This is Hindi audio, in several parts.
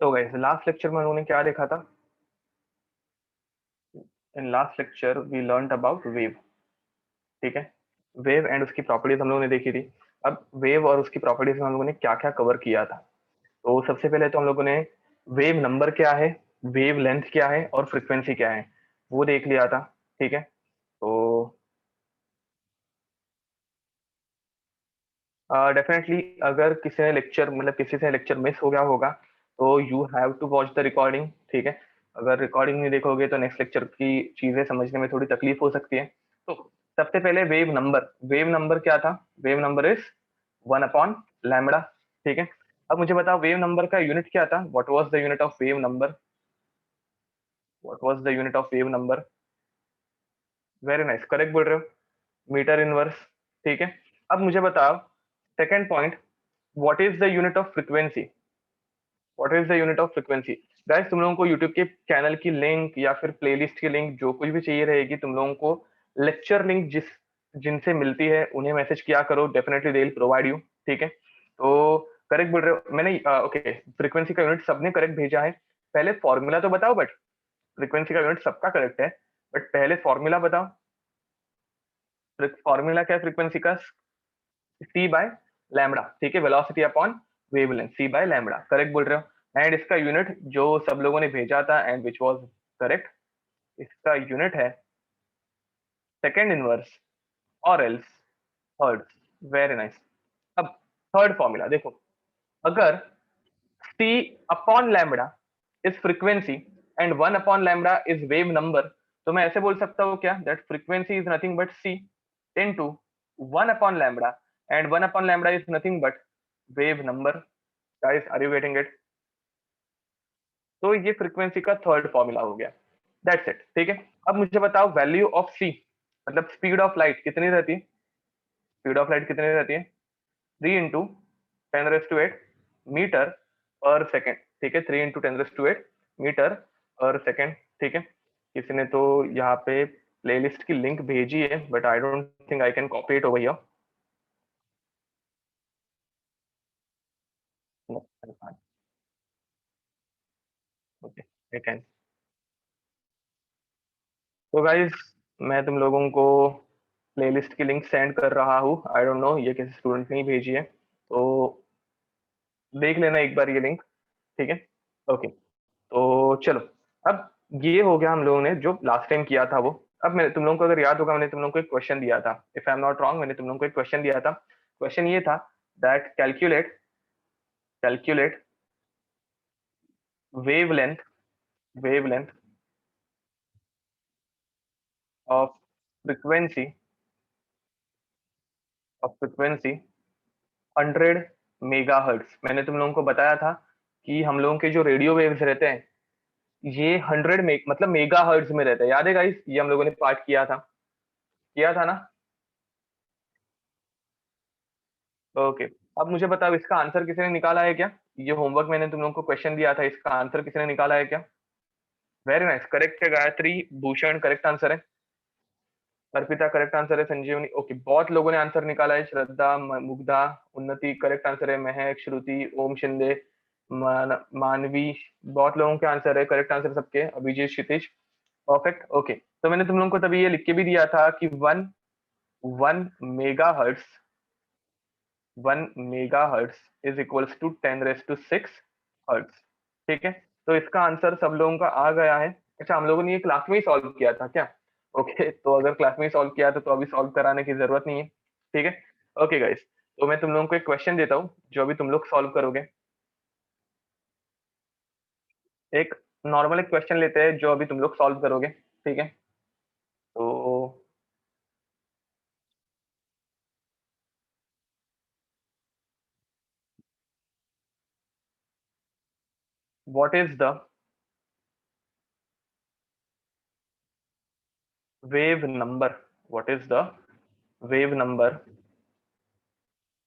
तो गाइस लास्ट लेक्चर में हम लोगों ने क्या देखा था? In last lecture we learned about wave. ठीक है, वेव एंड उसकी प्रॉपर्टीज हम लोगों ने देखी थी। अब वेव और उसकी प्रॉपर्टीज में हम लोगों ने क्या क्या कवर किया था? तो सबसे पहले तो हम लोगों ने वेव नंबर क्या है, वेव लेंथ क्या है और फ्रीक्वेंसी क्या है वो देख लिया था। ठीक है, तो डेफिनेटली अगर किसी ने लेक्चर मतलब किसी से लेक्चर मिस हो गया होगा तो you have to watch the recording. ठीक है, अगर रिकॉर्डिंग नहीं देखोगे तो नेक्स्ट लेक्चर की चीजें समझने में थोड़ी तकलीफ हो सकती है। तो सबसे पहले वेव नंबर क्या था? Wave number is 1/λ। ठीक है, अब मुझे बताओ वेव नंबर का यूनिट क्या था? What was the unit of wave number? What was the unit of wave number? Very nice, correct बोल रहे हो, मीटर इनवर्स। ठीक है, अब मुझे बताओ second point, what is the unit of frequency? What is the unit of frequency? Guys तुम लोगों को यूट्यूब के चैनल की लिंक या फिर प्लेलिस्ट की लिंक जो कुछ भी चाहिए रहेगी, तुम लोगों को लेक्चर लिंक जिनसे मिलती है उन्हें मैसेज किया करो, definitely they will provide you. ठीक है, तो करेक्ट बोल रहे हो मैंने। ओके, फ्रीक्वेंसी का यूनिट सबने करेक्ट भेजा है। पहले फॉर्मूला तो बताओ, बट फ्रीक्वेंसी का यूनिट सबका करेक्ट है, बट पहले फॉर्मूला बताओ। फॉर्मूला क्या है फ्रीक्वेंसी का? सी बाय लैम्बडा। ठीक है, velocity upon wavelength, C by lambda, correct बोल रहे हो। एंड इसका यूनिट जो सब लोगों ने भेजा था एंड विच वाज करेक्ट, इसका यूनिट है सेकेंड इनवर्स और एल्स हर्ट्ज। Very nice. अब थर्ड फॉर्मूला देखो, अगर C upon lambda is frequency and 1/λ is wave number, तो मैं ऐसे बोल सकता हूँ क्या, that frequency is nothing but C into 1/λ and 1/λ is nothing but wave number. Guys are you getting it? तो ये फ्रीक्वेंसी का थर्ड फॉर्मूला हो गया। That's it. ठीक है, अब मुझे बताओ वैल्यू ऑफ सी, मतलब स्पीड ऑफ लाइट कितनी रहती है? स्पीड ऑफ लाइट कितनी रहती है? 3 × 10⁸ मीटर पर सेकेंड। ठीक है, 3 × 10⁸ मीटर पर सेकेंड। ठीक है, किसी ने तो यहाँ पे प्लेलिस्ट की लिंक भेजी है, but I don't think I can copy it over here. Okay, I can. तो गाइस मैं तुम लोगों को प्लेलिस्ट की लिंक सेंड कर रहा हूँ। आई डोंट नो ये किसी स्टूडेंट ने ही भेजी है, तो देख लेना एक बार ये लिंक। ठीक है, ओके। तो चलो, अब ये हो गया हम लोगों ने जो लास्ट टाइम किया था वो। अब मैंने तुम लोगों को अगर याद होगा, मैंने तुम लोगों को एक क्वेश्चन दिया था, if I am not wrong, मैंने तुम लोगों को एक क्वेश्चन दिया था। क्वेश्चन ये था that calculate wavelength wavelength of frequency of frequency 100 megahertz. मैंने तुम लोगों को बताया था कि हम लोगों के जो रेडियो वेव्स रहते हैं ये 100 मेगा हर्ट्ज में रहता है। याद है गाइस, ये हम लोगों ने पार्ट किया था ना? ओके, अब मुझे बताओ इसका आंसर किसी ने निकाला है क्या? ये होमवर्क मैंने तुम लोगों को क्वेश्चन दिया था, इसका आंसर किसी ने निकाला है क्या? वेरी नाइस, करेक्ट है गायत्री, भूषण करेक्ट आंसर है, अर्पिता करेक्ट आंसर है, संजीवनी ओके, बहुत लोगों ने आंसर निकाला है, श्रद्धा, मुग्धा, उन्नति करेक्ट आंसर है, महक, श्रुति, ओम शिंदे, मानवी, बहुत लोगों के आंसर है, करेक्ट आंसर सबके, अभिजीत, क्षितिज, परफेक्ट। ओके, तो मैंने तुम लोगों को तभी ये लिख के भी दिया था कि one one megahertz 1 megahertz is equals to 10⁶ hertz. ठीक है, तो इसका आंसर सब लोगों का आ गया है। अच्छा, हम लोगों ने ये क्लास में ही सॉल्व किया था क्या? ओके, तो अगर क्लास में ही सॉल्व किया था तो अभी सॉल्व कराने की जरूरत नहीं है। ठीक है, ओके गाइस, तो मैं तुम लोगों को एक क्वेश्चन देता हूँ जो अभी तुम लोग सॉल्व करोगे। एक नॉर्मल एक क्वेश्चन लेते हैं जो अभी तुम लोग सॉल्व करोगे। ठीक है, तो what is the wave number? What is the wave number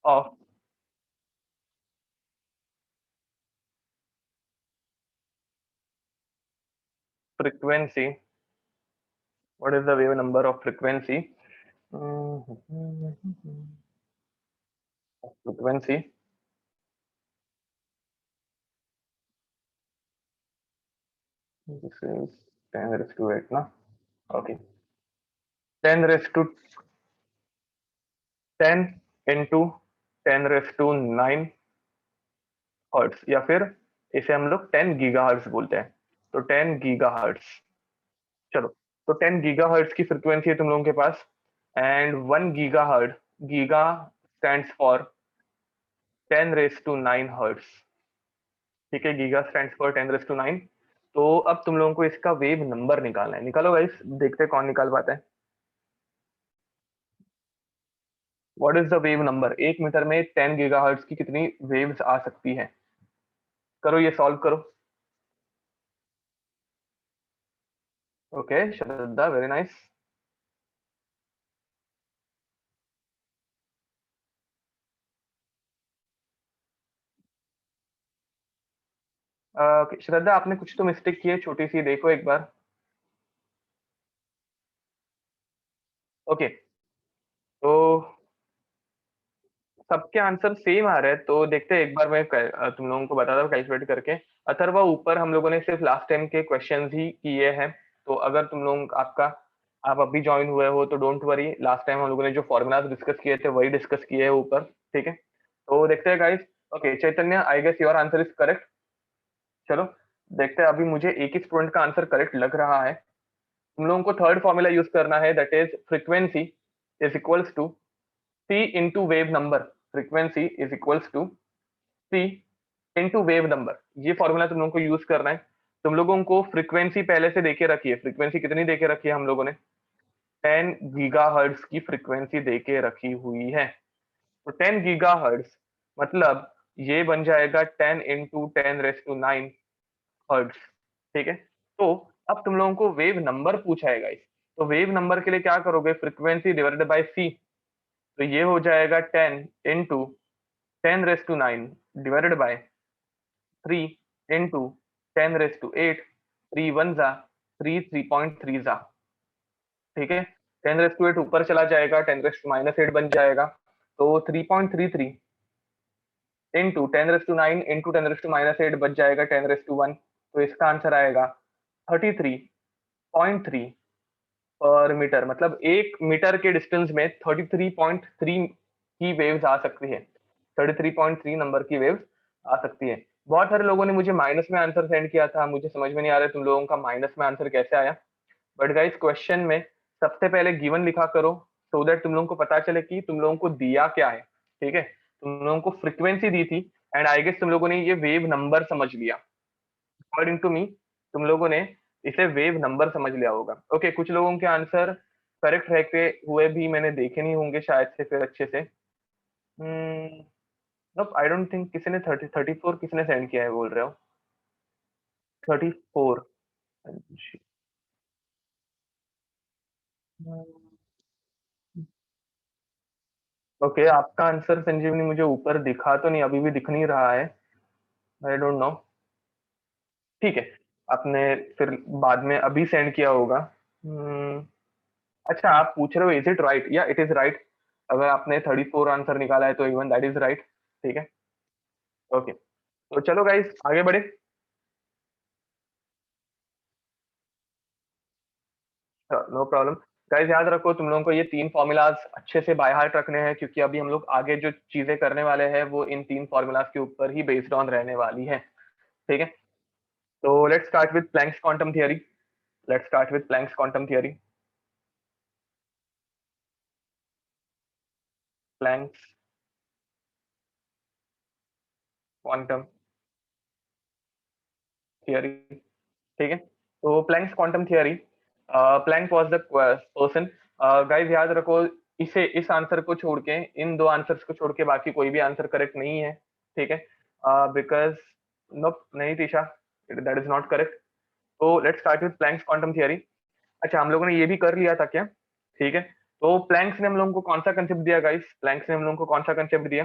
of frequency? What is the wave number of frequency? Frequency This is 10 raised to 8 ना. Okay. 10 raised to 10 into 10 raised to 9 hertz, या फिर इसे हम लोग 10 गीगा हर्ट्स बोलते हैं. तो 10 गीगा हर्ट्स. चलो, तो 10 गीगा हर्ट्स की फ्रिक्वेंसी है तुम लोगों के पास. And 1 giga hertz, giga stands for 10 raise to 9 hertz. ठीक है, giga stands for 10 raise to 9. तो अब तुम लोगों को इसका वेव नंबर निकालना है. निकालो गाइस, देखते हैं कौन निकाल पाता है. What is the wave number? 1 metre में 10 गीगा हर्ट्स की कितनी वेव्स आ सकती है? करो, ये सॉल्व करो. ओके श्रद्धा, वेरी नाइस. श्रद्धा, आपने कुछ तो मिस्टेक की है छोटी सी, देखो एक बार. ओके, तो सबके आंसर सेम आ रहे हैं. तो देखते हैं एक बार, मैं तुम लोगों को बताता हूँ कैलकुलेट करके. अथर्वा, ऊपर हम लोगों ने सिर्फ लास्ट टाइम के क्वेश्चंस ही किए हैं. तो अगर तुम लोग आप अभी ज्वाइन हुए हो तो डोंट वरी, लास्ट टाइम हम लोगों ने जो फॉर्मूलाज डिस्कस किए थे वही डिस्कस किए हैं ऊपर. ठीक है, तो देखते हैं guys. Okay Chaitanya, I guess your answer is correct. चलो देखते हैं. अभी मुझे एक ही स्टूडेंट का आंसर करेक्ट लग रहा है. तुम लोगों को थर्ड फॉर्मूला यूज करना है, that is frequency is equals to C into wave number. Frequency is equals to C into wave number. ये फॉर्मूला तुम लोगों को यूज करना है. तुम लोगों को फ्रीक्वेंसी पहले से देके रखी है. फ्रीक्वेंसी कितनी देके रखी है हम लोगों ने? 10 गीगा हर्ट्स की फ्रीक्वेंसी देके रखी हुई है. तो 10 गीगा हर्ट्स मतलब ये बन जाएगा 10 इंटू 10 रेस टू 9 हर्ट्स. ठीक है, तो अब तुम लोगों को वेव नंबर पूछा है गाइस. तो वेव नंबर के लिए क्या करोगे? Frequency divided by C. तो ये हो जाएगा 10 into 10 raise to 9 divided by 3 into 10 raise to 8. 3 1 जा 3 3.3 जा. ठीक है, 10 रेस टू 8 ऊपर चला जाएगा, 10 रेस टू -8 बन जाएगा. तो 3.33 into 10 raise to 9 into 10 raise to -8 बच जाएगा 10 रेस टू 1. तो इसका आंसर आएगा 33.3 पर मीटर. मतलब 1 मीटर के डिस्टेंस में 33.3 की वेव्स आ सकती है. 33.3 नंबर की वेव्स आ सकती है. बहुत सारे लोगों ने मुझे माइनस में आंसर सेंड किया था. मुझे समझ में नहीं आ रहा है तुम लोगों का माइनस में आंसर कैसे आया. बट गाइस, क्वेश्चन में सबसे पहले गिवन लिखा करो, सो दैट तुम लोगों को पता चले कि तुम लोगों को दिया क्या है. ठीक है, तुम लोगों को फ्रीक्वेंसी दी थी एंड आई गेस तुम लोगों ने ये वेव नंबर समझ लिया. अकॉर्डिंग टू मी, तुम लोगों ने इसे वेव नंबर समझ लिया होगा. ओके, कुछ लोगों के आंसर करेक्ट रहते हुए भी मैंने देखे नहीं होंगे शायद से फिर अच्छे से. नोप, आई डोंट थिंक. किसी ने 34 किसी ने सेंड किया है बोल रहे हो? 34. ओके, आपका आंसर संजीवनी मुझे ऊपर दिखा तो नहीं, अभी भी दिख नहीं रहा है. आई डोंट नो. ठीक है, आपने फिर बाद में अभी सेंड किया होगा. अच्छा, आप पूछ रहे हो इज इट राइट? या इट इज राइट. अगर आपने 34 आंसर निकाला है तो इवन दैट इज राइट. ठीक है, ओके. तो चलो गाइस, आगे बढ़े. No problem. गाइस, याद रखो तुम लोगों को ये 3 फॉर्मूलाज अच्छे से बाय हार्ट रखने हैं, क्योंकि अभी हम लोग आगे जो चीजें करने वाले हैं वो इन 3 फॉर्मूलाज के ऊपर ही बेस्ड ऑन रहने वाली है. ठीक है, तो let's start with Planck's quantum theory. Let's start with Planck's quantum theory. Planck's quantum theory. ठीक है, तो Planck's quantum theory. Planck was the person. Guys, याद रखो, इस आंसर को छोड़ के, इन 2 आंसर्स को छोड़ के बाकी कोई भी आंसर करेक्ट नहीं है. ठीक है, बिकॉज नो, नहीं Tisha, that is not correct. तो let's start with Planck's quantum theory. अच्छा, हम लोगों ने ये भी कर लिया था क्या? ठीक है, तो प्लैंक्स ने हम लोगों को कौन सा कंसेप्ट दिया गाइस? प्लैंक्स ने हम लोगों को कौन सा कंसेप्ट दिया?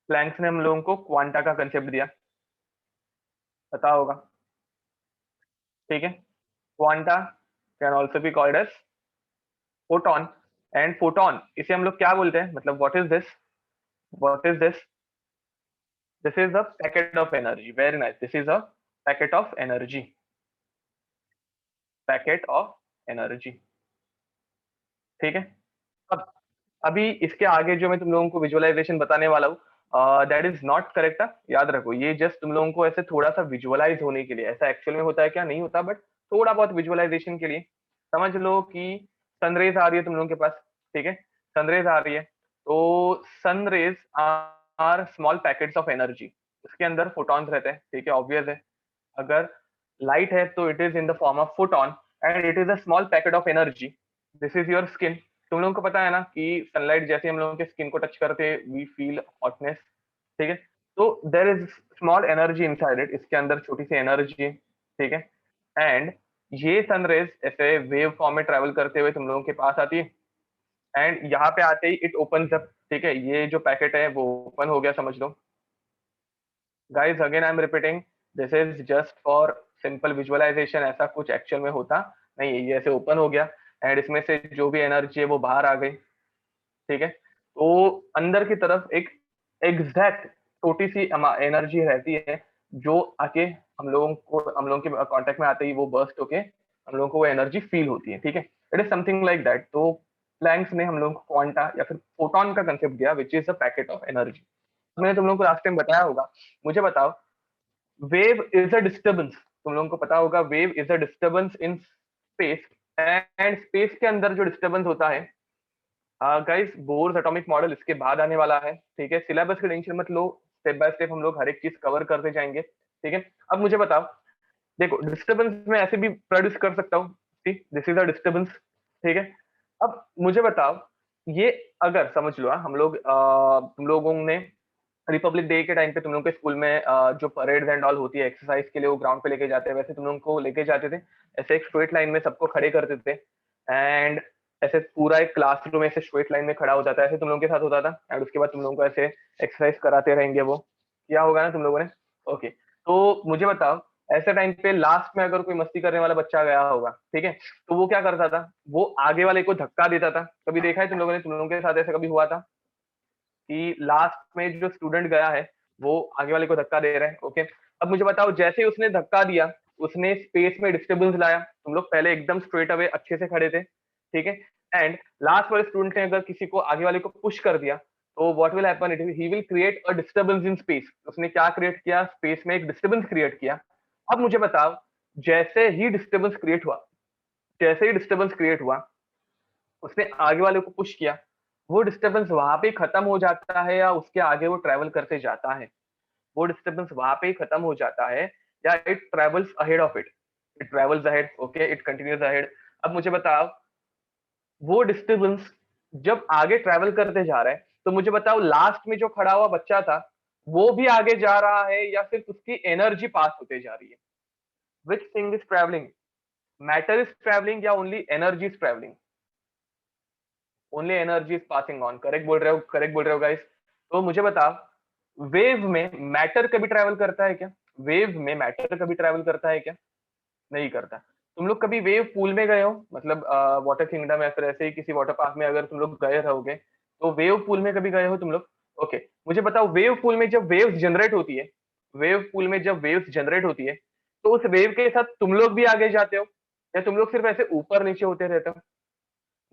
प्लैंक्स ने हम लोगों को क्वांटा का कंसेप्ट दिया. पता होगा. ठीक है, quanta can also be called as photon. And photon, इसे हम लोग क्या बोलते हैं? मतलब what is this? What is this? This is a packet of energy. Very nice, this is a packet of energy. Packet of energy. ठीक है। अब अभी इसके आगे जो मैं तुम लोगों को विजुअलाइजेशन बताने वाला हूँ, दैट इज नॉट करेक्ट। याद रखो, ये जस्ट तुम लोगों को ऐसे थोड़ा सा विजुअलाइज होने के लिए, ऐसा एक्चुअल में होता है क्या नहीं होता, बट थोड़ा बहुत विजुअलाइजेशन के लिए समझ लो कि सनरेज आ रही है तुम लोगों के पास। ठीक है, सनरेज आ रही है, तो sunrays are small packets of energy. उसके अंदर फोटॉन्स रहते हैं। ठीक है, ऑब्वियस है। अगर लाइट है तो it is in the form of photon and it is a small packet of energy. This is your skin. तुम लोगों को पता है ना कि सनलाइट जैसे हम लोगों के स्किन को टच करते वी फील हॉटनेस। ठीक है, तो there is small energy inside it. इसके अंदर छोटी सी एनर्जी है। ठीक है, एंड ये सनरेज ऐसे वेव फॉर्म में ट्रेवल करते हुए तुम लोगों के पास आती है एंड यहाँ पे आते ही इट ओपन अप। ठीक है, ये जो पैकेट है वो ओपन हो गया, समझ लो। Guys again I am repeating, this is just for simple visualisation. ऐसा कुछ एक्चुअल में होता नहीं है। ये ऐसे ओपन हो गया एंड इसमें से जो भी एनर्जी है वो बाहर आ गई। ठीक है, तो अंदर की तरफ एक एग्जैक्ट छोटी सी एनर्जी रहती है जो आके हम लोगों के कांटेक्ट में आते ही वो बर्स्ट होके हम लोगों को वो एनर्जी फील होती है। ठीक है, it is something like that. तो प्लैंक्स ने हम लोगों को क्वांटा या फिर फोटोन का कंसेप्ट दिया, which is a packet of energy. मैंने तुम लोगों को लास्ट टाइम बताया होगा। मुझे बताओ, वेव इज अ डिस्टर्बेंस। तुम लोगों को पता होगा wave is a disturbance in space, and space के अंदर जो डिस्टर्बेंस होता है, गाइस बोर्स एटॉमिक मॉडल इसके बाद आने वाला है। ठीक है, सिलेबस की टेंशन मत लो, स्टेप बाय स्टेप हम लोग हर एक चीज कवर करते जाएंगे। ठीक है, अब मुझे बताओ, देखो डिस्टर्बेंस में ऐसे भी प्रोड्यूस कर सकता हूँ, दिस इज अ डिस्टर्बेंस। ठीक है, अब मुझे बताओ, ये अगर समझ लो, हम लोग तुम लोगों ने रिपब्लिक डे के टाइम पे तुम लोगों के स्कूल में जो परेड एंड ऑल होती है एक्सरसाइज के लिए, वो ग्राउंड पे लेके जाते हैं, वैसे तुम लोगों को लेके जाते थे। ऐसे एक स्ट्रेट लाइन में सबको खड़े करते थे एंड ऐसे पूरा एक क्लासरूम ऐसे स्ट्रेट लाइन में खड़ा हो जाता है। ऐसे तुम लोगों के साथ होता था एंड उसके बाद तुम लोगों को ऐसे एक्सरसाइज कराते रहेंगे। वो किया होगा ना तुम लोगों ने? ओके, तो मुझे बताओ, ऐसे टाइम पे लास्ट में अगर कोई मस्ती करने वाला बच्चा गया होगा, ठीक है, तो वो क्या करता था? वो आगे वाले को धक्का देता था। कभी देखा है तुम लोगों ने? तुम लोगों के साथ ऐसा कभी हुआ था कि लास्ट में जो स्टूडेंट गया है वो आगे वाले को धक्का दे रहा है? ओके, अब मुझे बताओ, जैसे ही उसने धक्का दिया उसने स्पेस में डिस्टर्बेंस लाया। तुम लोग पहले एकदम स्ट्रेट अवे अच्छे से खड़े थे, ठीक है, एंड लास्ट वाले स्टूडेंट ने अगर किसी को आगे वाले को पुश कर दिया तो what will happen? It he will create a disturbance in space. उसने क्या क्रिएट किया? स्पेस में एक डिस्टर्बेंस क्रिएट किया। अब मुझे बताओ, जैसे ही डिस्टर्बेंस क्रिएट हुआ जैसे ही डिस्टर्बेंस क्रिएट हुआ उसने आगे वाले को पुश किया, वो डिस्टर्बेंस वहां पे खत्म हो जाता है या उसके आगे वो ट्रेवल करते जाता है? वो डिस्टर्बेंस वहां पे ही खत्म हो जाता है या it travels ahead of it? It travels ahead. Okay, it continues ahead. अब मुझे बताओ, वो डिस्टर्बेंस जब आगे ट्रेवल करते जा रहा है तो मुझे बताओ, लास्ट में जो खड़ा हुआ बच्चा था वो भी आगे जा रहा है या सिर्फ उसकी एनर्जी पास होते जा रही है? Which thing is travelling? Matter is travelling या only energy is travelling? Only energy is passing on. Correct बोल रहे हो, करेक्ट बोल रहे हो गाइस। तो मुझे बताओ, वेव में मैटर कभी ट्रैवल करता है क्या? वेव में मैटर कभी ट्रैवल करता है क्या? नहीं करता। तुम लोग कभी वेव पूल में गए हो? मतलब वाटर किंगडम या फिर ऐसे ही किसी वाटर पार्क में अगर तुम लोग गए रहोगे तो वेव पूल में कभी गए हो तुम लोग? ओके, मुझे बताओ, वेव पूल में जब वेव्स जनरेट होती है, वेव पूल में जब वेव्स जनरेट होती है तो उस वेव के साथ तुम लोग भी आगे जाते हो या तुम लोग सिर्फ ऐसे ऊपर नीचे होते रहते हो?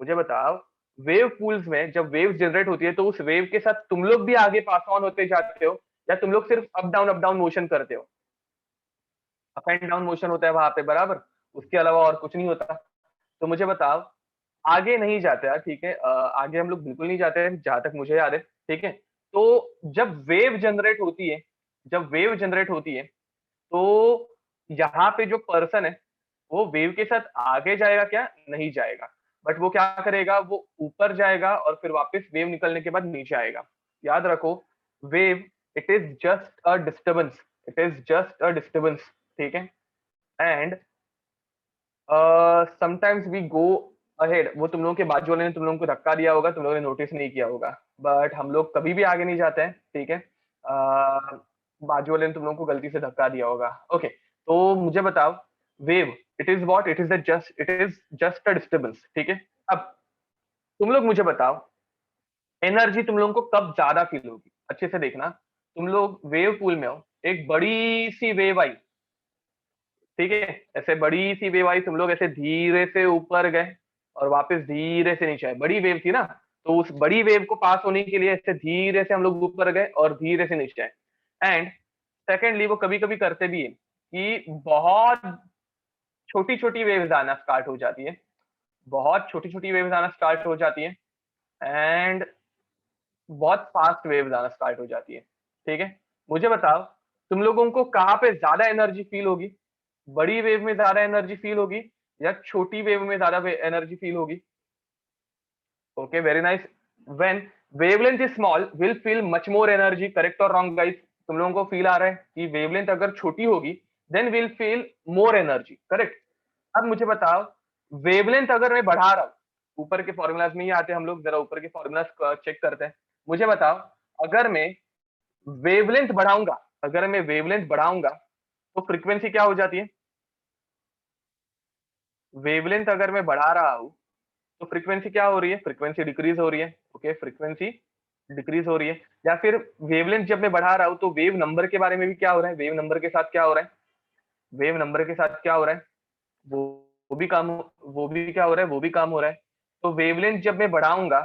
मुझे बताओ, वेव पूल्स में जब वेव जनरेट होती है तो उस वेव के साथ तुम लोग भी आगे पास ऑन होते जाते हो या तुम लोग सिर्फ अप डाउन मोशन करते हो? अप एंड डाउन मोशन होता है वहां पे, बराबर। उसके अलावा और कुछ नहीं होता। तो मुझे बताओ, आगे नहीं जाते यार, ठीक है, आगे हम लोग बिल्कुल नहीं जाते हैं जहां तक मुझे याद है। ठीक है, तो जब वेव जनरेट होती है, जब वेव जनरेट होती है तो यहाँ पे जो पर्सन है वो वेव के साथ आगे जाएगा क्या? नहीं जाएगा। बट वो क्या करेगा? वो ऊपर जाएगा और फिर वापस वेव निकलने के बाद नीचे आएगा। याद रखो, wave it is just a disturbance. It is just a disturbance. ठीक है, and sometimes we go ahead. वो तुम लोगों के बाजू वाले ने तुम लोगों को धक्का दिया होगा, तुम लोगों ने नोटिस नहीं किया होगा, बट हम लोग कभी भी आगे नहीं जाते हैं। ठीक है, बाजू वाले ने तुम लोगों को गलती से धक्का दिया होगा। ओके, तो मुझे बताओ, wave it is what? It is just a disturbance. ठीक है, अब तुम लोग मुझे बताओ, एनर्जी तुम लोगों को कब ज्यादा फील होगी? अच्छे से देखना, तुम लोग वेव पूल में हो, एक बड़ी सी वेव आई, ठीक है, ऐसे बड़ी सी वेव आई, तुम लोग ऐसे धीरे से ऊपर गए और वापस धीरे से नीचे आए, बड़ी वेव थी ना, तो उस बड़ी वेव को पास होने के लिए ऐसे धीरे से हम लोग ऊपर गए और धीरे से नीचे आए। एंड सेकेंडली वो कभी कभी करते भी है कि बहुत छोटी छोटी वेव्स आना स्टार्ट हो जाती है, बहुत छोटी छोटी वेव्स आना स्टार्ट हो जाती है, एंड बहुत फास्ट वेव्स आना स्टार्ट हो जाती है। ठीक है, मुझे बताओ तुम लोगों को कहाँ पे ज्यादा एनर्जी फील होगी, बड़ी वेव में ज्यादा एनर्जी फील होगी या छोटी वेव में ज्यादा एनर्जी फील होगी? Okay, very nice. When wavelength is small will feel much more energy, correct और रॉन्ग गाइस? तुम लोगों को फील आ रहा है कि वेवलेंथ अगर छोटी होगी then will feel more energy, correct? अब मुझे बताओ वेवलेंथ अगर मैं बढ़ा रहा हूं, ऊपर के फॉर्मूलाज में ही आते हैं हम लोग, जरा ऊपर के फॉर्मूलाज चेक करते हैं। मुझे बताओ अगर मैं वेवलेंथ बढ़ाऊंगा, अगर मैं वेवलेंथ बढ़ाऊंगा तो फ्रीक्वेंसी क्या हो जाती है? वेवलेंथ अगर मैं बढ़ा रहा हूं तो फ्रीक्वेंसी क्या हो रही है? फ्रीक्वेंसी डिक्रीज हो रही है। ओके, फ्रीक्वेंसी डिक्रीज हो रही है। या फिर वेवलेंथ जब मैं बढ़ा रहा हूं तो वेव नंबर के बारे में भी क्या हो रहा है? वेव नंबर के साथ क्या हो रहा है? वेव नंबर के साथ क्या हो रहा है? वो वो भी काम, वो भी क्या हो रहा है? वो भी काम हो रहा है। तो वेवलेंथ जब मैं बढ़ाऊंगा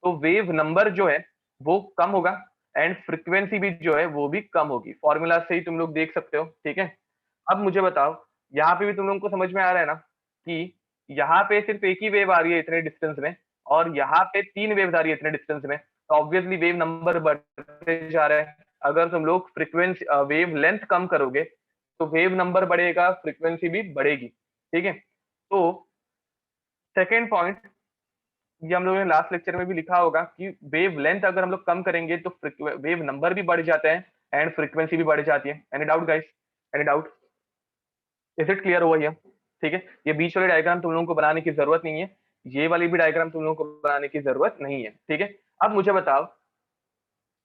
तो वेव नंबर जो है वो कम होगा एंड फ्रीक्वेंसी भी जो है वो भी कम होगी। फॉर्मूला से ही तुम लोग देख सकते हो। ठीक है, अब मुझे बताओ यहाँ पे भी तुम लोगों को समझ में आ रहा है ना कि यहाँ पे सिर्फ एक ही वेव आ रही है इतने डिस्टेंस में और यहाँ पे 3 वेव आ रही है इतने डिस्टेंस में, तो ऑब्वियसली वेव नंबर बढ़ते जा रहा है। अगर तुम लोग फ्रीक्वेंसी वेव लेंथ कम करोगे तो वेव नंबर बढ़ेगा, फ्रीक्वेंसी भी बढ़ेगी। ठीक है, तो सेकेंड पॉइंट, ये हम लोगों ने लास्ट लेक्चर में भी लिखा होगा कि वेव लेंथ अगर हम लोग कम करेंगे तो वेव नंबर भी बढ़ जाते हैं एंड फ्रीक्वेंसी भी बढ़ जाती है। Any doubt guys? Any doubt? Is it clear हुआ ये? ठीक है, ये बीच वाले डायग्राम तुम लोगों को बनाने की जरूरत नहीं है, ये वाली भी डायग्राम तुम लोगों को बनाने की जरूरत नहीं है। ठीक है, अब मुझे बताओ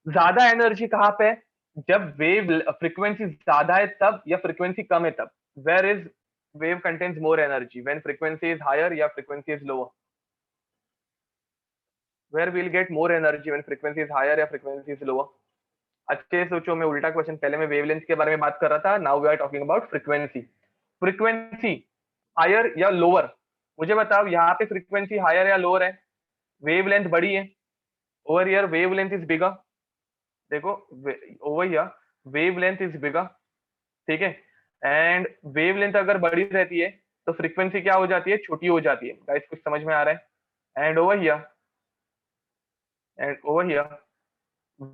ज्यादा एनर्जी कहाँ पे है? जब वेव फ्रीक्वेंसी ज्यादा है तब या फ्रीक्वेंसी कम है तब? Where is wave contains more energy, when frequency is higher या frequency is lower? Where will get more energy, when frequency is higher या फ्रीक्वेंसी इज लोअर? अच्छे से सोचो, मैं उल्टा क्वेश्चन, पहले मैं वेवलेंथ के बारे में बात कर रहा था, now we are talking about frequency. Frequency higher या लोअर? मुझे बताओ यहाँ पे फ्रीक्वेंसी हायर या लोअर है? वेवलेंथ बड़ी है, over here wavelength is bigger. देखो over here wavelength is bigger. ठीक है, एंड वेवलेंथ अगर बड़ी रहती है तो फ्रीक्वेंसी क्या हो जाती है? छोटी हो जाती है। गाइस कुछ समझ में आ रहा है? And over here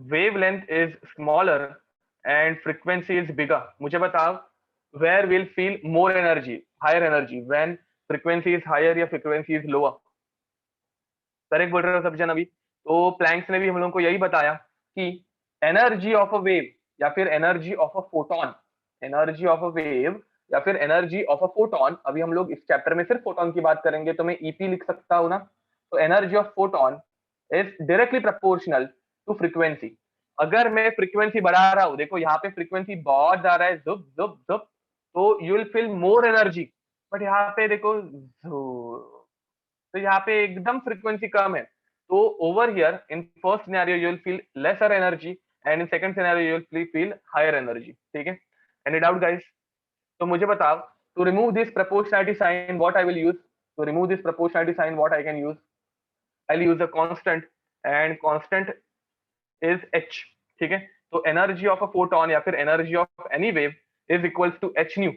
wavelength is smaller and frequency is bigger. मुझे बताओ where will feel more energy, higher energy, when frequency is higher या frequency is lower? करेक्ट बोल रहे हो सब जन अभी? तो प्लैंक्स ने भी हम लोगों को यही बताया कि एनर्जी ऑफ अ वेव या फिर energy of a photon, energy of a wave या फिर एनर्जी ऑफ अ फोटोन, अभी हम लोग इस चैप्टर में सिर्फ फोटोन की बात करेंगे तो मैं ईपी लिख सकता हूं ना। तो energy of photon is directly proportional to frequency. अगर मैं फ्रीक्वेंसी बढ़ा रहा हूं, देखो यहाँ पे फ्रीक्वेंसी बहुत ज्यादा है, जुप जुप जुप, तो you will feel more energy. But यहाँ पे देखो तो यहाँ पे एकदम फ्रीक्वेंसी कम है, तो over here in first scenario you will feel lesser energy and in second scenario you will feel higher energy. ठीक है, एनी डाउट गाइस? तो मुझे बताओ to remove this proportionality sign what I will use, to remove this proportionality sign what I can use? I'll use a constant and constant is h। ठीक है, तो एनर्जी ऑफ अ फोटोन या फिर energy of any wave is equals to h nu,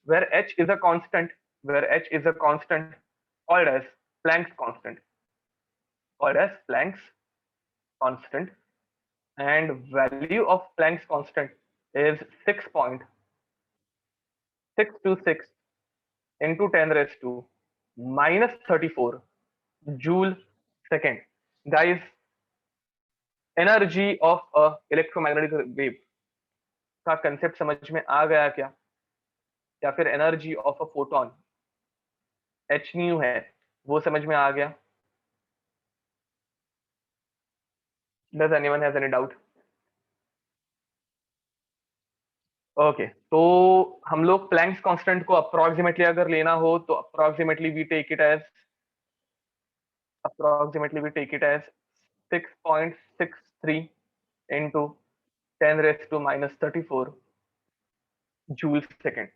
where h is a constant, where h is a constant called as Planck's constant, called as Planck's constant, and value of Planck's constant is 6.626 into 10 raised to minus 34 joule second। Guys, energy of a electromagnetic wave का कंसेप्ट समझ में आ गया क्या? या फिर energy of a photon H new है, वो समझ में आ गया? Does anyone has any doubt? Okay, तो हम लोग प्लैंक्स कांस्टेंट को अप्रोक्सीमेटली अगर लेना हो तो approximately we take it as 6.63 into 10 raised to minus 34 joule second.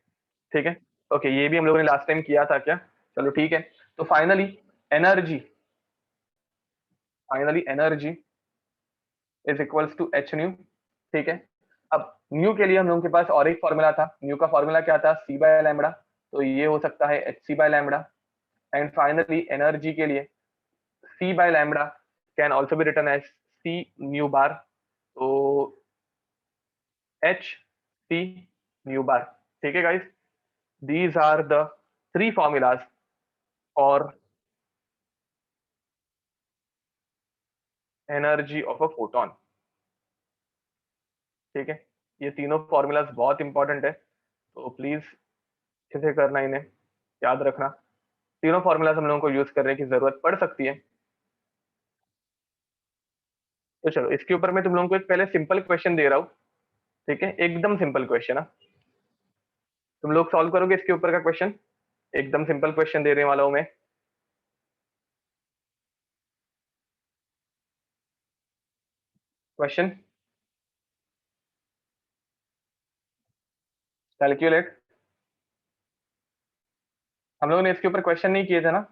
ठीक है, ओके, ये भी हम लोगों ने लास्ट टाइम किया था क्या? चलो ठीक है। तो energy finally energy is equals to H nu. ठीक है। अब न्यू के लिए हम लोगों के पास और एक फॉर्मूला था। न्यू का फॉर्मूला क्या था? C by lambda. तो ये हो सकता है H C by lambda. And finally energy के लिए C by lambda can also be written as C nu bar. तो एच सी न्यू बार। ठीक है guys, these are the three formulas for energy of a photon। ठीक है, ये तीनों फॉर्मूलाज बहुत इंपॉर्टेंट है, तो प्लीज अच्छे से करना, इन्हें याद रखना। तीनों फॉर्मूलाज हम लोगों को यूज करने की जरूरत पड़ सकती है। तो चलो, इसके ऊपर मैं तुम लोगों को एक पहले सिंपल क्वेश्चन दे रहा हूँ। ठीक है, एकदम सिंपल क्वेश्चन है। तुम लोग सॉल्व करोगे इसके ऊपर का क्वेश्चन? एकदम सिंपल क्वेश्चन देने वाला हूं मैं। Question calculate. हम लोगों ने इसके ऊपर क्वेश्चन नहीं किए थे ना?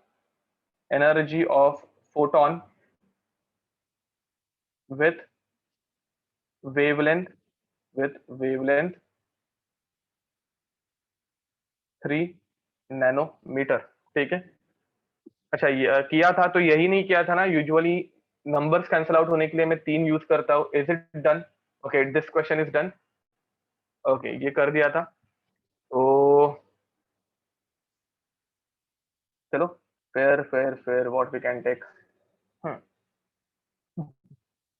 Energy of photon with wavelength with wavelength 3 nanometre. ठीक है। अच्छा, ये किया था तो यही नहीं किया था ना? यूजुअली नंबर्स कैंसिल आउट होने के लिए मैं 3 यूज करता हूँ। Is it done? Okay, this question is done. Okay, ये कर दिया था। तो चलो, फिर what we can take.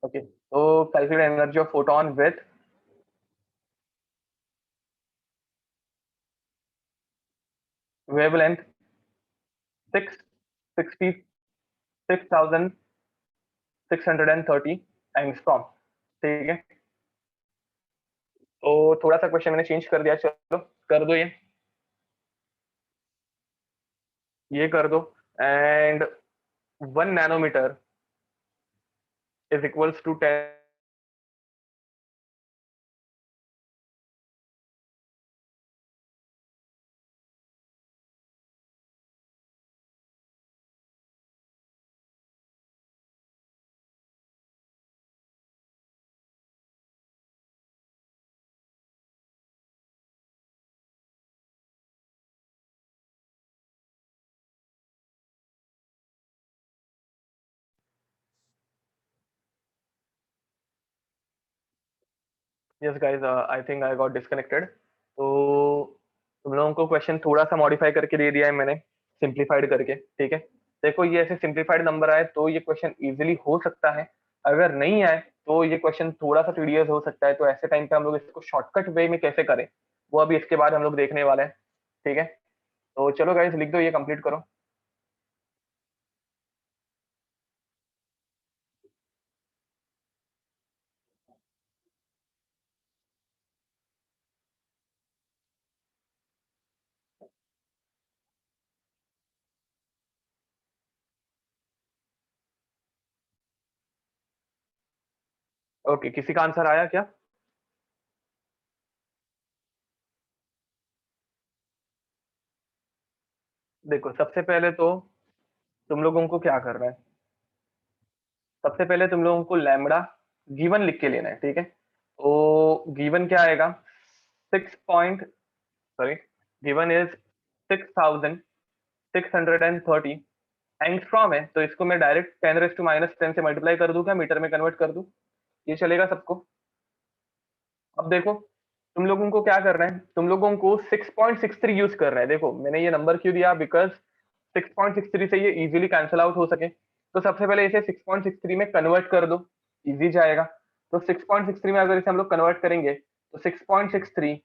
Okay, तो calculate energy of photon with wavelength 666,630 angstrom. ठीक है। तो थोड़ा सा क्वेश्चन मैंने चेंज कर दिया, चलो कर दो ये कर दो। And 1 nanometre is equals to 10। Yes guys, I think I got disconnected. तो तुम लोगों को क्वेश्चन थोड़ा सा मॉडिफाई करके दे दिया है मैंने, सिंप्लीफाइड करके। ठीक है, देखो ये ऐसे सिंप्लीफाइड नंबर आए तो ये क्वेश्चन इजीली हो सकता है। अगर नहीं आए तो ये क्वेश्चन थोड़ा सा टीडियस हो सकता है। तो ऐसे टाइम पे हम लोग इसको शॉर्टकट वे में कैसे करें, वो अभी इसके बाद हम लोग देखने वाले हैं। ठीक है, तो चलो गाइस, लिख दो, ये कंप्लीट करो। ओके, किसी का आंसर आया क्या? देखो, सबसे पहले तो तुम लोगों को क्या करना है? सबसे पहले तुम लोगों को लैम्बडा गिवन लिख के लेना है। ठीक है, तो गिवन क्या आएगा? 6 point, sorry, given is 6,630 angstrom है। तो इसको मैं डायरेक्ट 10⁻⁻10 से मल्टीप्लाई कर दूं क्या, मीटर में कन्वर्ट कर दूं? ये चलेगा सबको? अब देखो, तुम लोगों को क्या करना है, तुम लोगों को 6.63 यूज करना है। देखो मैंने ये नंबर क्यों दिया, बिकॉज 6.63 से ये इजीली कैंसिल आउट हो सके। तो सबसे पहले इसे 6.63 में कन्वर्ट कर दो, इजी जाएगा। तो 6.63 में अगर इसे हम लोग कन्वर्ट करेंगे तो 6.63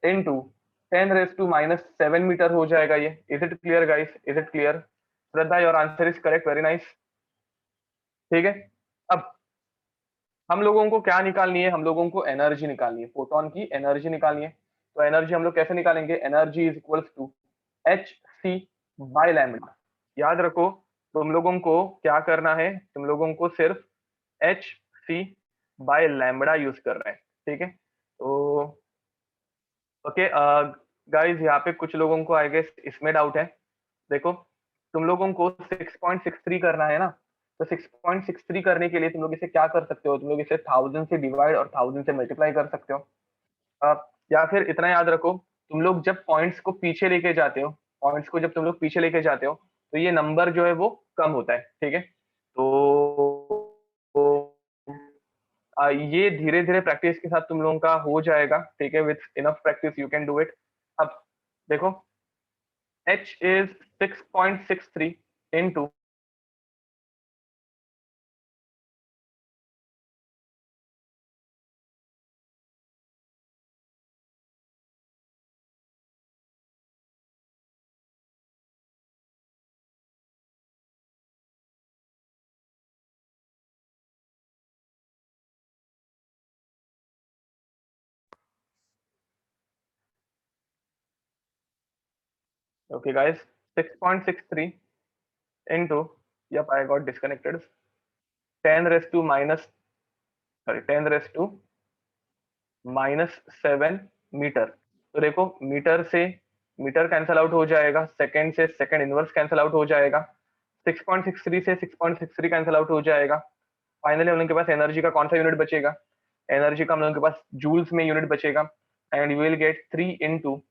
इंटू 10⁻⁻7 मीटर हो जाएगा ये। Is it clear guys? Is it clear? Shraddha, your answer is correct, very nice. ठीक है। अब हम लोगों को क्या निकालनी है? हम लोगों को एनर्जी निकालनी है, फोटोन की एनर्जी निकालनी है। तो एनर्जी हम लोग कैसे निकालेंगे? Energy is equals to H C by lambda. याद रखो, तुम लोगों को क्या करना है? तुम लोगों को सिर्फ H C by lambda use कर रहे हैं। ठीक है, तो ओके, गाइस यहाँ पे कुछ लोगों को आई गेस इसमें डाउट है। देखो, तुम लोगों को 6.63 करना है ना, तो 6.63 करने के लिए तुम लोग इसे क्या कर सकते हो, तुम लोग इसे 1000 से डिवाइड और 1000 से मल्टीप्लाई कर सकते हो। या फिर इतना याद रखो, तुम लोग जब पॉइंट्स को पीछे लेके जाते हो, पॉइंट्स को जब तुम लोग पीछे लेके जाते हो, तो ये नंबर जो है वो कम होता है, ठीक है। तो ये धीरे धीरे प्रैक्टिस के साथ तुम लोगों का हो जाएगा, ठीक है। With enough practice you can do it. अब देखो, h is 6.63 into, okay guys, 6.63 into, yep, I got disconnected, 10 raised to minus, sorry, 10 raised to -7 metre. तो देखो, मीटर से मीटर कैंसल आउट हो जाएगा, सेकंड से सेकंड इनवर्स कैंसल आउट हो जाएगा, 6.63 से 6.63 कैंसल आउट हो जाएगा। फाइनली हम लोग के पास एनर्जी का कौन सा यूनिट बचेगा, एनर्जी का हम लोग के पास जूल्स में यूनिट बचेगा। And you will gate 3 into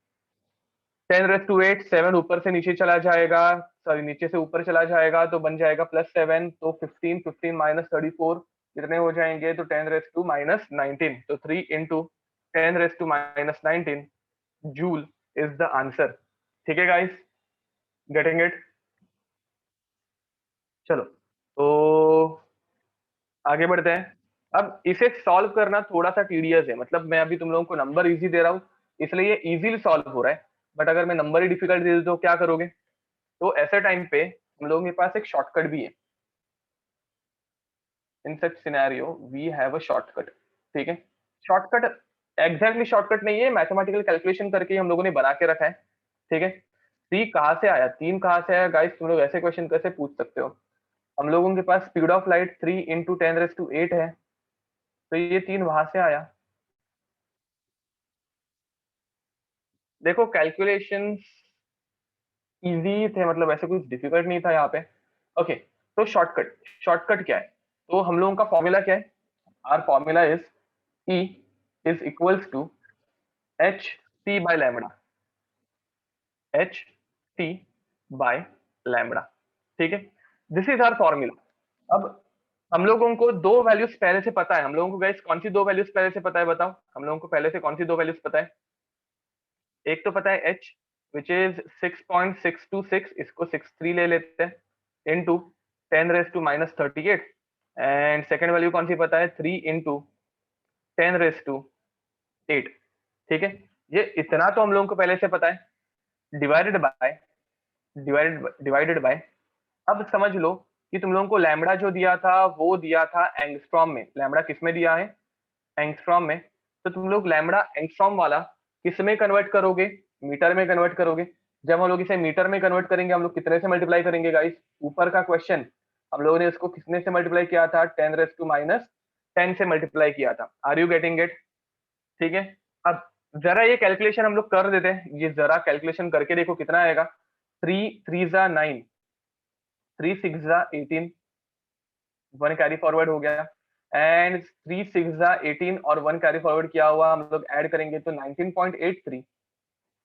10⁻⁸, 7 ऊपर से नीचे चला जाएगा, सॉरी नीचे से ऊपर चला जाएगा तो बन जाएगा +7, तो 15, 15 -34 कितने हो जाएंगे, तो 10⁻⁻19, तो 3 into 10⁻⁻19 joule is the answer. ठीक है गाइस, गेटिंग इट। चलो, तो आगे बढ़ते हैं। अब इसे सॉल्व करना थोड़ा सा टीडियस है, मतलब मैं अभी तुम लोगों को नंबर इजी दे रहा हूँ, इसलिए ये इजीली सॉल्व हो रहा है। बट अगर मैं नंबर ही डिफिकल्ट दे दूं तो क्या करोगे। तो ऐसे टाइम पे हम लोगों के पास एक शॉर्टकट भी है। In such scenario we have a shortcut, ठीक है। शॉर्टकट एग्जैक्टली शॉर्टकट नहीं है, मैथमेटिकल कैलकुलेशन करके ही हम लोगों ने बना के रखा है, ठीक है। सी कहाँ से आया, तीन कहाँ से आया गाइस, तुम लोग ऐसे क्वेश्चन कैसे पूछ सकते हो। हम लोगों के पास स्पीड ऑफ लाइट 3 इंटू 10⁸ है, तो ये तीन वहां से आया। देखो, कैलकुलेशन इजी थे, मतलब ऐसे कुछ डिफिकल्ट नहीं था यहाँ पे। ओके, तो शॉर्टकट, शॉर्टकट क्या है, तो हम लोगों का फॉर्मूला क्या है, our formula is E is equals to h c by lambda, h c by lambda, ठीक है। This is our formula. अब हम लोगों को दो वैल्यूज पहले से पता है, हम लोगों को गाइस कौन सी दो वैल्यूज पहले से पता है, बताओ हम लोगों को पहले से कौन सी दो वैल्यूज पता है। एक तो पता है h विच इज 6.626, इसको 63 ले लेते हैं, इनटू 10⁻⁻38। एंड सेकेंड वैल्यू कौन सी पता है, 3 इंटू 10⁸8, ठीक है। ये इतना तो हम लोगों को पहले से पता है। डिवाइडेड बाय, डिवाइडेड बाय, अब समझ लो कि तुम लोगों को लैम्बडा जो दिया था वो दिया था एंगस्ट्रॉम में। लैम्बडा किस में दिया है, एंगस्ट्रॉम में। तो तुम लोग लैम्बडा एंगस्ट्रॉम वाला किस में कन्वर्ट करोगे, मीटर में कन्वर्ट करोगे। जब हम लोग इसे मीटर में कन्वर्ट करेंगे, हम लोग कितने से मल्टीप्लाई करेंगे गाइस, ऊपर का क्वेश्चन हम लोगों ने इसको कितने से मल्टीप्लाई किया था, 10⁻⁻10 से मल्टीप्लाई किया था। आर यू गेटिंग इट, ठीक है। अब जरा ये कैलकुलेशन हम लोग कर देते हैं, ये जरा कैलकुलेशन करके देखो कितना आएगा। 3 3 9, 3 6 18, 1 कैरी फॉरवर्ड हो गया। एंड 3 6 18 और 1 कैरी फॉरवर्ड किया हुआ हम लोग ऐड करेंगे तो 19.83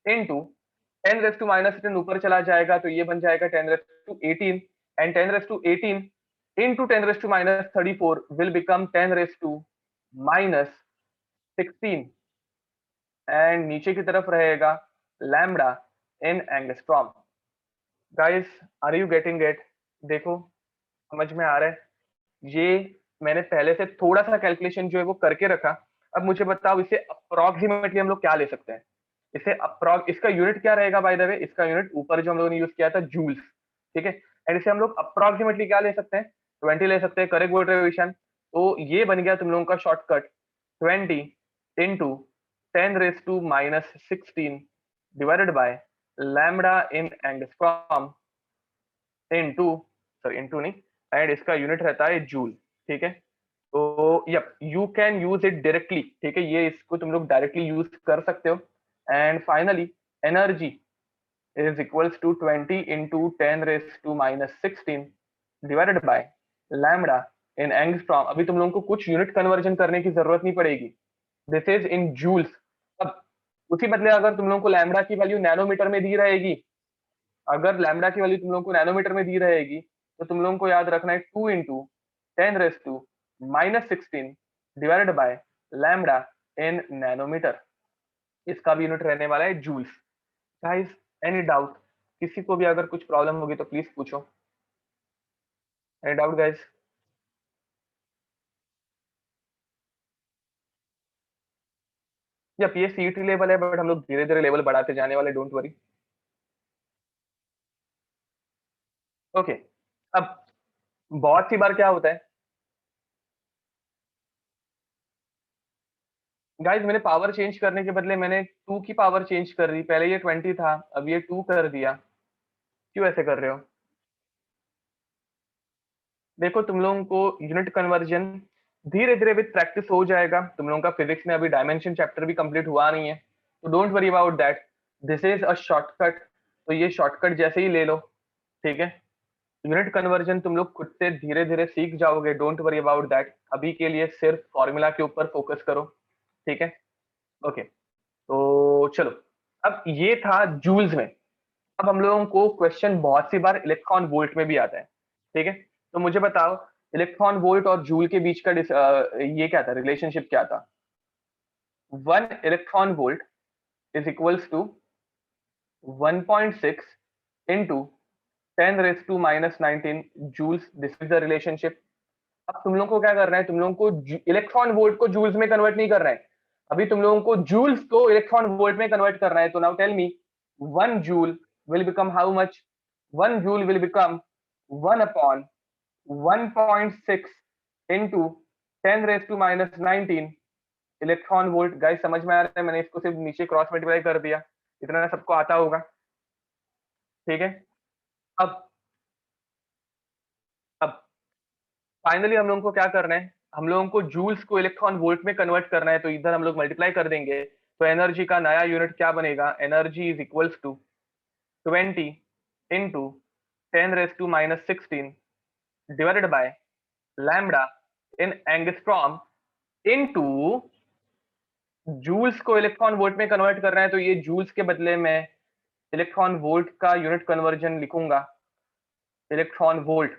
इंटू 10⁻⁻10 ऊपर चला जाएगा तो ये बन जाएगा 10⁻18। एंड 10⁻18 इंटू 10⁻34 विल बिकम 10⁻⁻16। एंड नीचे की तरफ रहेगा lambda in angstrom. Guys, are you getting it, देखो समझ में आ रहा है। ये मैंने पहले से थोड़ा सा कैलकुलेशन जो है वो करके रखा। अब मुझे बताओ इसे अप्रोक्सीमेटली हम लोग क्या ले सकते हैं। इसे अप्रोक्स, इसका यूनिट क्या रहेगा बाय द वे, इसका यूनिट ऊपर जो हम लोगों ने यूज किया था जूल्स, ठीक है। एंड इसे हम लोग अप्रोक्सीमेटली क्या ले सकते हैं, 20 ले सकते हैं, करेक्ट वर्ड रिविजन। तो ये बन गया तुम लोगों का shortcut, 20 into 10⁻⁻16 divided by lambda in angstrom into, sorry into नहीं, एंड इसका यूनिट रहता है जूल, ठीक है। तो yup, you can use it directly, ठीक है, ये इसको तुम लोग डायरेक्टली यूज कर सकते हो। And finally energy is equals to 20 into 10⁻⁻16 divided by lambda in angstrom. अभी तुम लोगों को कुछ यूनिट कन्वर्जन करने की जरूरत नहीं पड़ेगी, दिस इज इन जूल्स। अब उसी बदले अगर तुम लोगों को लैम्डा की वैल्यू नैनोमीटर में दी रहेगी, अगर लैम्डा की वैल्यू तुम लोगों को नैनोमीटर में दी रहेगी, तो तुम लोगों को याद रखना है 2 into 10⁻⁻16 divided by lambda in nanometre. इसका भी यूनिट रहने वाला है जूल्स। Guys, any doubt? किसी को भी अगर कुछ प्रॉब्लम होगी तो प्लीज पूछो। Any doubt guys? जब ये सीईटी लेवल है, बट हम लोग धीरे धीरे लेवल बढ़ाते जाने वाले, डोंट वरी। ओके। अब बहुत सी बार क्या होता है गाइस, मैंने पावर चेंज करने के बदले मैंने 2 की पावर चेंज कर दी। पहले ये 20 था, अब ये 2 कर दिया। क्यों ऐसे कर रहे हो? देखो, तुम लोगों को यूनिट कन्वर्जन धीरे धीरे विद प्रैक्टिस हो जाएगा। तुम लोगों का फिजिक्स में अभी डायमेंशन चैप्टर भी कंप्लीट हुआ नहीं है, तो don't worry about that. This is a shortcut, तो ये शॉर्टकट जैसे ही ले लो, ठीक है। यूनिट कन्वर्जन तुम लोग खुद से धीरे धीरे सीख जाओगे, डोंट वरी अबाउट दैट। अभी के लिए सिर्फ फॉर्मूला के ऊपर फोकस करो, ठीक है। ओके, तो चलो, अब ये था जूल्स में। अब हम लोगों को क्वेश्चन बहुत सी बार इलेक्ट्रॉन वोल्ट में भी आता है, ठीक है। तो मुझे बताओ, इलेक्ट्रॉन वोल्ट और जूल के बीच का ये क्या था, रिलेशनशिप क्या था? 1 electron volt is equals to 1.6 into 10⁻⁻19 joules. This is the relationship. अब तुम लोगों को क्या करना है, तुम लोगों को इलेक्ट्रॉन वोल्ट को जूल्स में कन्वर्ट नहीं करना है, अभी तुम लोगों को जूल्स को इलेक्ट्रॉन वोल्ट में कन्वर्ट करना है। तो now tell me, 1 joule will become how much? 1 joule will become 1 upon 1.6 into 10⁻⁻19 electron volt. Guys, समझ में आ रहा है? मैंने इसको सिर्फ नीचे क्रॉस मल्टीप्लाई कर दिया, इतना सबको आता होगा, ठीक है। अब अब फाइनली हम लोगों को क्या करना है, हम लोगों को जूल्स को इलेक्ट्रॉन वोल्ट में कन्वर्ट करना है। तो इधर हम लोग मल्टीप्लाई कर देंगे, तो एनर्जी का नया यूनिट क्या बनेगा? Energy is equals to 20 into 10⁻⁻16 divided by lambda in angstrom into joules को इलेक्ट्रॉन वोल्ट में कन्वर्ट कर रहे हैं, तो ये जूल्स के बदले में इलेक्ट्रॉन वोल्ट का यूनिट कन्वर्जन लिखूंगा, इलेक्ट्रॉन वोल्ट।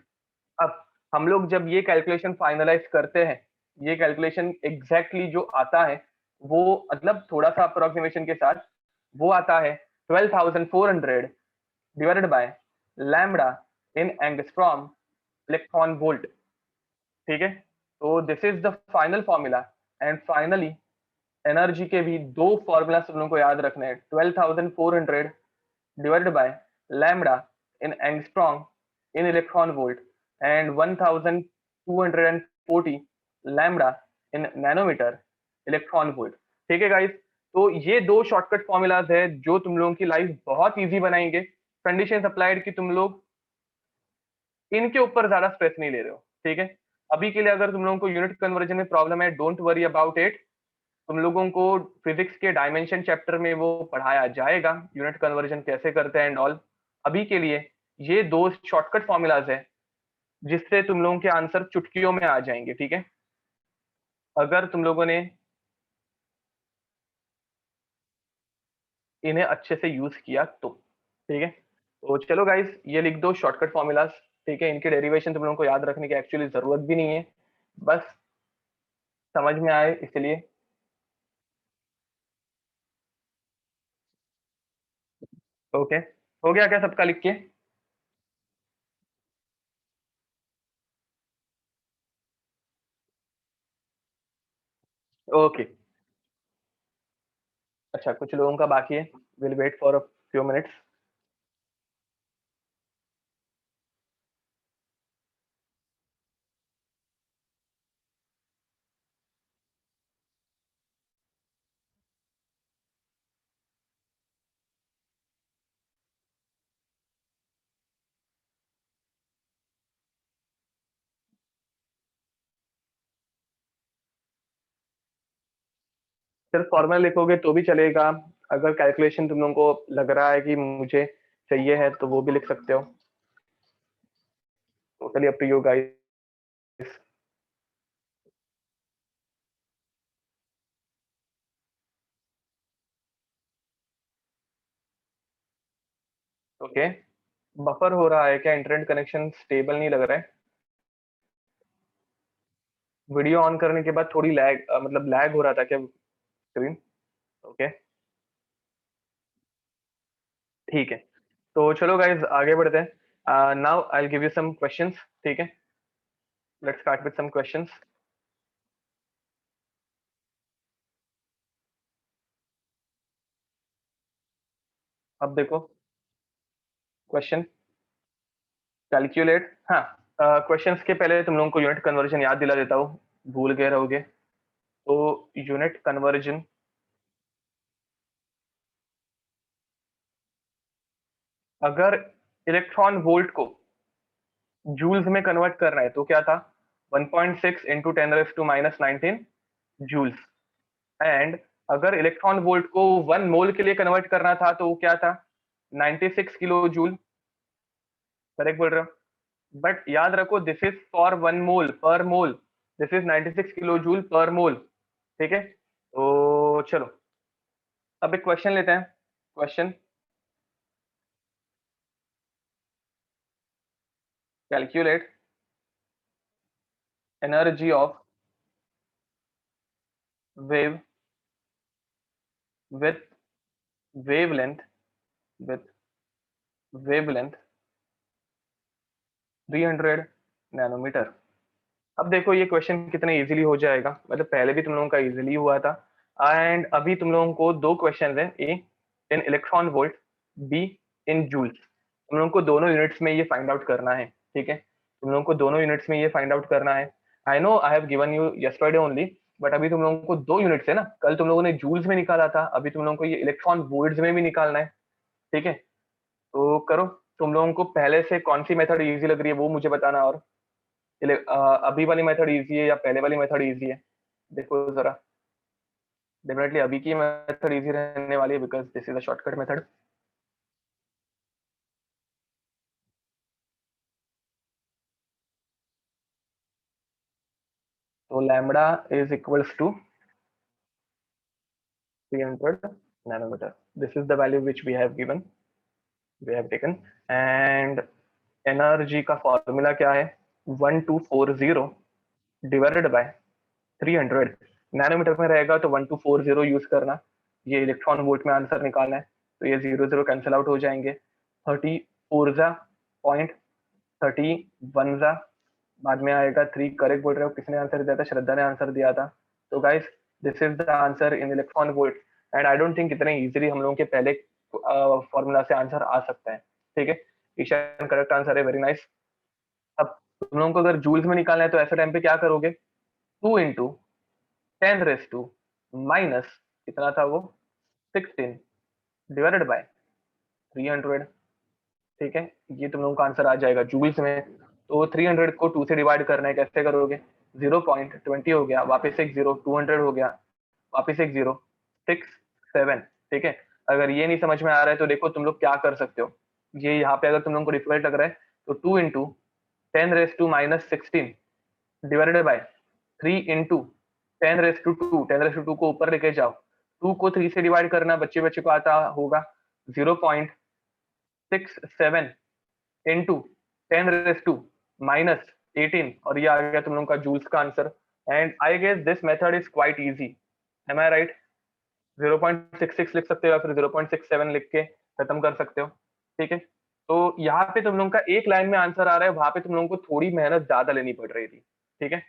अब हम लोग जब ये कैलकुलेशन फाइनलाइज करते हैं, ये कैलकुलेशन एग्जैक्टली जो आता है, वो मतलब थोड़ा सा अप्रोक्सीमेशन के साथ, वो आता है 12,400 divided by lambda in angstrom electron volt, ठीक है। तो this is the final formula. And finally energy के भी दो फॉर्मूला तुम लोगों को याद रखने हैं, 12,400 divided by lambda in angstrom in electron volt and 1240 lambda in nanometer electron volt। ठीक है गाइस, तो ये दो शॉर्टकट फॉर्मूलाज है जो तुम लोगों की लाइफ बहुत इजी बनाएंगे। कंडीशन अप्लाइड की तुम लोग इनके ऊपर ज्यादा स्ट्रेस नहीं ले रहे हो, ठीक है। अभी के लिए अगर तुम लोगों को यूनिट कन्वर्जन में प्रॉब्लम है, डोंट वरी अबाउट इट। तुम लोगों को फिजिक्स के डायमेंशन चैप्टर में वो पढ़ाया जाएगा, यूनिट कन्वर्जन कैसे करते हैं एंड ऑल। अभी के लिए ये दो शॉर्टकट फॉर्मूलाज है जिससे तुम लोगों के आंसर चुटकियों में आ जाएंगे, ठीक है, अगर तुम लोगों ने इन्हें अच्छे से यूज किया तो, ठीक है। तो चलो गाइस, ये लिख दो शॉर्टकट फॉर्मूलाज, ठीक है। इनके डेरिवेशन तुम लोगों को याद रखने की एक्चुअली जरूरत भी नहीं है, बस समझ में आए इसलिए। ओके, हो गया क्या सबका लिख के? ओके, अच्छा, कुछ लोगों का बाकी है, will wait for a few minutes. सिर्फ फॉर्मूला लिखोगे तो भी चलेगा, अगर कैलकुलेशन तुम लोगों को लग रहा है कि मुझे चाहिए है तो वो भी लिख सकते हो, totally up to you guys. Okay, buffer हो रहा है क्या? इंटरनेट कनेक्शन स्टेबल नहीं लग रहा है। वीडियो ऑन करने के बाद थोड़ी लैग, मतलब लैग हो रहा था क्या स्क्रीन? ओके, ठीक है। तो चलो गाइज आगे बढ़ते हैं। Now I give you some questions, ठीक है। Let's start with some questions. अब देखो क्वेश्चन, कैलकुलेट, हाँ। क्वेश्चंस के पहले तुम लोगों को यूनिट कन्वर्जन याद दिला देता हूँ, भूल गए रहोगे। तो यूनिट कन्वर्जन, अगर इलेक्ट्रॉन वोल्ट को जूल्स में कन्वर्ट करना है तो क्या था? 1.6 इंटू 10⁻⁻19 जूल्स। एंड अगर इलेक्ट्रॉन वोल्ट को 1 मोल के लिए कन्वर्ट करना था तो वो क्या था? 96 किलो जूल। करेक्ट बोल रहे हो? बट याद रखो, this is for 1 mole per mole, this is 96 kilo joule per mole, ठीक है। तो चलो अब एक क्वेश्चन लेते हैं। Question, calculate energy of wave with wavelength, with wavelength 300 nanometre. अब देखो ये क्वेश्चन कितने इजीली हो जाएगा, मतलब पहले भी तुम लोगों का इजीली हुआ था। एंड अभी तुम लोगों को दो क्वेश्चन हैं, A in electron volt, B in joules. तुम लोगों को दोनों यूनिट्स में ये फाइंड आउट करना है, ठीक है। तुम लोगों को दोनों यूनिट्स में ये फाइंड आउट करना है। I know I have given you yesterday only, but अभी तुम लोगों को दो यूनिट्स है ना, कल तुम लोगों ने जूल्स में निकाला था, अभी तुम लोगों को ये इलेक्ट्रॉन वोल्ट्स में भी निकालना है, ठीक है। तो करो, तुम लोगों को पहले से कौन सी मेथड इजी लग रही है वो मुझे बताना, और अभी वाली मेथड इजी है या पहले वाली मेथड इजी है, देखो जरा। डेफिनेटली अभी की मेथड इजी रहने वाली है, because this is a shortcut method. तो lambda is equals to 300 nanometre, this is the value which we have given, we have taken. And energy का फॉर्मूला क्या है? 1240 डिवाइडेड बाय 300। नैनोमीटर में रहेगा तो 1240 यूज करना, ये इलेक्ट्रॉन वोल्ट में आंसर निकालना है। तो ये जीरो जीरो कैंसिल आउट हो जाएंगे, 34 पॉइंट 31 बाद में आएगा 3। करेक्ट बोल रहे हो, किसने आंसर दिया था? श्रद्धा ने आंसर दिया था। तो guys this is the answer in electron volt. And I don't think इतने इजीली हम लोगों के पहले फॉर्मूला से आंसर आ सकता है, ठीक है। ईशान करेक्ट आंसर है, वेरी नाइस। अब तुम लोगों को अगर जूल्स में निकालना है तो ऐसे टाइम पे क्या करोगे? 2 इंटू 10⁻⁻, कितना था वो? 16 डिवाइडेड बाय 300, ठीक है। ये तुम लोगों का आंसर आ जाएगा जूल्स में। तो 300 को 2 से डिवाइड करना है, कैसे करोगे? 0.20 हो गया, वापस एक जीरो, 200 हो गया, वापस एक जीरो, 6 7, ठीक है। अगर ये नहीं समझ में आ रहा है तो देखो तुम लोग क्या कर सकते हो। ये यहाँ पे अगर तुम लोगों को डिफिकल्ट लग रहा है तो 2 इंटू 10⁻⁻16 डिवाइडेड बाय 3 इंटू 10⁻², 10⁻² को ऊपर लेके जाओ, 2 को 3 से डिवाइड करना, बच्चे बच्चे को आता होगा। 0.67 इंटू 10⁻⁻18, और ये आ गया तुम लोगों का जूल्स का answer. And I guess this method is quite easy, am I right? 0.66 लिख सकते हो या फिर 0.67 लिख के खत्म कर सकते हो, ठीक है। तो यहाँ पे तुम लोगों का एक लाइन में आंसर आ रहा है, वहां पे तुम लोगों को थोड़ी मेहनत ज्यादा लेनी पड़ रही थी, ठीक है।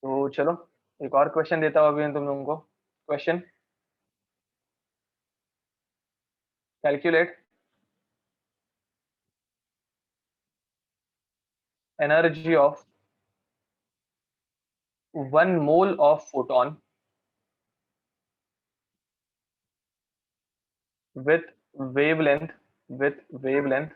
तो चलो एक और क्वेश्चन देता हूँ अभी तुम लोगों को। Question, calculate energy of 1 mole of photon with wavelength, with wavelength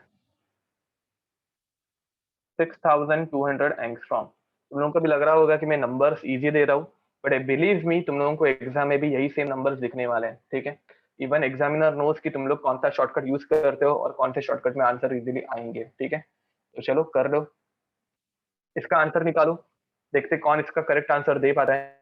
6200 angstrom. तुम लोगों को भी लग रहा होगा कि मैं नंबर्स इजी दे रहा हूँ, बट बिलीव मी, तुम लोगों को एग्जाम में भी यही सेम नंबर्स दिखने वाले हैं, ठीक है। इवन एग्जामिनर नोस कि तुम लोग कौन सा शॉर्टकट यूज करते हो और कौन से शॉर्टकट में आंसर इजीली आएंगे, ठीक है। तो चलो कर लो, इसका आंसर निकालो, देखते कौन इसका करेक्ट आंसर दे पाता है।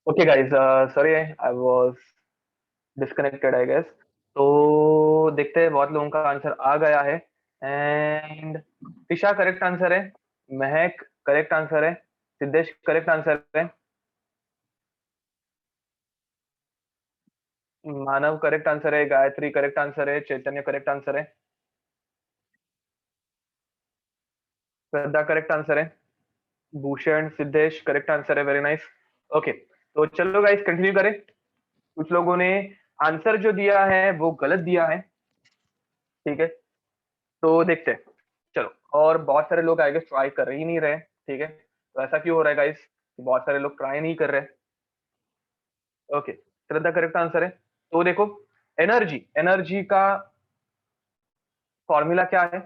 Okay guys, sorry I was disconnected I guess. तो देखते हैं, बहुत लोगों का आंसर आ गया है। एंड टिशा करेक्ट आंसर है, महक करेक्ट आंसर है, सिद्धेश करेक्ट आंसर है, मानव करेक्ट आंसर है, गायत्री करेक्ट आंसर है, चैतन्य करेक्ट आंसर है, श्रद्धा करेक्ट आंसर है, भूषण सिद्धेश करेक्ट आंसर है, वेरी नाइस। ओके, तो चलो गाइस कंटिन्यू करें। कुछ लोगों ने आंसर जो दिया है वो गलत दिया है, ठीक है। तो देखते हैं, चलो। और बहुत सारे लोग आई गेस ट्राई कर ही नहीं रहे, ठीक है। तो ऐसा क्यों हो रहा है गाइस, बहुत सारे लोग ट्राई नहीं कर रहे। ओके, श्रद्धा करेक्ट आंसर है। तो देखो, एनर्जी एनर्जी का फॉर्मूला क्या है।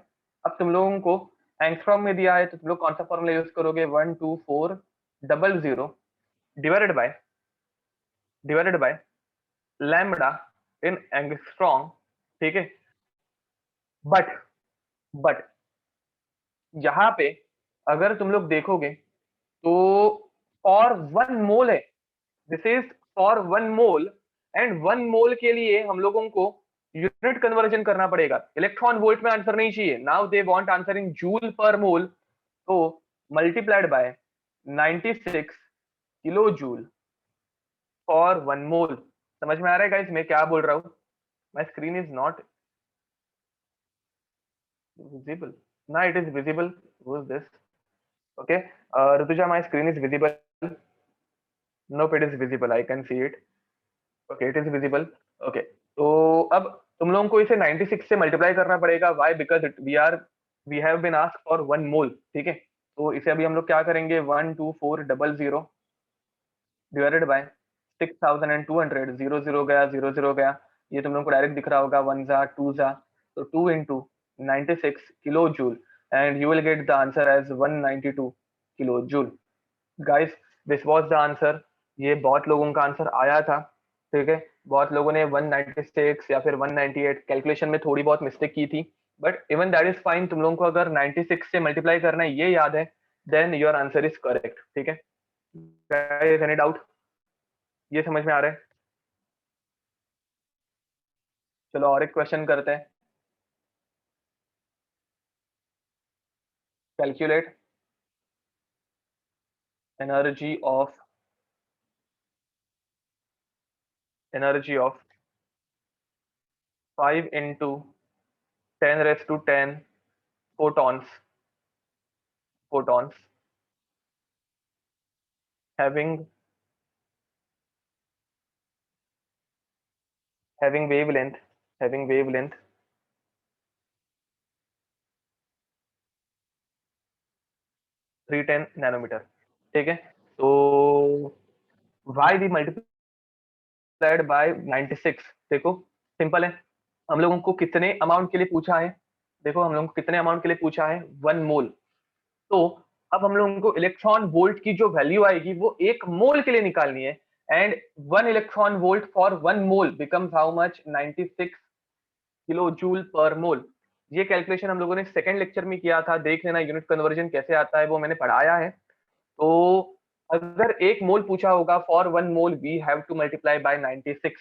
अब तुम लोगों को एंगस्ट्रॉम में दिया है, तो तुम लोग कौन सा फॉर्मूला यूज करोगे, 12400 divided by lambda in angstrom, ठीक है। बट बट यहाँ पे अगर तुम लोग देखोगे तो फॉर 1 मोल है, this is for 1 mole. And 1 मोल के लिए हम लोगों को यूनिट कन्वर्जन करना पड़ेगा, इलेक्ट्रॉन वोल्ट में आंसर नहीं चाहिए। Now they want answer in joule per mole, तो multiplied by 96 kilo joule for 1 mole. समझ में आ रहा है गाइस मैं क्या बोल रहा हूँ। My screen is not visible, ना it is visible, this okay. Rutuja, my screen is visible, no it is visible, I can see it, okay it is visible. Okay, तो अब तुम लोगों को इसे 96 से मल्टीप्लाई करना पड़ेगा, why because we have been asked for 1 mole, ठीक है। तो इसे अभी हम लोग क्या करेंगे, 12400 डिवाइडेड बाय 6200, जीरो जीरो गया, जीरो जीरो गया, ये तुम लोग को डायरेक्ट दिख रहा होगा, वन जा टू जा, तो 2 into 96 kilo joule, and you will get the answer as 192 kilo joule. Guys, this was the answer. ये बहुत लोगों का आंसर आया था, ठीक है। बहुत लोगों ने 196 या फिर 198 कैलकुलेशन में थोड़ी बहुत मिस्टेक की थी, but even that is fine. तुम लोगों को अगर 96 से मल्टीप्लाई करना है ये याद है, then your answer is correct, ठीक है। गाइस, एनी डाउट, ये समझ में आ रहा है। चलो और एक क्वेश्चन करते हैं, calculate. Energy of 5 into 10 raised to 10 photons having having wavelength having wavelength 310 nanometre. ठीक है, तो वाई वी मल्टीप्लाइड बाय 96। देखो सिंपल है, हम लोगों को कितने अमाउंट के लिए पूछा है, देखो हम लोगों को कितने अमाउंट के लिए पूछा है, 1 मोल। तो अब हम लोगों को इलेक्ट्रॉन वोल्ट की जो वैल्यू आएगी वो 1 मोल के लिए निकालनी है, and 1 electron volt for 1 mole becomes how much, 96 kilo joule per mole. ये कैलकुलेशन हम लोगों ने सेकंड लेक्चर में किया था, देख लेना यूनिट कन्वर्जन कैसे आता है, वो मैंने पढ़ाया है। तो अगर 1 मोल पूछा होगा for 1 mole we have to multiply by 96।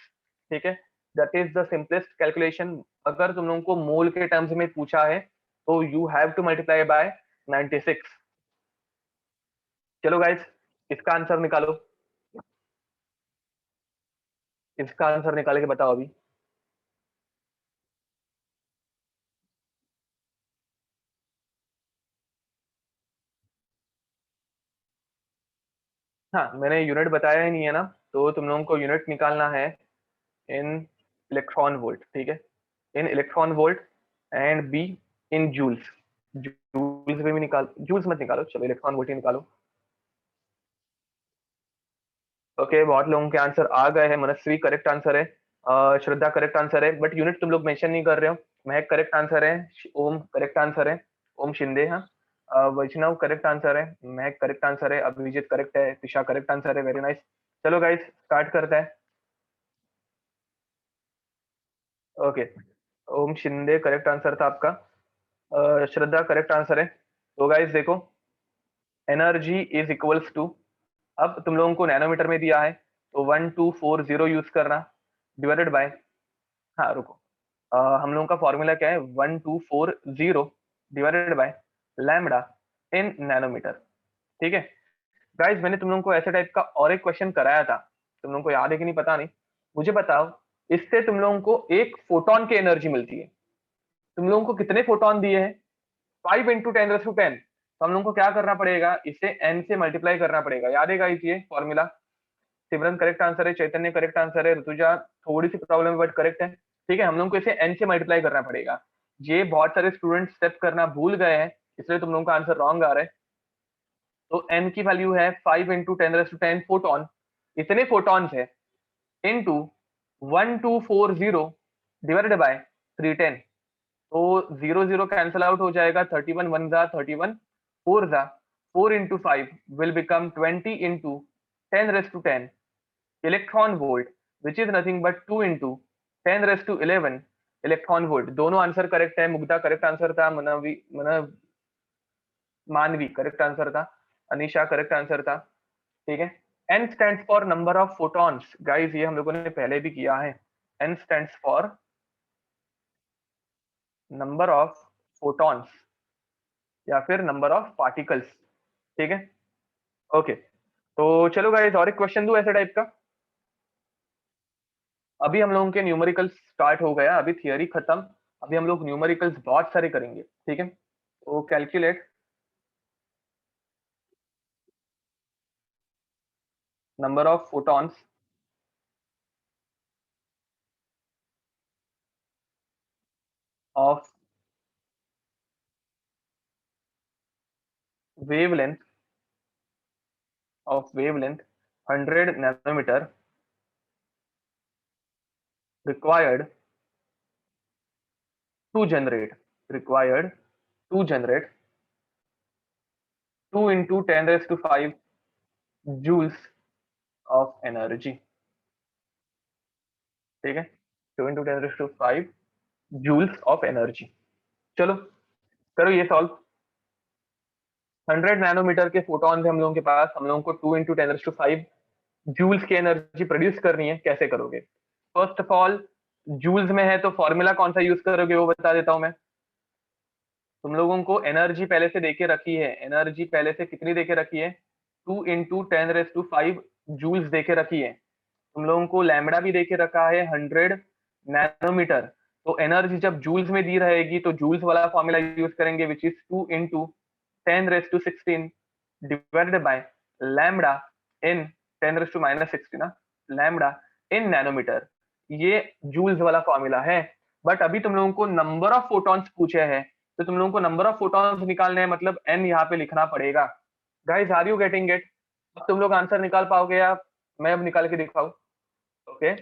ठीक है, that is the simplest calculation. अगर तुम लोगों को मोल के टर्म्स में पूछा है तो you have to multiply by 96। चलो गाइज, इसका आंसर निकालो, इसका आंसर निकाल के बताओ अभी। हाँ, मैंने यूनिट बताया ही नहीं है ना, तो तुम लोगों को यूनिट निकालना है इन इलेक्ट्रॉन वोल्ट। ठीक है, in electron volt and B in joules. Joules में भी निकाल, जूल्स मत निकालो, चलो इलेक्ट्रॉन वोल्ट ही निकालो। ओके, बहुत लोगों के आंसर आ गए हैं। मनस्वी करेक्ट आंसर है, श्रद्धा करेक्ट आंसर है, बट यूनिट तुम लोग मेंशन नहीं कर रहे हो। महक करेक्ट आंसर है, ओम करेक्ट आंसर है, ओम शिंदे। हाँ, वैष्णव करेक्ट आंसर है, महक करेक्ट आंसर है, अभिजीत करेक्ट है, तिशा करेक्ट आंसर है, वेरी नाइस। चलो गाइस, स्टार्ट करते हैं। ओके, ओम शिंदे करेक्ट आंसर था आपका, श्रद्धा करेक्ट आंसर है। तो गाइस देखो, एनर्जी इज इक्वल्स टू, अब तुम लोगों को नैनोमीटर में दिया है तो 1240 यूज करना, डिवाइडेड बाय, हाँ रुको, हम लोगों का फॉर्मूला क्या है, 1240 divided by lambda in nanometre. ठीक है गाइज, मैंने तुम लोगों को ऐसे टाइप का और एक क्वेश्चन कराया था, तुम लोगों को याद है कि नहीं पता नहीं, मुझे बताओ। इससे तुम लोगों को एक फोटोन की एनर्जी मिलती है, तुम लोगों को कितने फोटोन दिए हैं, 5 into 10 to 10। तो हम लोगों को क्या करना पड़ेगा, इसे एन से मल्टीप्लाई करना पड़ेगा। याद है गाइस ये फॉर्मूला। सिमरन करेक्ट आंसर है, चैतन्य करेक्ट आंसर है, ऋतुजा थोड़ी सी प्रॉब्लम है बट करेक्ट है। ठीक है, हम लोगों को इसे एन से मल्टीप्लाई करना पड़ेगा। ये बहुत सारे स्टूडेंट स्टेप करना भूल गए हैं, इसलिए तुम लोगों का आंसर रॉन्ग आ रहा है। तो एन की वैल्यू है 5 into 10 to 10 फोटोन, इतने फोटॉन्स है, इंटू 1240 डिवाइडेड बाय 310। तो 0 0 कैंसल आउट हो जाएगा, 31 1 जा 31, 4 जा 4 into 5 will become 20 into 10 raised to 10 electron volt, which is nothing but 2 into 10 raised to 11 electron volt. दोनों आंसर करेक्ट है, मुग्धा करेक्ट आंसर था, मानवी करेक्ट आंसर था, अनिशा करेक्ट आंसर था। ठीक है, N stands for number of photons. Guys ये हम लोगों ने पहले भी किया है, N stands for number of photons या फिर नंबर ऑफ पार्टिकल्स। ठीक है, ओके। तो चलो गाइस, और एक क्वेश्चन दो ऐसे टाइप का। अभी हम लोगों के न्यूमेरिकल्स स्टार्ट हो गया, अभी थियरी खत्म, अभी हम लोग न्यूमेरिकल्स बहुत सारे करेंगे। ठीक है, तो calculate number of photons of wavelength of wavelength 100 nanometer required to generate required to generate 2 into 10 raised to 5 joules of energy। ठीक है, 2 into 10 raised to 5 joules of energy। चलो करो ये सॉल्व। 100 नैनोमीटर के फोटॉन है हम लोगों के पास, हम लोगों को 2 into 10 raised to 5 जूल्स की एनर्जी प्रोड्यूस करनी है, कैसे करोगे। फर्स्ट ऑफ ऑल, जूल्स में है तो फॉर्मूला कौन सा यूज करोगे वो बता देता हूं मैं। तुम लोगों को एनर्जी पहले से देके रखी है, एनर्जी पहले से कितनी देके रखी है, 2 × 10⁵ जूल्स देके रखी है, तुम लोगों को लैम्बडा भी देके रखा है 100 नैनोमीटर। तो एनर्जी जब जूल्स में दी रहेगी तो जूल्स वाला फॉर्मूला यूज करेंगे, which is 2 × 10⁻16 divided by lambda in 10⁻⁻16 lambda in nanometre. ये जूल्स वाला फॉर्मूला है। बट अभी तुम लोगों को नंबर ऑफ फोटॉन्स पूछे हैं, तो तुम लोगों को नंबर ऑफ फोटॉन्स निकालने हैं, मतलब n यहाँ पे लिखना पड़ेगा। Guys are you getting it? अब तुम लोग आंसर निकाल पाओगे या मैं अब निकाल के दिखाऊं? ओके,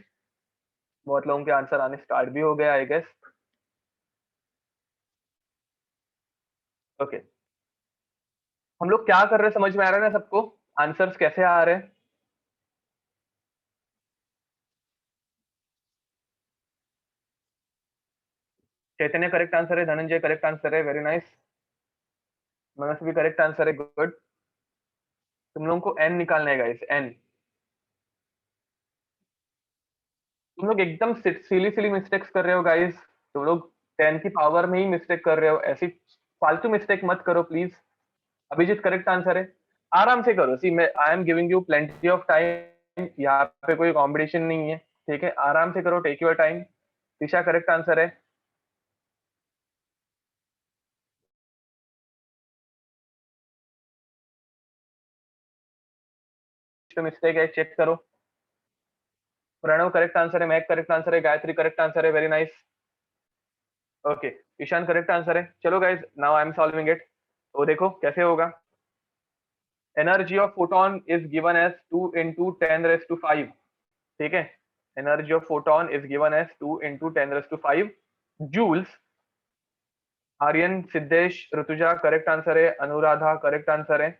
बहुत लोगों के आंसर आने स्टार्ट भी हो गया आई गेस। ओके, हम लोग क्या कर रहे हैं समझ में आ रहा है ना सबको? आंसर्स कैसे आ रहे हैं? चैतन्य करेक्ट आंसर है, धनंजय करेक्ट आंसर है, वेरी नाइस। मनस भी करेक्ट आंसर है, गुड। तुम लोगों को एन निकालना है गाइस, एन। तुम लोग एकदम सिली सिली मिस्टेक्स कर रहे हो गाइस। तुम लोग 10 की पावर में ही मिस्टेक कर रहे हो, ऐसी फालतू मिस्टेक मत करो प्लीज। अभिजीत करेक्ट आंसर है, आराम से करो। सी मैं I am giving you plenty of time, यहाँ पे कोई कॉम्पिटिशन नहीं है, ठीक है? आराम से करो, take your time. Disha correct answer है। मिस्टेक है, चेक करो। प्रणव करेक्ट आंसर है, मैक करेक्ट आंसर है, गायत्री करेक्ट आंसर है, very nice. Okay, Ishan correct answer है। चलो guys, now I am solving it. तो देखो कैसे होगा। Energy of photon is given as 2 × 10⁵ ठीक है? Energy of photon is given as 2 × 10⁵ joules. Aryan, Siddhesh, Rutuja correct answer है, अनुराधा करेक्ट आंसर है।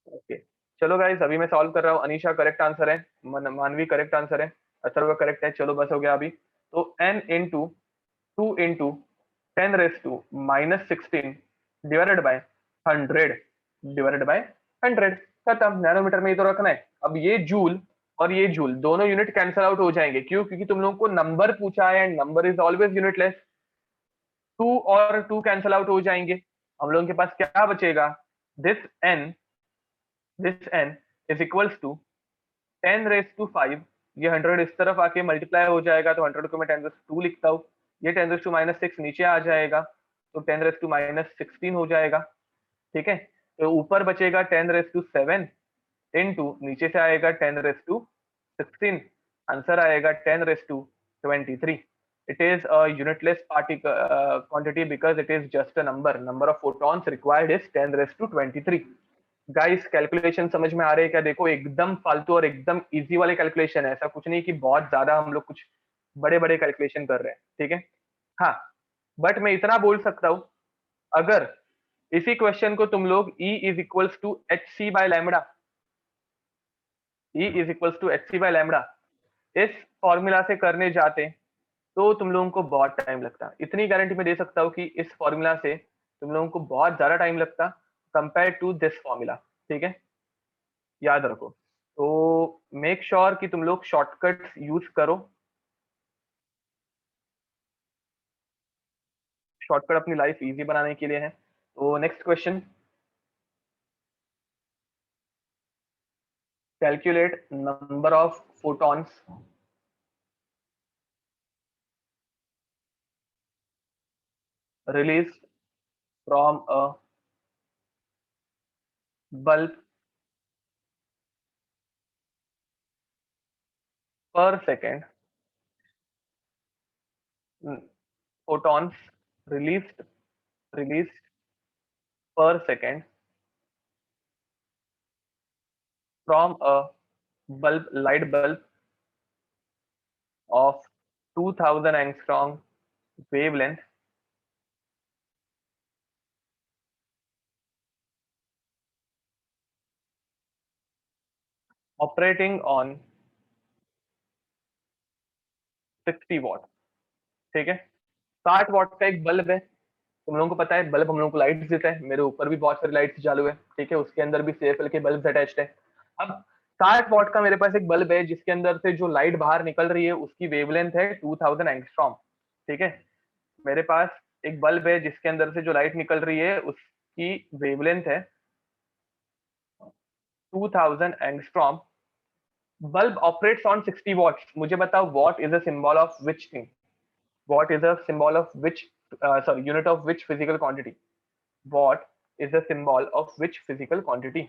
ओके, चलो गाइज अभी मैं सॉल्व कर रहा हूँ। अनीशा करेक्ट आंसर है, मानवी करेक्ट आंसर है, अथर्व करेक्ट है। चलो बस हो गया अभी। तो n into 2 × 10⁻⁻16 divided bye 100 divided by 100, खत्म। नैनोमीटर में ही तो रखना है। अब ये जूल और ये जूल दोनों यूनिट कैंसिल आउट हो जाएंगे, क्यों? क्योंकि तुम लोगों को नंबर पूछा है and number is always unitless. 2 और 2 कैंसिल आउट हो जाएंगे, हम लोगों के पास क्या बचेगा? This n this n is equals to 10⁵ ये 100 इस तरफ आके मल्टीप्लाई हो जाएगा, तो 100 को मैं 10⁻² लिखता हूँ। ये 10⁻⁻6 नीचे आ जाएगा, तो 10⁻⁻16 हो जाएगा, ठीक है? तो ऊपर बचेगा 10⁻7 इंटू नीचे से आएगा 10⁻16, आंसर आएगा 10⁻23। It is a unitless quantity because it is just a number of photons required is 10⁻23। Guys calculation समझ में आ रहे हैं क्या? देखो एकदम फालतू और एकदम इजी वाले कैलकुलेशन है, ऐसा कुछ नहीं कि बहुत ज्यादा हम लोग कुछ बड़े बड़े कैलकुलेशन कर रहे हैं, ठीक है? हाँ, बट मैं इतना बोल सकता हूं, अगर इसी क्वेश्चन को तुम लोग E is equals to H C by lambda, E is equals to H C by lambda इस फॉर्मूला से करने जाते तो तुम लोगों को बहुत टाइम लगता। इतनी गारंटी मैं दे सकता हूँ कि इस फॉर्मूला से तुम लोगों को बहुत ज्यादा टाइम लगता कंपेयर टू दिस फॉर्मूला, ठीक है? याद रखो। तो मेक श्योर कि तुम लोग शॉर्टकट्स यूज करो। शॉर्टकट अपनी लाइफ इजी बनाने के लिए है। तो next question, calculate number of photons release from a bulb पर second. photons released per second from a light bulb of 2000 angstrom wavelength operating on 60 watt, ठीक है? 60 वॉट का एक बल्ब है। तुम लोगों को पता है बल्ब हम लोगों को लाइट देता है, मेरे ऊपर भी बहुत सारी लाइट्स चालू है, ठीक है? उसके अंदर भी CFL के बल्ब अटैच्ड है। अब 60 वॉट का मेरे पास एक बल्ब है जिसके अंदर से जो लाइट बाहर निकल रही है उसकी वेवलेंथ है 2000 एंगस्ट्रॉम, ठीक है? मेरे पास एक बल्ब है जिसके अंदर से जो लाइट निकल रही है उसकी वेवलेंथ है 2000 angstrom, bulb operates on 60 watts. मुझे बताओ what is a symbol of which thing, what is a symbol of which, sorry, unit of which physical quantity, what is the symbol of which physical quantity.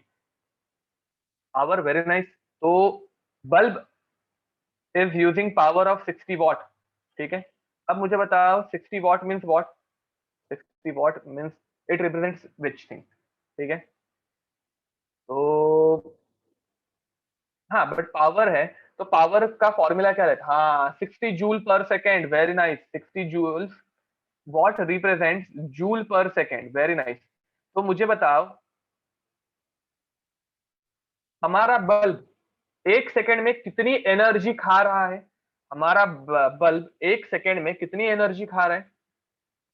Power, very nice. तो bulb is using power of 60 watt, ठीक है। अब मुझे बताओ 60 watt means what, 60 watt means it represents which thing, ठीक है। तो हाँ, बट पावर है, तो पावर का फॉर्मूला क्या रहता है, हाँ 60 joule per second, very nice, 60 joules, watt represents joule per second, very nice. तो मुझे बताओ हमारा बल्ब एक सेकेंड में कितनी एनर्जी खा रहा है, हमारा बल्ब एक सेकेंड में कितनी एनर्जी खा रहा है,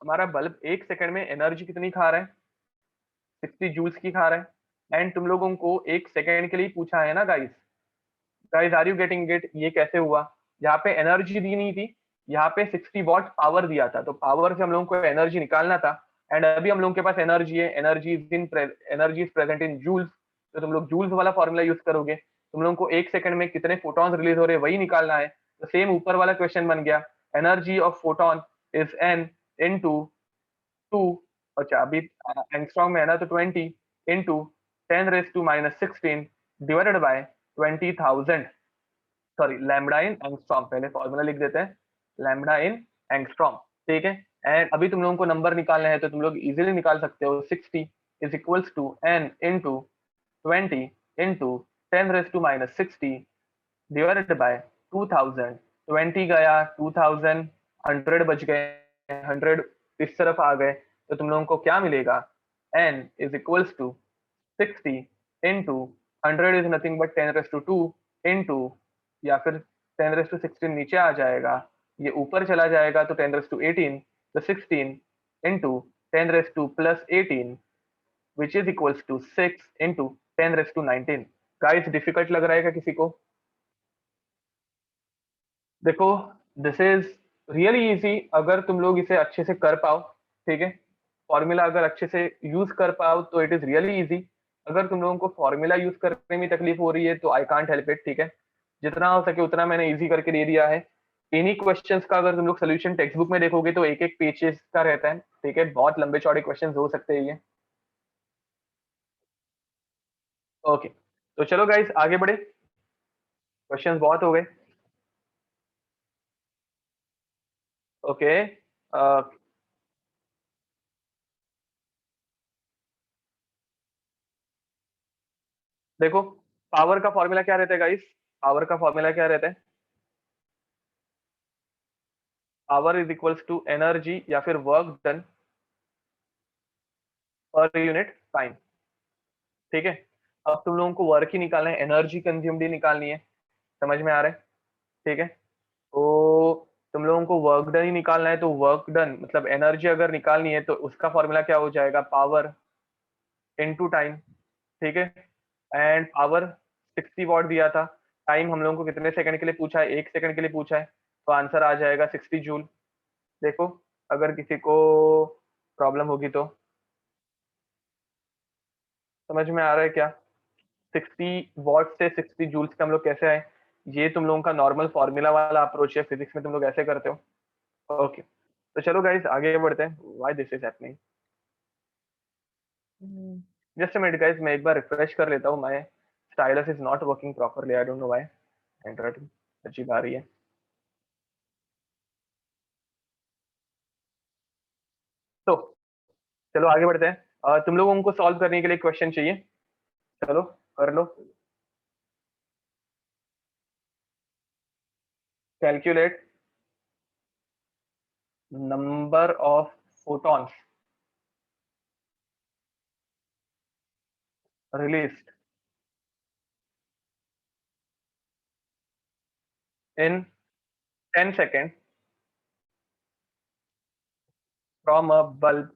हमारा बल्ब एक सेकेंड में एनर्जी कितनी खा रहा है, 60 जूल्स की खा रहा है। एंड तुम लोगों को एक सेकेंड के लिए पूछा है ना guys, guys are you getting it, ये कैसे हुआ, यहाँ पे एनर्जी दी नहीं थी, यहाँ पे 60 वॉट पावर दिया था, तो पावर से हम लोगों को एनर्जी निकालना था। एंड अभी हम लोगों के पास एनर्जी है, energy is present in joules, तो तुम लोग जूल्स वाला फॉर्मूला यूज करोगे। तुम लोगों को एक सेकंड में कितने फोटॉन्स रिलीज हो रहे हैं वही निकालना है, तो सेम ऊपर वाला क्वेश्चन बन गया, energy of photon is an into 2, अच्छा अभी एंगस्ट्रॉम में है ना, तो 20 into 10⁻⁻16 divided bye 20,000, sorry lambda in angstrom, पहले फॉर्मूला लिख देते हैं, लैम्बडा इन एंगस्ट्रॉम, ठीक है। एंड अभी तुम लोगों को नंबर निकालने हैं, तो तुम लोग इजीली निकाल सकते हो, 60 is equals to N into 20 into 10⁻⁻60 divided by 2000, 20 गया 2000, 100 बच गए, 100 इस तरफ आ गए, तो तुम लोगों को क्या मिलेगा, n is equals to 60 into 100 is nothing but 10⁻² into, या फिर 10⁻16 नीचे आ जाएगा, ये ऊपर चला जाएगा तो 10⁻18, तो 16 into 10⁻+18 which is equals to 6 into 10⁻19। Guys difficult लग रहा है क्या किसी को? देखो दिस इज रियली इजी, अगर तुम लोग इसे अच्छे से कर पाओ, ठीक है, फॉर्मूला अगर अच्छे से यूज कर पाओ तो इट इज रियली इजी। अगर तुम लोगों को फॉर्मूला यूज करने में तकलीफ हो रही है तो आई कांट हेल्प इट, ठीक है। जितना हो सके उतना मैंने इजी करके दे दिया है। इन्हीं क्वेश्चंस का अगर तुम लोग सोल्यूशन टेक्स्ट बुक में देखोगे तो एक एक पेजेस का रहता है, ठीक है, बहुत लंबे चौड़े क्वेश्चन हो सकते हैं ये। ओके, तो चलो गाइस आगे बढ़े, क्वेश्चंस बहुत हो गए। ओके, देखो पावर का फॉर्मूला क्या रहता है गाइस, पावर का फॉर्मूला क्या रहता है, power is equals to energy या फिर work done per unit time, ठीक है। अब तुम लोगों को वर्क ही निकालना है, एनर्जी कंज्यूम्ड ही निकालनी है, समझ में आ रहा है, ठीक है। तो तुम लोगों को वर्क डन ही निकालना है, तो वर्क डन मतलब एनर्जी अगर निकालनी है तो उसका फॉर्मूला क्या हो जाएगा, पावर इनटू टाइम, ठीक है। एंड पावर 60 वॉट दिया था, टाइम हम लोगों को कितने सेकंड के लिए पूछा है, एक सेकंड के लिए पूछा है, तो आंसर आ जाएगा 60 जूल। देखो अगर किसी को प्रॉब्लम होगी तो समझ में आ रहा है क्या, 60 वॉट से 60 जूल्स का हम लोग कैसे आए, ये तुम लोगों का नॉर्मल फॉर्मूला वाला अप्रोच है, फिजिक्स में तुम लोग ऐसे करते हो। ओके, तो चलो गाइस आगे बढ़ते हैं, why this is happening, just a minute guys, मैं एक बार रिफ्रेश कर लेता हूँ, my stylus is not working properly, I don't know why, handwriting अजीब आ रही है। तो चलो आगे बढ़ते हैं, तुम लोगों को सॉल्व करने के लिए क्वेश्चन चाहिए, चलो कर लो, calculate number of photons released in 10 seconds from a bulb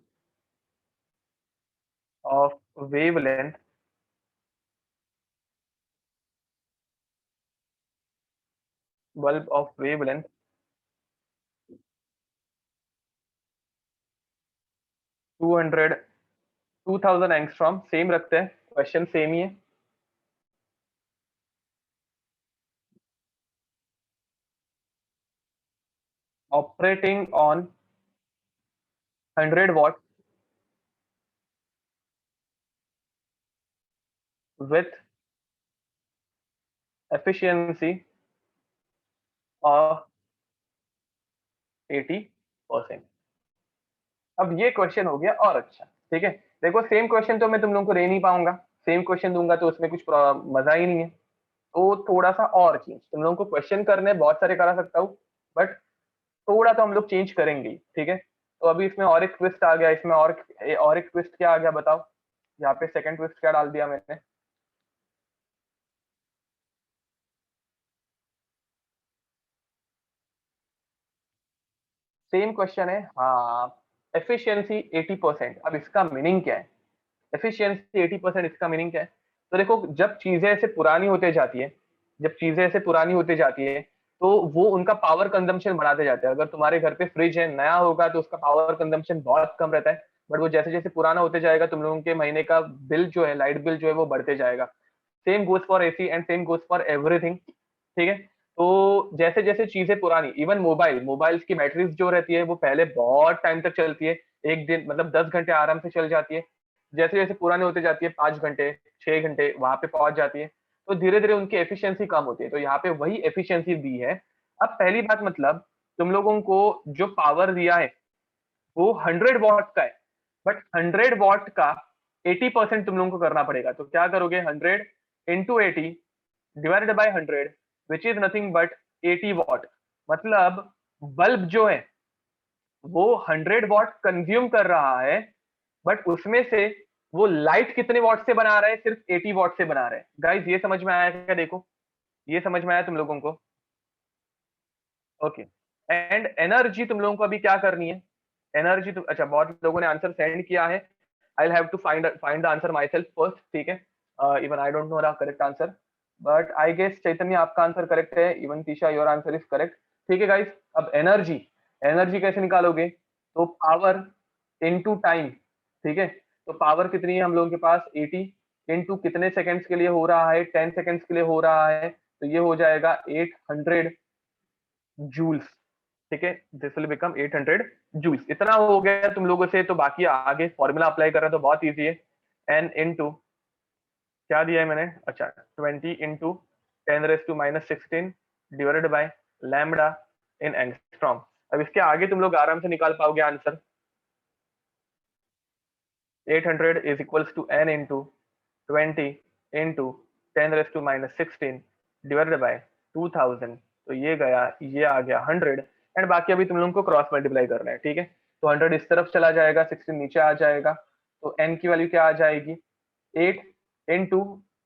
of wavelength bulb of wavelength 200 2000 angstrom, same रखते हैं, क्वेश्चन सेम ही है, operating on 100 watts with efficiency of 80%। अब ये क्वेश्चन हो गया और अच्छा, ठीक है। देखो सेम क्वेश्चन तो मैं तुम लोगों को दे नहीं पाऊंगा, सेम क्वेश्चन दूंगा तो उसमें कुछ मजा ही नहीं है। तो थोड़ा सा और चेंज तुम लोगों को क्वेश्चन करने बहुत सारे करा सकता हूँ, बट थोड़ा तो हम लोग चेंज करेंगे, ठीक है। तो अभी इसमें और एक ट्विस्ट आ गया, इसमें और एक ट्विस्ट क्या आ गया बताओ। यहाँ पे सेकंड ट्विस्ट क्या डाल दिया मैंने। सेम क्वेश्चन है, हाँ। एफिशिएंसी 80%, अब इसका मीनिंग क्या है? एफिशिएंसी 80%, इसका मीनिंग क्या है? तो देखो जब चीजें ऐसे पुरानी होते जाती है, जब चीजें ऐसे पुरानी होती जाती है, तो वो उनका पावर कंजम्पशन बढ़ाते जाते हैं। अगर तुम्हारे घर पे फ्रिज है, नया होगा तो उसका पावर कंजम्पशन बहुत कम रहता है, बट वो जैसे जैसे पुराना होते जाएगा तुम लोगों के महीने का बिल जो है, लाइट बिल जो है वो बढ़ते जाएगा। Same goes for AC and same goes for everything, ठीक है। तो जैसे जैसे चीजें पुरानी, इवन मोबाइल्स की बैटरीज जो रहती है वो पहले बहुत टाइम तक चलती है, एक दिन मतलब 10 घंटे आराम से चल जाती है। जैसे जैसे पुराने होते जाती है, 5 घंटे 6 घंटे वहां पे पहुंच जाती है, तो धीरे धीरे उनकी एफिशिएंसी कम होती है। तो यहाँ पे वही एफिशिएंसी दी है। अब पहली बात मतलब तुम लोगों को जो पावर दिया है वो 100 वॉट का है, बट 100 वॉट का 80% तुम लोगों को करना पड़ेगा। तो क्या करोगे, 100 into 80 divided by 100, which is nothing but 80 what. मतलब बल्ब जो है वो 100 वॉट कंज्यूम कर रहा है, बट उसमें से वो लाइट कितने वॉट से बना रहा है, सिर्फ 80 वॉट से बना रहा है। गाइज ये समझ में आया क्या? देखो ये समझ में आया तुम लोगों को? ओके। एंड एनर्जी तुम लोगों को अभी क्या करनी है? एनर्जी तो अच्छा, बहुत लोगों ने आंसर सेंड किया है। I have to find the answer myself first, ठीक है। Even I don't know the correct answer, but I guess Chaitanya आपका आंसर करेक्ट है, even Tisha your answer is correct. ठीक है गाइस, अब एनर्जी, एनर्जी कैसे निकालोगे? तो पावर इनटू टाइम, ठीक है। तो पावर कितनी है हम लोगों के पास? 80 इनटू कितने सेकंड्स के लिए हो रहा है? 10 सेकंड्स के लिए हो रहा है, तो ये हो जाएगा 800 जूल्स, ठीक है। This will become 800 joules. इतना हो गया तुम लोगों से, तो बाकी आगे फॉर्मूला अप्लाई करना तो बहुत ईजी है। एन इनटू क्या दिया है मैंने, अच्छा 20 into 10⁻⁻16 divided by lambda in angstrom. अब इसके आगे तुम लोग आराम से निकाल पाओगे answer. 800 is equals to n into 20 into 10⁻⁻16 divided by 2000। तो ये गया, ये आ गया 100। एंड बाकी अभी तुम लोगों को क्रॉस मल्टीप्लाई करना है, ठीक है। तो 100 इस तरफ चला जाएगा, 16 नीचे आ जाएगा, तो n की वैल्यू क्या आ जाएगी? 8 इंटू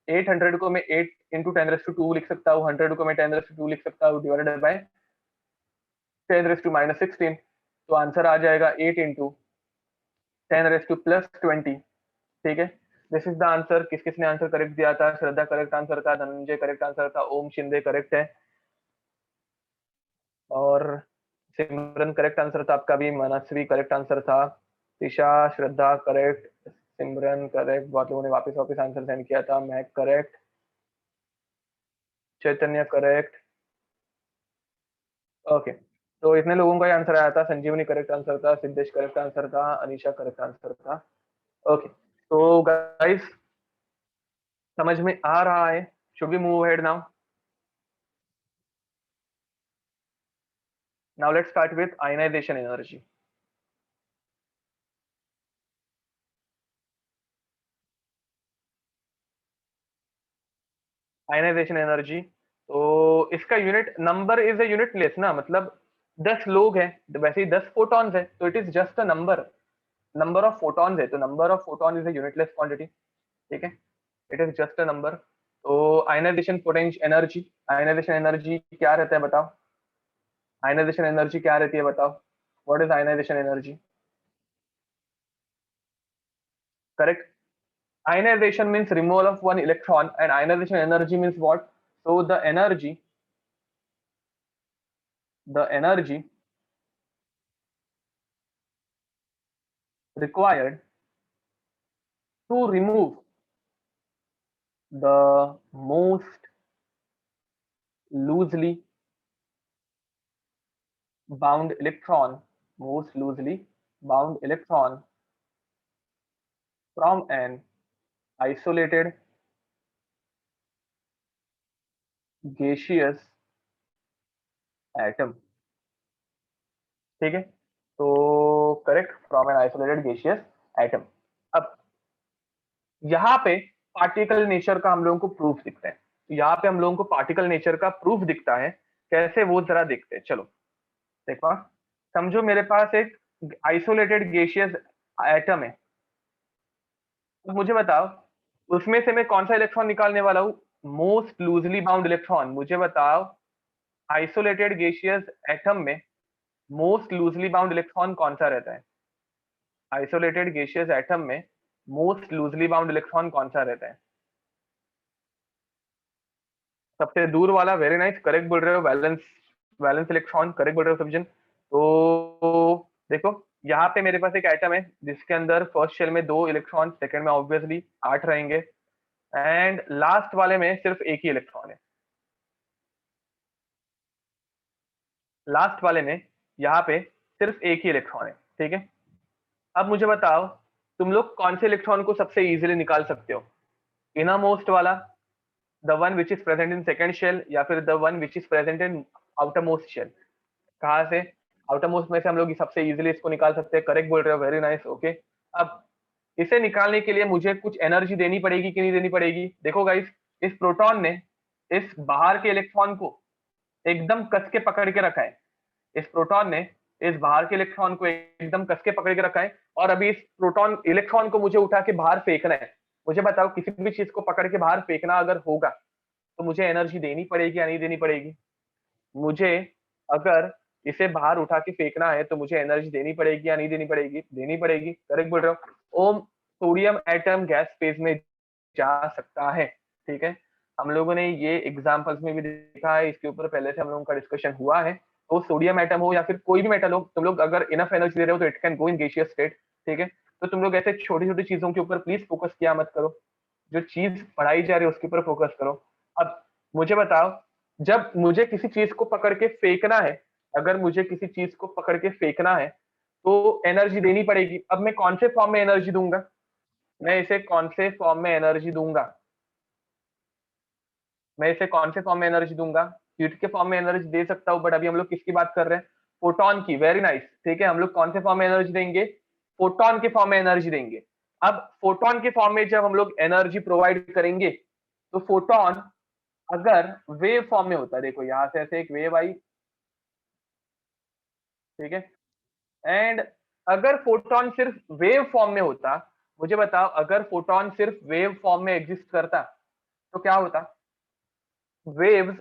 800 को मैं 8 into 10⁻² लिख सकता हूँ, 100 को मैं 10⁻² लिख सकता हूँ, डिवाइडेड बाय 10⁻⁻16। तो आंसर आ जाएगा 8 into 10⁻+20, ठीक है। This is the answer. किस किसने आंसर करेक्ट दिया था? श्रद्धा करेक्ट आंसर था, धनंजय करेक्ट आंसर था, ओम शिंदे करेक्ट है, और सिमरन करेक्ट आंसर था आपका भी, मनस्वी करेक्ट आंसर था, तिशा श्रद्धा करेक्ट, सिमरन करेक्ट, बहुत लोगों ने वापस वापस आंसर सेंड किया था, मैं करेक्ट, चैतन्य करेक्ट। ओके, तो इतने लोगों का ही आंसर आया था। संजीवनी करेक्ट आंसर था, सिद्धेश करेक्ट आंसर था, अनीशा करेक्ट आंसर था। ओके, तो गाइस समझ में आ रहा है? Should we move head now? Now let's start with ionization energy. Ionization energy, तो इसका unit number is a unitless ना, मतलब 10 लोग हैं तो वैसे ही 10 फोटॉन्स है, तो it is just a number, number of photons है, तो number of photon is a unitless quantity, ठीक है। It is just a number. तो ionization potential energy, ionization energy क्या रहता है बताओ? आयनाइजेशन एनर्जी क्या रहती है बताओ? What is ionization energy? Correct. Ionization means removal of one electron, and ionization energy means what? So the energy required to remove the most loosely bound electron, most loosely bound electron from an isolated gaseous atom. ठीक है, तो correct, from an isolated gaseous atom. अब यहाँ पे पार्टिकल नेचर का हम लोगों को प्रूफ दिखता है, तो यहाँ पे हम लोगों को पार्टिकल नेचर का प्रूफ दिखता है, कैसे वो जरा देखते हैं। चलो देखो, समझो मेरे पास एक आइसोलेटेड गेशियस एटम है, तो मुझे बताओ उसमें से मैं कौन सा इलेक्ट्रॉन निकालने वाला हूँ, मोस्ट लूजली बाउंड इलेक्ट्रॉन। मुझे बताओ आइसोलेटेड गेशियस एटम में मोस्ट लूजली बाउंड इलेक्ट्रॉन कौन सा रहता है? आइसोलेटेड गेशियस एटम में मोस्ट लूजली बाउंड इलेक्ट्रॉन कौन सा रहता है? सबसे दूर वाला, वेरी नाइस, करेक्ट बोल रहे हो, वैलेंस वैलेंस इलेक्ट्रॉन, करेक्ट बोल रहे हो सब्जन। तो देखो यहाँ पे मेरे पास एक एटम है जिसके अंदर फर्स्ट शेल में 2 इलेक्ट्रॉन, सेकंड में ऑब्वियसली 8 रहेंगे, एंड लास्ट वाले में सिर्फ एक ही इलेक्ट्रॉन है। लास्ट वाले में यहाँ पे सिर्फ एक ही इलेक्ट्रॉन है, ठीक है। अब मुझे बताओ तुम लोग कौन से इलेक्ट्रॉन को सबसे इजीली निकाल सकते हो, इनर मोस्ट वाला, the one which is present in second shell, या फिर the one which is present in outer most shell? कहाँ से? आउटर मोस्ट में से हम लोग सबसे इजीली इसको निकाल सकते हैं, करेक्ट बोल रहे हो, वेरी नाइस, ओके। अब इसे निकालने के लिए मुझे कुछ एनर्जी देनी पड़ेगी कि नहीं देनी पड़ेगी? देखो गाइस, इस प्रोटॉन ने इस बाहर के इलेक्ट्रॉन को एकदम कस के पकड़ के रखा है, इस प्रोटॉन ने इस बाहर के इलेक्ट्रॉन को एकदम कस के पकड़ के रखा है, और अभी इस प्रोटॉन इलेक्ट्रॉन को मुझे उठा के बाहर फेंकना है। मुझे बताओ किसी भी चीज को पकड़ के बाहर फेंकना अगर होगा तो मुझे एनर्जी देनी पड़ेगी या नहीं देनी पड़ेगी? मुझे अगर इसे बाहर उठा के फेंकना है तो मुझे एनर्जी देनी पड़ेगी या नहीं देनी पड़ेगी? देनी पड़ेगी, करेक्ट बोल रहे हो। ओम सोडियम एटम गैस फेज में जा सकता है, ठीक है। हम लोगों ने ये एग्जांपल्स में भी देखा है, इसके ऊपर पहले से हम लोगों का डिस्कशन हुआ है। तो सोडियम एटम हो या फिर कोई भी मेटल हो, तुम लोग अगर इनफ एनर्जी दे रहे हो तो it can go in gaseous state, ठीक है। तो तुम लोग ऐसे छोटी छोटी चीजों के ऊपर प्लीज फोकस किया मत करो, जो चीज पढ़ाई जा रही है उसके ऊपर फोकस करो। अब मुझे बताओ, जब मुझे किसी चीज को पकड़ के फेंकना है, अगर मुझे किसी चीज को पकड़ के फेंकना है तो एनर्जी देनी पड़ेगी। अब मैं कौन से फॉर्म में एनर्जी दूंगा? मैं इसे कौन से फॉर्म में एनर्जी दूंगा? मैं इसे कौन से फॉर्म में एनर्जी दूंगा? हीट के फॉर्म में एनर्जी दे सकता हूं, बट अभी हम लोग किसकी बात कर रहे हैं? फोटोन की, वेरी नाइस, ठीक है। हम लोग कौन से फॉर्म में एनर्जी देंगे? फोटोन के फॉर्म में एनर्जी देंगे। अब फोटोन के फॉर्म में जब हम लोग एनर्जी प्रोवाइड करेंगे तो फोटोन अगर वेव फॉर्म में होता है, देखो यहां से ऐसे एक वेव आई, ठीक है, एंड अगर फोटोन सिर्फ वेव फॉर्म में होता, मुझे बताओ अगर फोटोन सिर्फ वेव फॉर्म में एग्जिस्ट करता तो क्या होता? वेव्स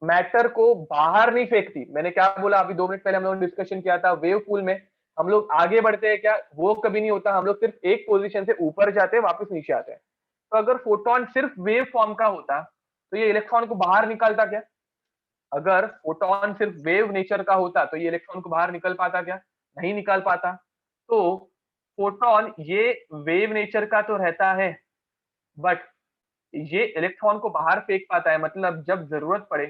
मैटर को बाहर नहीं फेंकती। मैंने क्या बोला अभी 2 मिनट पहले हम लोगों ने डिस्कशन किया था, वेव पूल में हम लोग आगे बढ़ते हैं क्या? वो कभी नहीं होता, हम लोग सिर्फ एक पोजीशन से ऊपर जाते हैं वापस नीचे आते हैं। तो अगर फोटोन सिर्फ वेव फॉर्म का होता तो ये इलेक्ट्रॉन को बाहर निकालता क्या? अगर फोटोन सिर्फ वेव नेचर का होता तो ये इलेक्ट्रॉन को बाहर निकल पाता क्या? नहीं निकाल पाता। तो फोटोन ये वेव नेचर का तो रहता है, बट ये इलेक्ट्रॉन को बाहर फेंक पाता है, मतलब जब जरूरत पड़े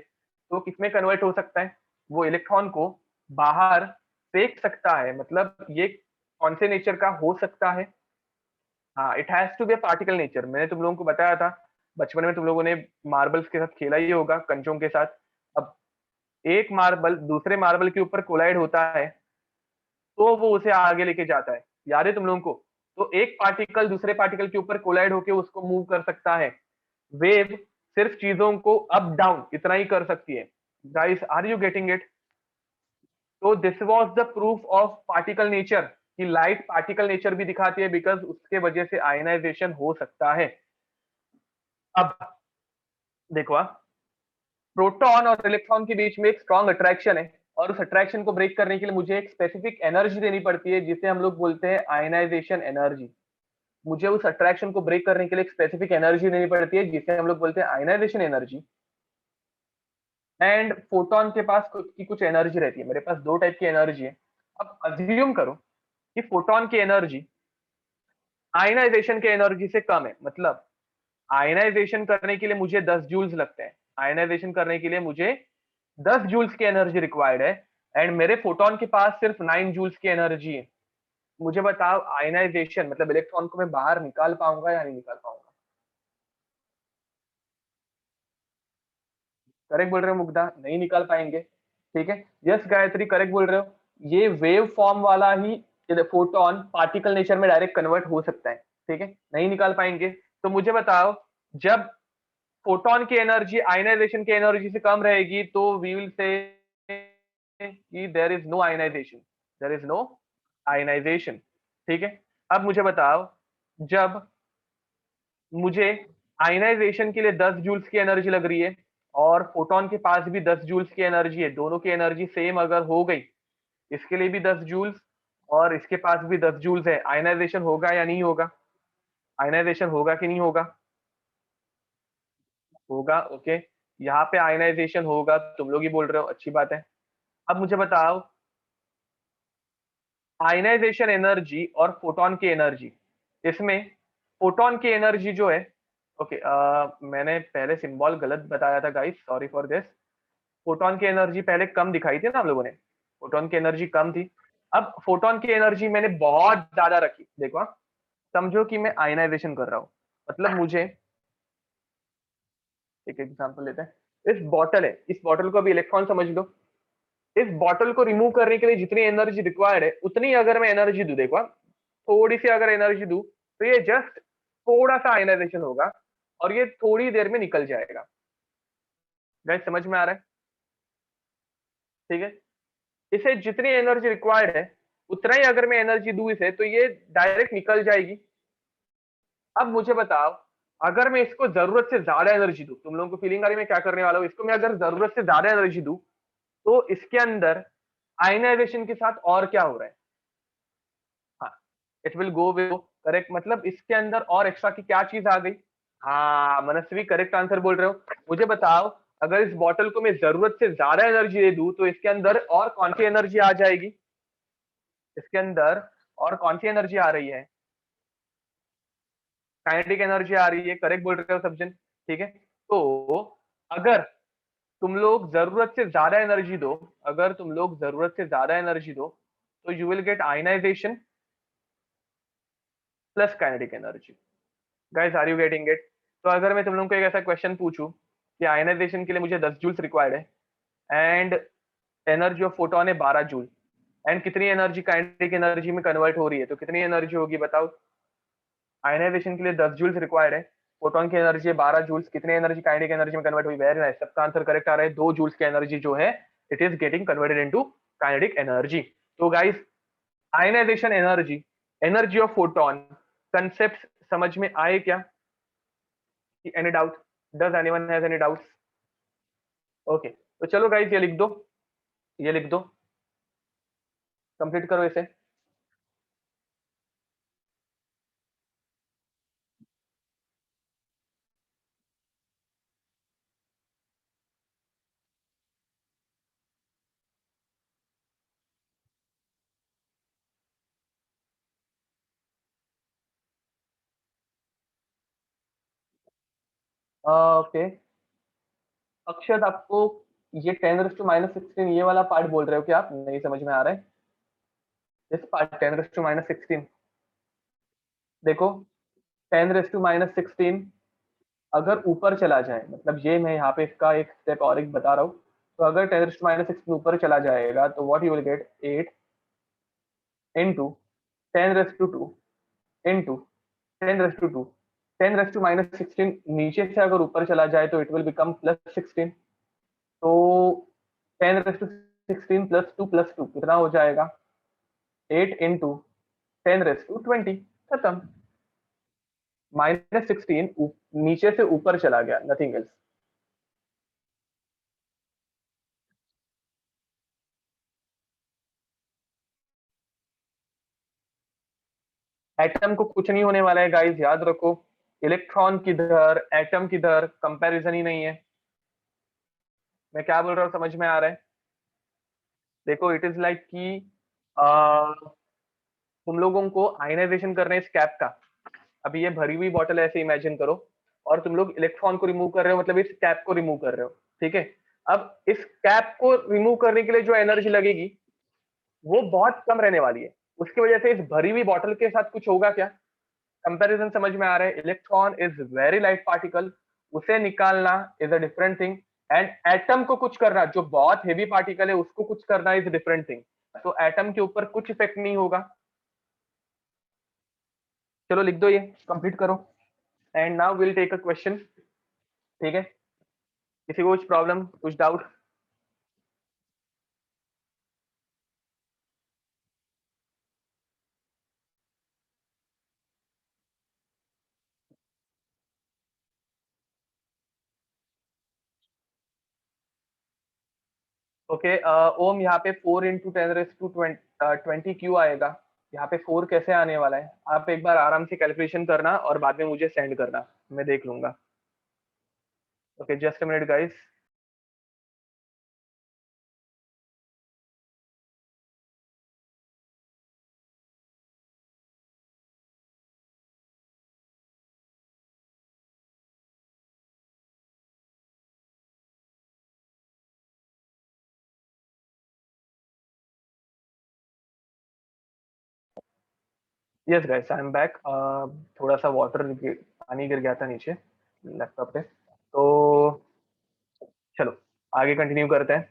तो किसमें कन्वर्ट हो सकता है? वो इलेक्ट्रॉन को बाहर फेंक सकता है, मतलब ये कौन से नेचर का हो सकता है? हाँ, it has to be particle nature. मैंने तुम लोगों को बताया था, बचपन में तुम लोगों ने मार्बल्स के साथ खेला ही होगा, कंचों के साथ। अब एक मार्बल दूसरे मार्बल के ऊपर कोलाइड होता है तो वो उसे आगे लेके जाता है, याद है तुम लोगों को? तो एक पार्टिकल दूसरे पार्टिकल के ऊपर कोलाइड होके उसको मूव कर सकता है। वेव सिर्फ चीजों को अप डाउन इतना ही कर सकती है। Guys, are you getting it? तो this was the proof of particle nature, कि लाइट पार्टिकल नेचर भी दिखाती है, बिकॉज उसके वजह से आयनाइजेशन हो सकता है। अब देखो, प्रोटॉन और इलेक्ट्रॉन के बीच में एक स्ट्रॉन्ग अट्रैक्शन है, और उस अट्रैक्शन को ब्रेक करने के लिए मुझे एक स्पेसिफिक एनर्जी देनी पड़ती है, जिसे हम लोग बोलते हैं आयनाइजेशन एनर्जी। मुझे उस अट्रैक्शन को ब्रेक करने के लिए एक स्पेसिफिक एनर्जी देनी पड़ती है, जिसे हम लोग बोलते हैं आयनाइजेशन एनर्जी। एंड फोटोन के पास खुद की कुछ एनर्जी रहती है, मेरे पास 2 टाइप की एनर्जी है। अब अज्यूम करो कि फोटोन की एनर्जी आयनाइजेशन के एनर्जी से कम है, मतलब आयनाइजेशन करने के लिए मुझे 10 जूल्स लगते हैं, आयनाइजेशन करने के लिए मुझे 10 जूल्स की एनर्जी रिक्वायर्ड है, एंड मेरे फोटोन के पास सिर्फ 9 जूल्स की एनर्जी है। मुझे बताओ आयनाइजेशन मतलब इलेक्ट्रॉन को मैं बाहर निकाल पाऊंगा या नहीं निकाल पाऊंगा? करेक्ट बोल रहे हो मुग्धा, नहीं निकाल पाएंगे। ठीक है, यस गायत्री करेक्ट बोल रहे हो। ये वेव फॉर्म वाला ही फोटोन पार्टिकल नेचर में डायरेक्ट कन्वर्ट हो सकता है। ठीक है, नहीं निकाल पाएंगे। तो मुझे बताओ, जब फोटोन की एनर्जी आयनाइजेशन की एनर्जी से कम रहेगी तो वी विल से कि there is no ionization, there is no ionization. ठीक है, अब मुझे बताओ, जब मुझे आयनाइजेशन के लिए 10 जूल्स की एनर्जी लग रही है और फोटोन के पास भी 10 जूल्स की एनर्जी है, दोनों की एनर्जी सेम अगर हो गई, इसके लिए भी 10 जूल्स और इसके पास भी 10 जूल्स है, आयनाइजेशन होगा या नहीं होगा? आयनाइजेशन होगा कि नहीं होगा? होगा। ओके, यहाँ पे आयनाइजेशन होगा, तुम लोग ही बोल रहे हो, अच्छी बात है। अब मुझे बताओ, आयनाइजेशन एनर्जी और फोटोन की एनर्जी, इसमें फोटोन की एनर्जी जो है, ओके मैंने पहले सिंबल गलत बताया था guys, sorry for this. Photon की एनर्जी पहले कम दिखाई थी ना हम लोगों ने, फोटोन की एनर्जी कम थी। अब फोटोन की एनर्जी मैंने बहुत ज्यादा रखी, देखो हाँ। समझो कि मैं आयनाइजेशन कर रहा हूँ, मतलब मुझे एक एग्जांपल लेते हैं। इस बॉटल है, इस बॉटल को अभी इलेक्ट्रॉन समझ लो। इस बॉटल को रिमूव करने के लिए जितनी एनर्जी रिक्वायर्ड है उतनी अगर मैं एनर्जी दू, देखो हाँ, थोड़ी सी अगर एनर्जी दू तो ये जस्ट थोड़ा सा आयनाइजेशन होगा और ये थोड़ी देर में निकल जाएगा। गाइस समझ में आ रहा है? ठीक है, इसे जितनी एनर्जी रिक्वायर्ड है उतना ही अगर मैं एनर्जी दू इसे तो ये डायरेक्ट निकल जाएगी। अब मुझे बताओ, अगर मैं इसको जरूरत से ज्यादा एनर्जी दूं, तुम लोगों को फीलिंग आ रही है मैं क्या करने वाला हूं, इसको मैं अगर जरूरत से ज्यादा एनर्जी दूं तो इसके अंदर आयनाइजेशन के साथ और क्या हो रहा है? हाँ, it will go with, correct, मतलब इसके अंदर और एक्स्ट्रा की क्या चीज आ गई? हाँ मनस्वी करेक्ट आंसर बोल रहे हो। मुझे बताओ, अगर इस बॉटल को मैं जरूरत से ज्यादा एनर्जी दे दूं तो इसके अंदर और कौन सी एनर्जी आ जाएगी? इसके अंदर और कौन सी एनर्जी आ रही है? काइनेटिक एनर्जी आ रही है, करेक्ट बोल रहे हो सब जन। ठीक है, तो अगर तुम लोग जरूरत से ज्यादा एनर्जी दो, अगर तुम लोग जरूरत से ज्यादा एनर्जी दो तो you will get ionization plus kinetic energy. Guys are you getting it? तो अगर मैं तुम लोगों को एक ऐसा क्वेश्चन पूछूं कि आयनाइजेशन के लिए मुझे 10 जूल्स रिक्वायर्ड है एंड एनर्जी ऑफ फोटोन है 12 जूल, एंड कितनी एनर्जी काइनेटिक एनर्जी में कन्वर्ट हो रही है, तो कितनी एनर्जी होगी बताओ? आयनाइजेशन के लिए 10 जूल्स रिक्वायर्ड है, फोटोन की एनर्जी है 12 जूल्स, कितनी एनर्जी काइनेटिक एनर्जी में कन्वर्ट हुई? वेरी नाइस, सबका आंसर करेक्ट आ रहा है। 2 जूल्स की एनर्जी जो है it is getting converted into kinetic energy. तो guys ionization energy, energy of photon, concept समझ में आए क्या? Any doubt? Does anyone has any doubts? Okay, तो चलो गाइस ये लिख दो, ये लिख दो, कंप्लीट करो इसे। ओके, अक्षत आपको ये 10⁻16 ये वाला पार्ट बोल रहे हो क्या आप? नहीं समझ में आ रहा है इस पार्ट 10⁻16? देखो 10⁻16 अगर ऊपर चला जाए, मतलब ये मैं यहाँ पे इसका एक स्टेप और एक बता रहा हूँ, तो अगर 10⁻16 ऊपर चला जाएगा तो what you will gate 8 into 10⁻2 into 10⁻2, 10⁻16 नीचे से अगर ऊपर चला जाए तो इट विल बिकम +16। तो 10⁻16 +2 कितना हो जाएगा? 8 इंटू 10⁻20, खत्म। -16 नीचे से ऊपर चला गया, नथिंग एल्स। एटम को कुछ नहीं होने वाला है गाइस, याद रखो। इलेक्ट्रॉन किधर, एटम किधर, कंपैरिजन ही नहीं है। मैं क्या बोल रहा हूँ समझ में आ रहा है? देखो इट इज लाइक कि तुम लोगों को आयनाइजेशन करना है इस कैप का। अभी ये भरी हुई बॉटल ऐसे इमेजिन करो और तुम लोग इलेक्ट्रॉन को रिमूव कर रहे हो, मतलब इस कैप को रिमूव कर रहे हो। ठीक है, अब इस कैप को रिमूव करने के लिए जो एनर्जी लगेगी वो बहुत कम रहने वाली है। उसकी वजह से इस भरी हुई बॉटल के साथ कुछ होगा क्या? कंपैरिजन समझ में आ रहा है? Electron is very light particle, उसे निकालना is a different thing, and atom को कुछ करना, जो बहुत हेवी पार्टिकल है उसको कुछ करना इज डिफरेंट थिंग। तो एटम के ऊपर कुछ इफेक्ट नहीं होगा। चलो लिख दो, ये कंप्लीट करो। And now will take a question. ठीक है, किसी को कुछ प्रॉब्लम, कुछ डाउट? ओके ओम, यहाँ पे 4 × 10⁻20 क्यों आएगा? यहाँ पे 4 कैसे आने वाला है? आप एक बार आराम से कैलकुलेशन करना और बाद में मुझे सेंड करना, मैं देख लूंगा। Okay, just a minute guys. Yes guys, I am back. थोड़ा सा वाटर, पानी गिर गया था नीचे लैपटॉप पे, तो चलो आगे कंटिन्यू करते हैं।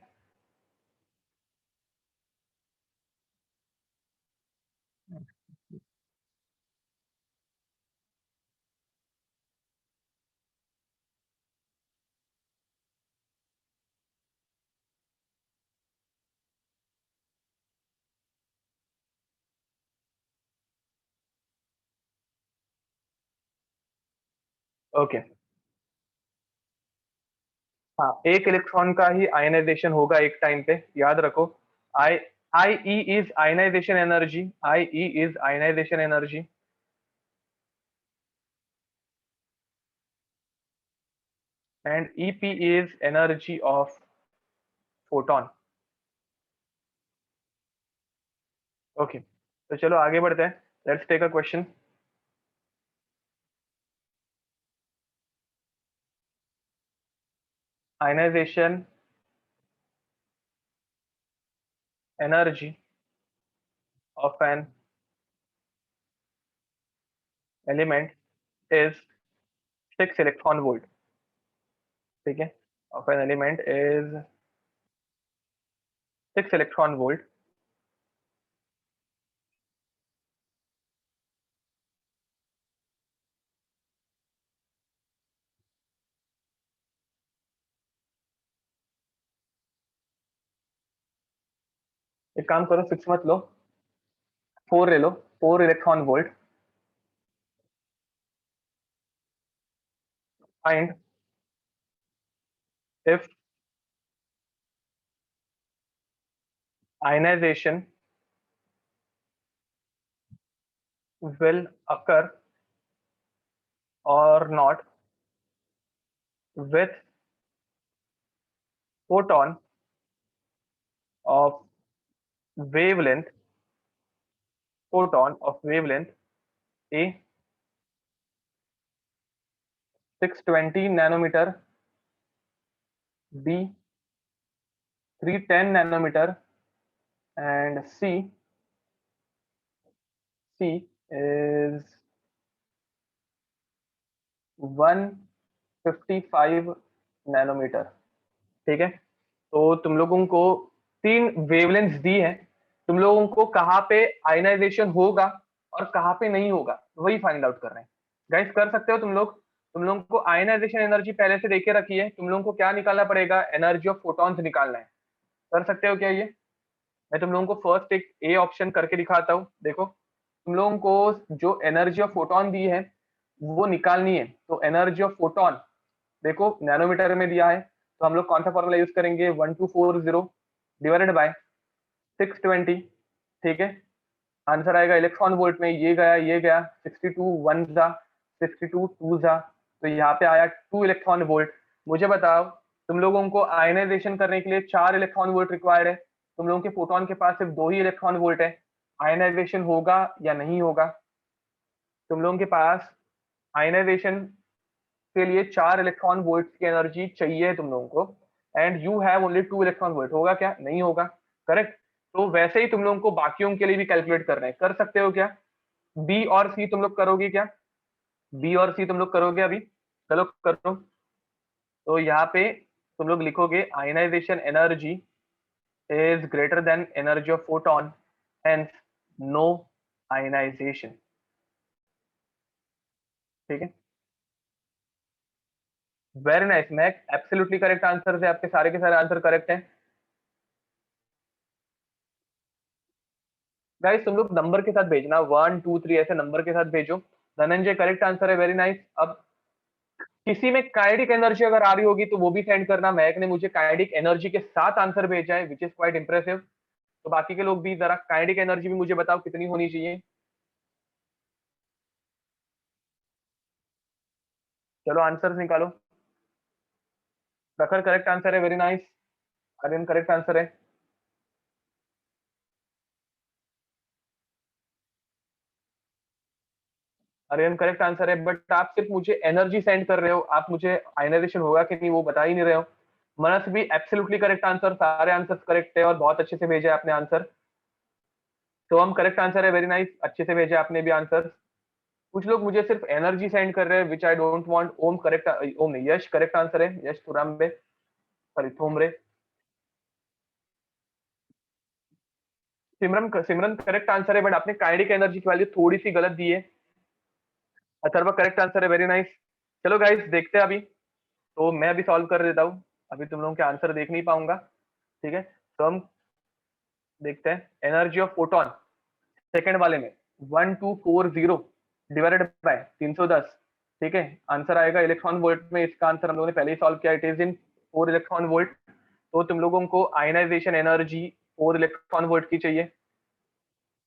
ओके, हाँ, एक इलेक्ट्रॉन का ही आयनाइजेशन होगा एक टाइम पे, याद रखो। I I E is ionization energy, I E is ionization energy, and E P is energy of photon. Okay, तो चलो आगे बढ़ते हैं। Let's take a question. Ionization energy of an element is 6 electron volt. ठीक है, of an element is 6 electron volt. एक काम करो, 6 मत लो, 4 ले लो, 4 electron volt. Find if ionization will occur or not with photon of wavelength, A 620 nanometer, B 310 nanometer, and C is 155 nanometre. ठीक है, तो तुम लोगों को 3 वेवलेंथ्स दी है, तुम लोगों को कहाँ पे आयनाइजेशन होगा और कहाँ पे नहीं होगा वही फाइंड आउट कर रहे हैं। गाइस कर सकते हो तुम लोग, तुम लोगों को आयनाइजेशन एनर्जी पहले से देके रखी है, तुम लोगों को क्या निकालना पड़ेगा? एनर्जी ऑफ फोटॉन्स निकालना है। कर सकते हो क्या ये? मैं तुम लोगों को फर्स्ट एक ए ऑप्शन करके दिखाता हूँ, देखो। तुम लोगों को जो एनर्जी ऑफ फोटोन दी है वो निकालनी है, तो एनर्जी ऑफ फोटोन देखो नैनोमीटर में दिया है, तो हम लोग कौन सा फॉर्मूला यूज करेंगे? 1240 डिवाइडेड बाय 620। ठीक है, आंसर आएगा इलेक्ट्रॉन वोल्ट में, ये गया 62 वन जा, 62 टू जा, तो यहाँ पे आया 2 इलेक्ट्रॉन वोल्ट। मुझे बताओ, तुम लोगों को आयनाइजेशन करने के लिए 4 इलेक्ट्रॉन वोल्ट रिक्वायर्ड है, तुम लोगों के फोटोन के पास सिर्फ 2 ही इलेक्ट्रॉन वोल्ट है, आयनाइजेशन होगा या नहीं होगा? तुम लोगों के पास आयनाइजेशन के लिए 4 इलेक्ट्रॉन वोल्ट की एनर्जी चाहिए तुम लोगों को, and you have only 2 electron volt, होगा क्या? नहीं होगा, करेक्ट। तो वैसे ही तुम लोगों को बाकियों के लिए भी कैलकुलेट करना है, कर सकते हो क्या? बी और सी तुम लोग करोगे क्या? बी और सी तुम लोग करोगे अभी? चलो करो। तो यहाँ पे तुम लोग लिखोगे ionization energy is greater than energy of photon, hence no ionization. ठीक है, very nice Mac, absolutely correct answer है, आपके सारे के सारे आंसर करेक्ट हैं। गाइस तुम लोग नंबर के साथ भेजना, 1 2 3 ऐसे नंबर के साथ भेजो। धनंजय करेक्ट आंसर है, वेरी नाइस। अब किसी में काइनेटिक एनर्जी अगर आ रही होगी तो वो भी सेंड करना। महक ने मुझे काइनेटिक एनर्जी के साथ आंसर भेजा है, विच इज क्वाइट इंप्रेसिव। तो बाकी के लोग भी जरा काइनेटिक एनर्जी भी मुझे बताओ कितनी होनी चाहिए। चलो आंसर निकालो। प्रखर करेक्ट आंसर है, very nice. Aryan correct answer है। आर्यन करेक्ट आंसर है, बट आप सिर्फ मुझे एनर्जी सेंड कर रहे हो, आप मुझे आयनाइजेशन होगा कि नहीं वो बता ही नहीं रहे हो। मनस भी एब्सोल्युटली करेक्ट आंसर, सारे आंसर्स करेक्ट है और बहुत अच्छे से भेजा है आपने आंसर। तो हम करेक्ट आंसर है, वेरी नाइस, अच्छे से भेजा आपने भी आंसर। कुछ लोग मुझे सिर्फ एनर्जी सेंड कर रहे हैं, which I don't want. Om correct, Om नहीं, यश करेक्ट आंसर है, Yash Turambe, sorry Thomre. Simran Simran correct answer है, बट आपने काइनेटिक एनर्जी की वैल्यू थोड़ी सी गलत दी है। अथर्व करेक्ट आंसर है, वेरी नाइस। चलो गाइस देखते हैं अभी। तो मैं अभी सॉल्व कर देता हूँ, अभी तुम लोगों के आंसर देख नहीं पाऊंगा। ठीक है, तो हम देखते हैं एनर्जी ऑफ फोटोन सेकंड वाले में 1240 डिवाइडेड बाय 310। ठीक है, आंसर आएगा इलेक्ट्रॉन वोल्ट में। इसका आंसर हम लोगों ने पहले ही सॉल्व किया, it is in 4 electron volt. तो तुम लोगों को आयनाइजेशन एनर्जी 4 इलेक्ट्रॉन वोल्ट की चाहिए,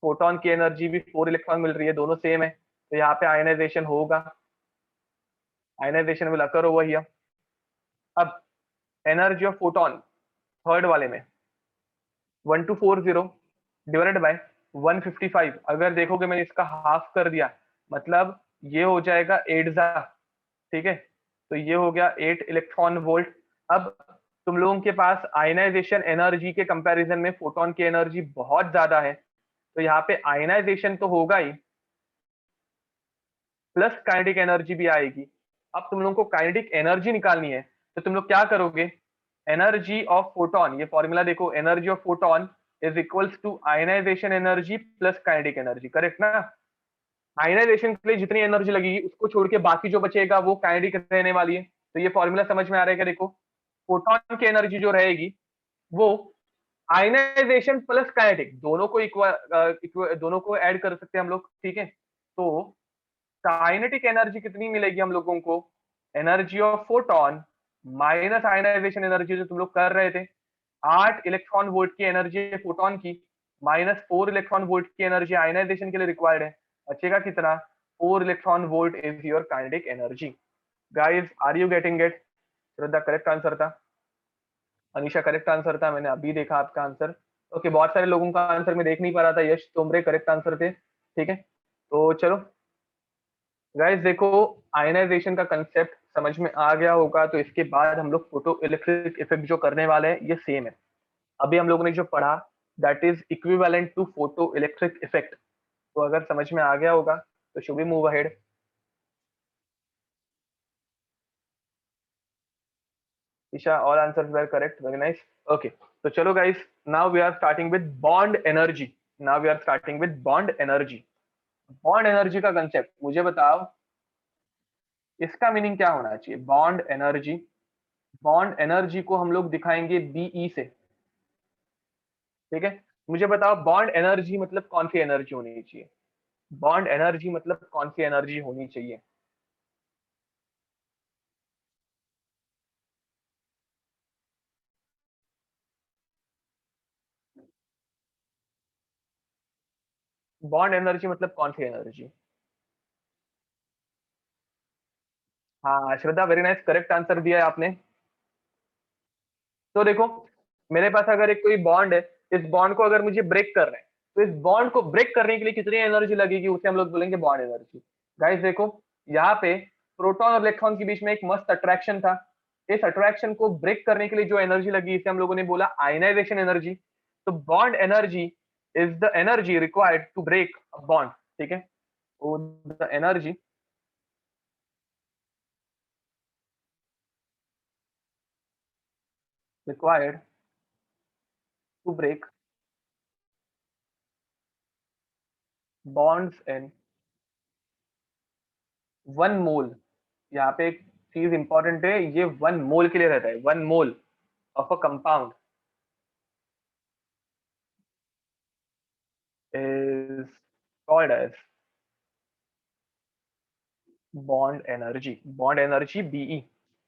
फोटोन की एनर्जी भी 4 इलेक्ट्रॉन मिल रही है, दोनों सेम है, तो यहाँ पे आयनाइजेशन होगा। Ionization will occur over here. अब एनर्जी ऑफ फोटोन थर्ड वाले में 1240 डिवाइडेड बाय 155। अगर देखोगे मैंने इसका हाफ कर दिया, मतलब ये हो जाएगा 8 ठीक है, तो ये हो गया 8 इलेक्ट्रॉन वोल्ट। अब तुम लोगों के पास आयनाइजेशन एनर्जी के कंपैरिजन में फोटोन की एनर्जी बहुत ज्यादा है, तो यहाँ पे आयनाइजेशन तो होगा ही, प्लस काइनेटिक एनर्जी भी आएगी। अब तुम लोगों को काइनेटिक एनर्जी निकालनी है, तो तुम लोग क्या करोगे? एनर्जी ऑफ फोटोन, ये फॉर्मूला देखो, energy of photon is equals to ionization energy plus kinetic energy, correct ना? आयनाइजेशन के लिए जितनी एनर्जी लगेगी उसको छोड़ के बाकी जो बचेगा वो काइनेटिक रहने वाली है। तो ये फॉर्मूला समझ में आ रहा है क्या? देखो, फोटोन की एनर्जी जो रहेगी वो आयनाइजेशन प्लस काइनेटिक दोनों को दोनों को ऐड कर सकते हैं हम लोग। ठीक है, तो काइनेटिक एनर्जी कितनी मिलेगी हम लोगों को? Energy of photon minus ionization energy जो तुम लोग कर रहे थे, 8 इलेक्ट्रॉन वोल्ट की एनर्जी है फोटोन की, माइनस 4 इलेक्ट्रॉन वोल्ट की एनर्जी आयनाइजेशन के लिए रिक्वायर्ड है, बचेगा कितना? 4 electron volt is your kinetic energy. Guys are you getting it? Shraddha correct answer था, अनिशा करेक्ट आंसर था, मैंने अभी देखा आपका आंसर। ओके, बहुत सारे लोगों का आंसर मैं देख नहीं पा रहा था। यश तोमरे करेक्ट आंसर थे। ठीक है, तो चलो गाइस देखो, आयनाइजेशन का कंसेप्ट समझ में आ गया होगा, तो इसके बाद हम लोग फोटो इलेक्ट्रिक इफेक्ट जो करने वाले हैं ये सेम है। अभी हम लोगों ने जो पढ़ा that is equivalent to photo electric effect. तो अगर समझ में आ गया होगा तो should we move ahead? Isha all answers were correct, very nice. Okay, तो चलो guys, now we are starting with bond energy. Now we are starting with bond energy. Bond energy का कंसेप्ट मुझे बताओ, इसका मीनिंग क्या होना चाहिए? बॉन्ड एनर्जी, बॉन्ड एनर्जी को हम लोग दिखाएंगे बीई से। ठीक है, मुझे बताओ बॉन्ड एनर्जी मतलब कौन सी एनर्जी होनी चाहिए? बॉन्ड एनर्जी मतलब कौन सी एनर्जी होनी चाहिए? बॉन्ड एनर्जी मतलब कौन सी एनर्जी? हाँ श्रद्धा, वेरी नाइस, करेक्ट आंसर दिया है आपने। तो देखो, मेरे पास अगर एक कोई बॉन्ड है, इस बॉन्ड को अगर मुझे ब्रेक करना है, तो इस बॉन्ड को ब्रेक करने के लिए कितनी एनर्जी लगेगी, उसे हम लोग बोलेंगे बॉन्ड एनर्जी। गाइस देखो, यहाँ पे प्रोटॉन और इलेक्ट्रॉन के बीच में एक मस्त अट्रैक्शन था, इस अट्रैक्शन को ब्रेक करने के लिए जो एनर्जी लगी, इसे हम लोगों ने बोला आयनाइजेशन एनर्जी। तो bond energy is the energy required to break a bond, ठीक है। तो the energy required to break bonds in 1 mole. यहाँ पे एक चीज इंपॉर्टेंट है, ये 1 मोल के लिए रहता है। 1 mole of a compound is called as bond energy. Bond energy BE,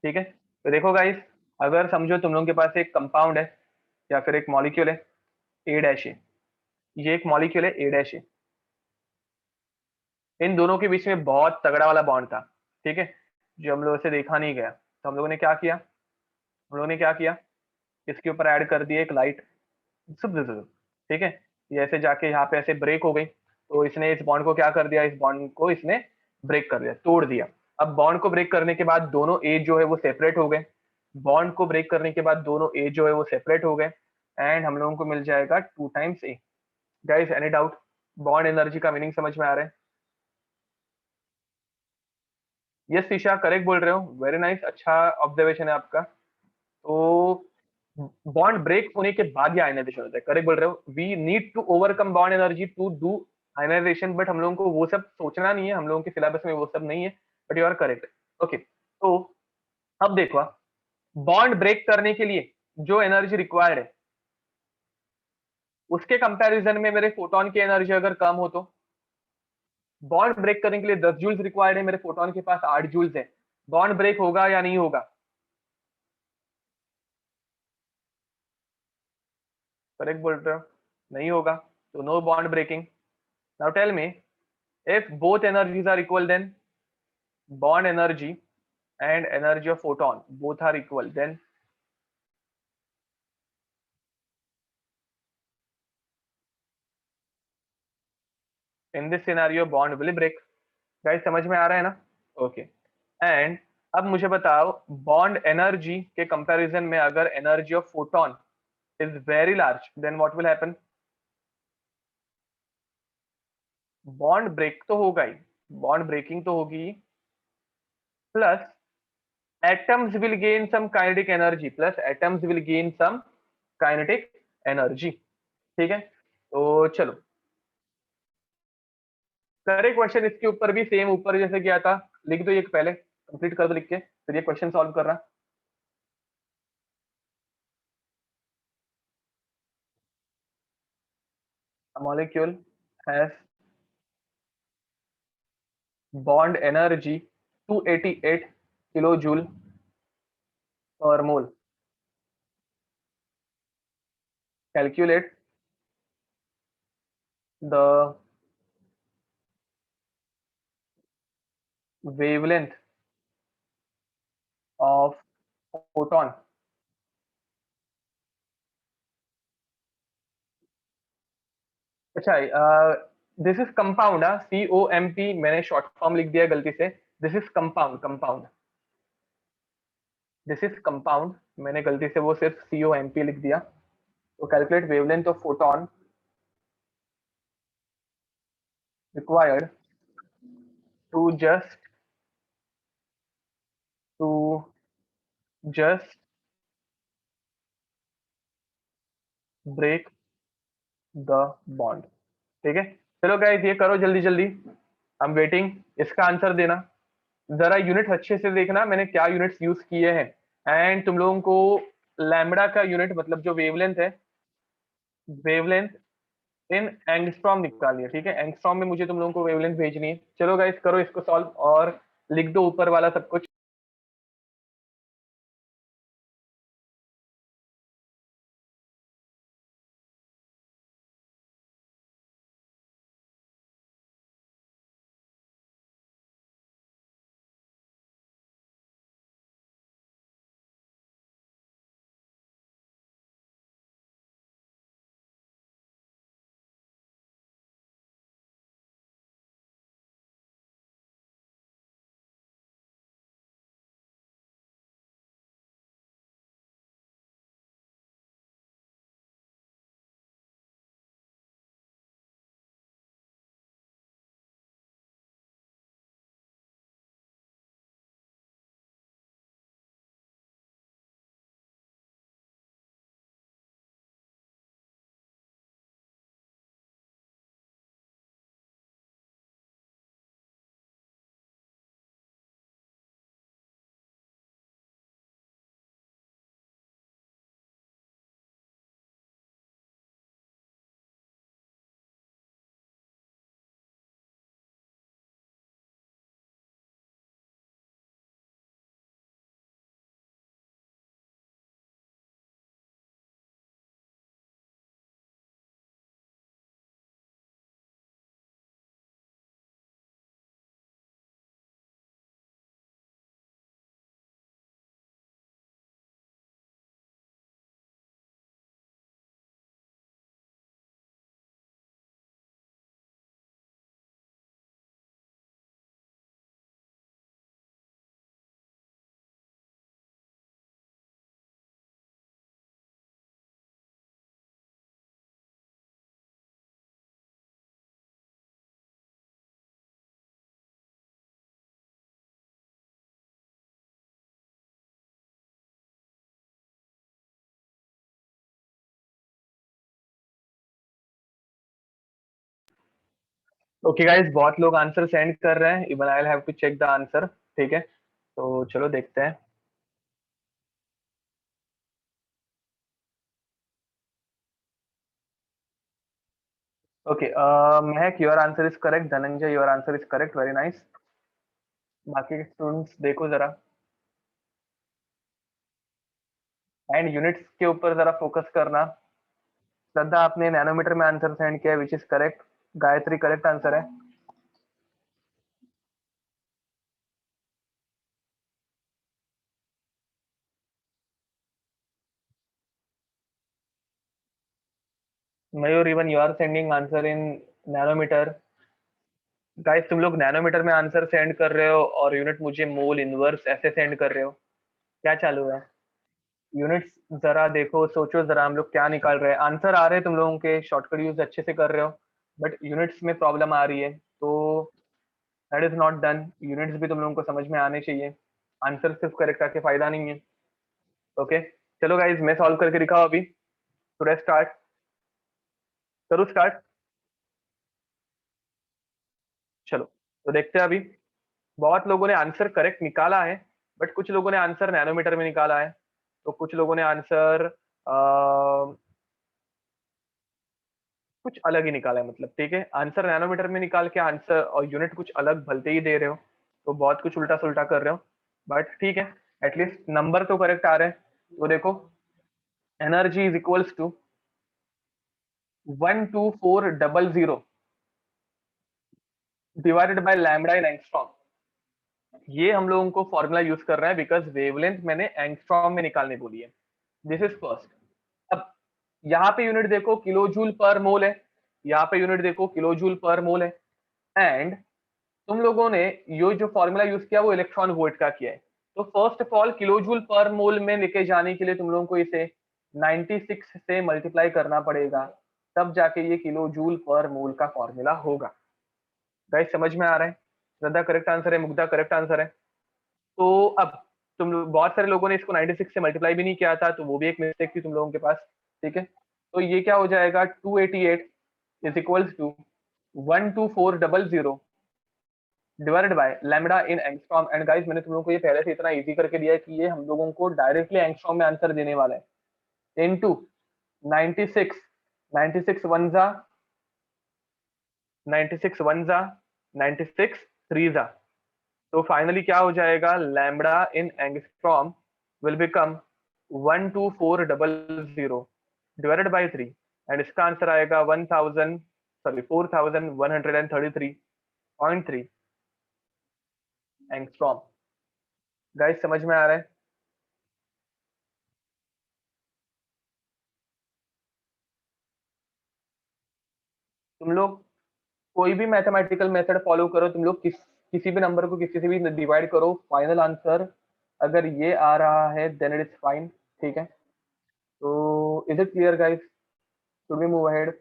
ठीक है। तो देखो गाइस, अगर समझो तुम लोगों के पास एक कंपाउंड है या फिर एक मॉलिक्यूल है, ए डैश है, ये एक मॉलिक्यूल है ए डैश है, इन दोनों के बीच में बहुत तगड़ा वाला बॉन्ड था, ठीक है, जो हम लोगों से देखा नहीं गया। तो हम लोगों ने क्या किया, हम लोगों ने क्या किया, इसके ऊपर ऐड कर दिया एक लाइट, ठीक है। ये ऐसे जाके यहाँ पे ऐसे ब्रेक हो गई, तो इसने इस बॉन्ड को क्या कर दिया, इस बॉन्ड को इसने ब्रेक कर दिया, तोड़ दिया। अब बॉन्ड को ब्रेक करने के बाद दोनों एज जो है वो सेपरेट हो गए। बॉन्ड को ब्रेक करने के बाद दोनों एज जो है वो सेपरेट हो गए, एंड हम लोगों को मिल जाएगा 2 times A. Guys any doubt, bond energy का मीनिंग समझ में आ रहा है? यस ईशा, करेक्ट बोल रहे हो, वेरी नाइस, अच्छा ऑब्जर्वेशन है आपका। तो बॉन्ड ब्रेक होने के बाद ही आयनाइजेशन होता है, करेक्ट बोल रहे हो। We need to overcome bond energy to do ionization, but हम लोगों को वो सब सोचना नहीं है, हम लोगों के सिलेबस में वो सब नहीं है। But you are correct. Okay, तो अब देखो, बॉन्ड ब्रेक करने के लिए जो एनर्जी रिक्वायर्ड है, उसके कंपैरिजन में मेरे फोटोन की एनर्जी अगर कम हो, तो बॉन्ड ब्रेक करने के लिए 10 जूल्स रिक्वायर्ड है, मेरे फोटोन के पास 8 जूल्स है। बॉन्ड ब्रेक होगा या नहीं होगा? करेक्ट बोल रहे हो, नहीं होगा। तो no bond breaking. Now tell me, if both energies are equal, then bond energy and energy of photon both are equal, then in this scenario bond will break। Guys समझ में आ रहा है ना? ओके, एंड अब मुझे बताओ, बॉन्ड एनर्जी के कंपैरिजन में अगर energy of photon is very large, then what will happen? Bond break तो होगा ही, बॉन्ड ब्रेकिंग तो होगी, plus atoms will gain some kinetic energy, plus atoms will gain some kinetic energy, ठीक है। तो चलो, करेक्ट क्वेश्चन इसके ऊपर भी सेम ऊपर जैसे किया था, लिख दो ये पहले, कंप्लीट कर दो लिख के, फिर ये क्वेश्चन सॉल्व करना। Molecule has bond energy 288 kilo joule per mole. Calculate the wavelength of photon. अच्छा, दिस इज कंपाउंड, COMP मैंने शॉर्ट फॉर्म लिख दिया गलती से। This is compound, compound, this is compound, मैंने गलती से वो सिर्फ COMP लिख दिया। तो calculate wavelength of photon required to to just break the bond, ठीक है। चलो गाइस, ये करो जल्दी जल्दी, आई एम वेटिंग, इसका आंसर देना। जरा यूनिट अच्छे से देखना मैंने क्या यूनिट्स यूज किए हैं, एंड तुम लोगों को लैम्बडा का यूनिट, मतलब जो वेवलेंथ है, वेवलेंथ इन एंगस्ट्रॉम निकालनी है, ठीक है। एंगस्ट्रॉम में मुझे तुम लोगों को वेवलेंथ भेजनी है। चलो गाइस, करो इसको सॉल्व और लिख दो ऊपर वाला सब कुछ। ओके गाइस, बहुत लोग आंसर सेंड कर रहे हैं, even I have to check the answer. ठीक है, तो चलो देखते हैं। Okay, Mahak your answer is correct, Dhananjay your answer is correct, very nice. बाकी के स्टूडेंट्स देखो जरा, एंड यूनिट्स के ऊपर जरा फोकस करना। श्रद्धा, आपने नैनोमीटर में आंसर सेंड किया, which is correct. Gayatri correct answer है। Mayur, even you are sending answer in nanometer. Guys, तुम लोग नैनोमीटर में आंसर सेंड कर रहे हो और यूनिट मुझे मोल इनवर्स ऐसे सेंड कर रहे हो, क्या चालू है? यूनिट्स जरा देखो, सोचो जरा, हम लोग क्या निकाल रहे हैं। आंसर आ रहे हैं तुम लोगों के, शॉर्टकट यूज अच्छे से कर रहे हो, बट यूनिट्स में प्रॉब्लम आ रही है, तो that is not done. Units भी तुम लोगों को समझ में आने चाहिए, आंसर सिर्फ करेक्ट आके फायदा नहीं है। ओके, चलो गाइज, मैं सॉल्व करके दिखाओ अभी। टुडे स्टार्ट, करूँ स्टार्ट? चलो, तो देखते हैं अभी। बहुत लोगों ने आंसर करेक्ट निकाला है, बट कुछ लोगों ने आंसर नैनोमीटर में निकाला है, तो कुछ लोगों ने आंसर कुछ अलग ही निकाला है, मतलब ठीक है, आंसर नैनोमीटर में निकाल के आंसर और यूनिट कुछ अलग भलते ही दे रहे हो, तो बहुत कुछ उल्टा सुल्टा कर रहे हो, बट ठीक है, एटलीस्ट नंबर तो करेक्ट आ रहे हैं। तो देखो, energy is equals to 12400 divided by lambda in angstrom. ये हम लोगों को फॉर्मूला यूज कर रहा है, बिकॉज वेवलेंथ मैंने एंगस्ट्रॉम में निकालने बोली है। This is first. अब यहाँ पे यूनिट देखो किलो जूल पर मोल है, यहाँ पे यूनिट देखो किलो जूल पर मोल है, एंड तुम लोगों ने ये जो फॉर्मूला यूज किया वो इलेक्ट्रॉन वोल्ट का किया है। तो first of all kilo joule per mole में लेके जाने के लिए तुम लोगों को इसे 96 से मल्टीप्लाई करना पड़ेगा, तब जाके ये किलो जूल पर मोल का फॉर्मूला होगा। गाइस, समझ में आ रहा है? श्रद्धा करेक्ट आंसर है, मुग्धा करेक्ट आंसर है। तो अब तुम लोग, बहुत सारे लोगों ने इसको 96 से मल्टीप्लाई भी नहीं किया था, तो वो भी एक मिस्टेक थी तुम लोगों के पास। ठीक है, तो ये क्या हो जाएगा, 288 is equals to 12400 divided by lambda in angstrom. And guys, मैंने तुम लोगों को ये पहले से इतना इजी करके दिया है कि ये हम लोगों को डायरेक्टली एंगस्ट्रॉम में आंसर देने वाला है। इनटू 96, 96 वन जा 96 वन जा 96 थ्री जा, तो फाइनली क्या हो जाएगा, lambda in angstrom will become 12400 divided by 3, and इसका आंसर आएगा 1000, सॉरी 4133.3 एंगस्ट्रॉम। गाइस, समझ में आ रहा है? तुम लोग कोई भी मैथमेटिकल मेथड फॉलो करो, तुम लोग किसी भी नंबर को किसी से भी डिवाइड करो, फाइनल आंसर अगर ये आ रहा है देन इट इज फाइन। ठीक है, तो is it clear guys? Should we move ahead?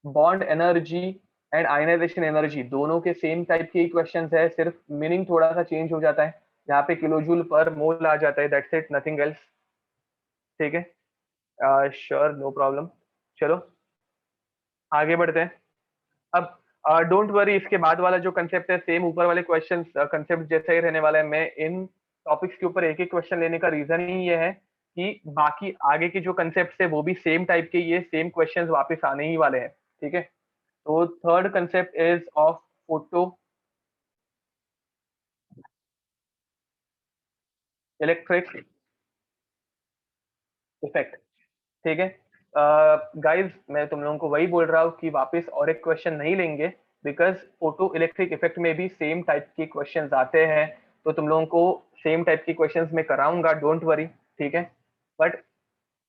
Bond energy and ionization energy दोनों के सेम टाइप के क्वेश्चन है, सिर्फ मीनिंग थोड़ा सा चेंज हो जाता है, यहाँ पे किलो जूल पर मोल आ जाता है, दैट्स इट, नथिंग एल्स। ठीक है, श्योर, नो प्रॉब्लम। चलो आगे बढ़ते हैं। अब डोंट वरी, इसके बाद वाला जो कंसेप्ट है सेम ऊपर वाले क्वेश्चन कंसेप्ट जैसा ही रहने वाला है। मैं इन टॉपिक्स के ऊपर एक एक क्वेश्चन लेने का रीजन ही ये है कि बाकी आगे के जो कंसेप्ट है वो भी सेम टाइप के, ये सेम क्वेश्चन वापस आने ही वाले हैं। ठीक है, तो third concept is of photo electric effect. ठीक है गाइस, मैं तुम लोगों को वही बोल रहा हूँ कि वापस और एक क्वेश्चन नहीं लेंगे, बिकॉज फोटो इलेक्ट्रिक इफेक्ट में भी सेम टाइप के क्वेश्चंस आते हैं, तो तुम लोगों को सेम टाइप के क्वेश्चंस में कराऊंगा, डोंट वरी। ठीक है, बट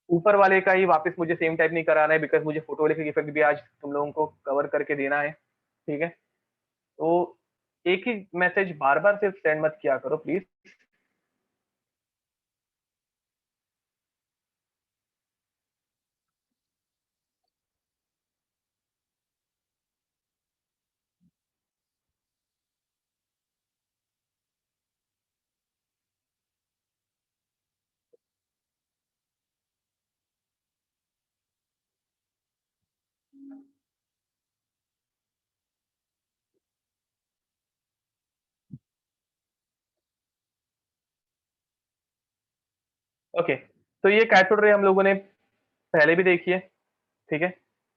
ऊपर वाले का ही वापस मुझे सेम टाइप नहीं कराना है, बिकॉज मुझे फोटो इलेक्ट्रिक इफेक्ट भी आज तुम लोगों को कवर करके देना है। ठीक है, तो एक ही मैसेज बार बार सिर्फ सेंड मत किया करो प्लीज। ओके, तो ये कैथोड रे हम लोगों ने पहले भी देखी है, ठीक है।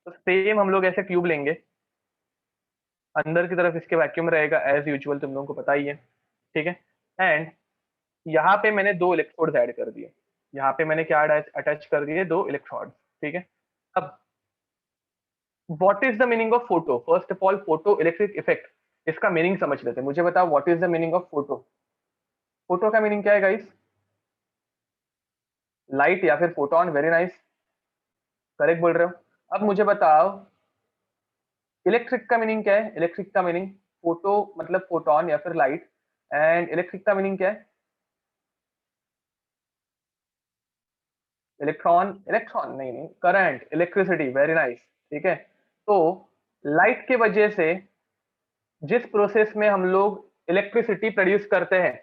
तो सेम हम लोग ऐसे ट्यूब लेंगे, अंदर की तरफ इसके वैक्यूम रहेगा एज यूजुअल, तुम लोगों को पता ही है, ठीक है। एंड यहाँ पे मैंने 2 इलेक्ट्रोड्स ऐड कर दिए, यहाँ पे मैंने क्या अटैच कर दिए, 2 इलेक्ट्रोड्स, ठीक है। अब what is the meaning of photo, first of all photo electric effect, इसका मीनिंग समझ लेते हैं। मुझे बताओ what is the meaning of photo, photo का मीनिंग क्या है गाइस? लाइट या फिर फोटोन, वेरी नाइस, करेक्ट बोल रहे हो। अब मुझे बताओ इलेक्ट्रिक का मीनिंग क्या है? इलेक्ट्रिक का मीनिंग, फोटो मतलब फोटोन या फिर लाइट, एंड इलेक्ट्रिक का मीनिंग क्या है? इलेक्ट्रॉन, इलेक्ट्रॉन नहीं नहीं, करंट, इलेक्ट्रिसिटी, वेरी नाइस, ठीक है। तो लाइट के वजह से जिस प्रोसेस में हम लोग इलेक्ट्रिसिटी प्रोड्यूस करते हैं,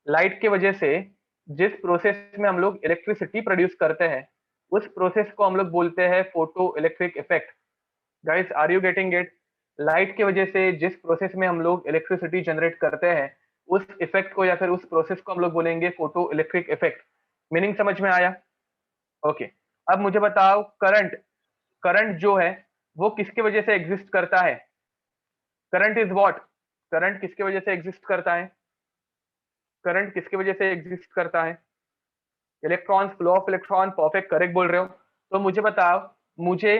लाइट की वजह से जिस प्रोसेस में हम लोग इलेक्ट्रिसिटी प्रोड्यूस करते हैं, उस प्रोसेस को हम लोग बोलते हैं photo electric effect. Guys are you getting it? Light की वजह से जिस प्रोसेस में हम लोग इलेक्ट्रिसिटी जनरेट करते हैं, उस इफेक्ट को या फिर उस प्रोसेस को हम लोग बोलेंगे फोटो इलेक्ट्रिक इफेक्ट। मीनिंग समझ में आया? ओके। अब मुझे बताओ करंट, करंट जो है वो किसकी वजह से एग्जिस्ट करता है? Current is what? करंट किसकी वजह से एग्जिस्ट करता है? करंट किसकी वजह से एग्जिस्ट करता है? Electrons, flow of electron, perfect, correct बोल रहे हो। तो मुझे बताओ, मुझे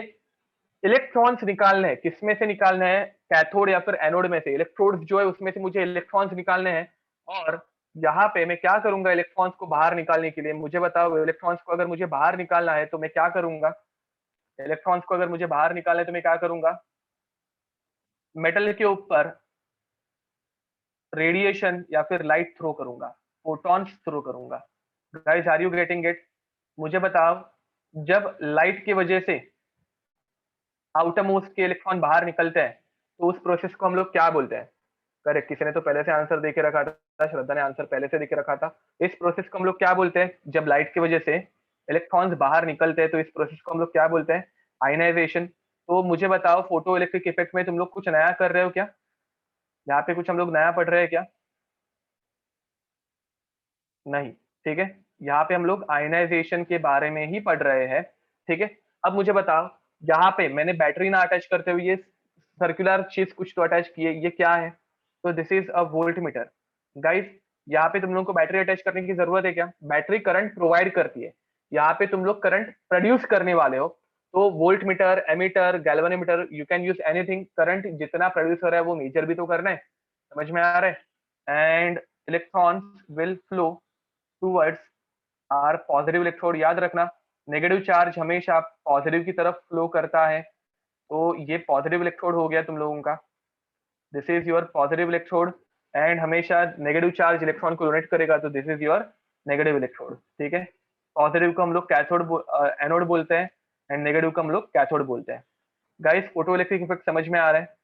इलेक्ट्रॉन्स निकालने हैं, किसमें से निकालने हैं? कैथोड या फिर एनोड में से, इलेक्ट्रोड्स जो है उसमें से मुझे इलेक्ट्रॉन्स निकालने हैं। और यहाँ पे मैं क्या करूंगा इलेक्ट्रॉन्स को बाहर निकालने के लिए? मुझे बताओ इलेक्ट्रॉन्स को अगर मुझे बाहर निकालना है तो मैं क्या करूंगा? इलेक्ट्रॉन्स को अगर मुझे बाहर निकालना है तो मैं क्या करूंगा? मेटल के ऊपर रेडिएशन या फिर लाइट थ्रो करूंगा, फोटॉन्स थ्रो करूंगा। Guys are you getting it? मुझे बताओ जब लाइट की वजह से आउटर मोस्ट के इलेक्ट्रॉन बाहर निकलते हैं तो उस प्रोसेस को हम लोग क्या बोलते हैं? करेक्ट, किसी ने तो पहले से आंसर देके रखा था, श्रद्धा ने आंसर पहले से देके रखा था। इस प्रोसेस को हम लोग क्या बोलते हैं? जब लाइट की वजह से इलेक्ट्रॉन्स बाहर निकलते हैं तो इस प्रोसेस को हम लोग क्या बोलते हैं? आयनाइजेशन। तो मुझे बताओ फोटो इलेक्ट्रिक इफेक्ट में तुम लोग कुछ नया कर रहे हो क्या? यहाँ पे कुछ हम लोग नया पढ़ रहे हैं क्या? नहीं, ठीक है। यहाँ पे हम लोग आयनाइजेशन के बारे में ही पढ़ रहे हैं, ठीक है। अब मुझे बताओ, यहाँ पे मैंने बैटरी ना अटैच करते हुए ये सर्कुलर चीज कुछ तो अटैच किए, ये क्या है? तो this is a volt meter. Guys यहाँ पे तुम लोग को बैटरी अटैच करने की जरूरत है क्या? बैटरी करंट प्रोवाइड करती है, यहाँ पे तुम लोग करंट प्रोड्यूस करने वाले हो। तो volt meter, ammeter, galvanometer, you can use anything, current जितना प्रोड्यूस हो रहा है वो मेजर भी तो करना है। समझ में आ रहा है? And electrons will flow towards our positive electrode, याद रखना नेगेटिव चार्ज हमेशा पॉजिटिव की तरफ फ्लो करता है। तो ये पॉजिटिव इलेक्ट्रोड हो गया तुम लोगों का, this is your positive electrode. And हमेशा नेगेटिव चार्ज इलेक्ट्रॉन को डोनेट करेगा, तो this is your negative electrode, ठीक है। पॉजिटिव को हम लोग कैथोड एनोड बोलते हैं, एंड नेगेटिव को हम लोग कैथोड बोलते हैं। गाइस फोटो इलेक्ट्रिक इफेक्ट समझ में आ रहा है?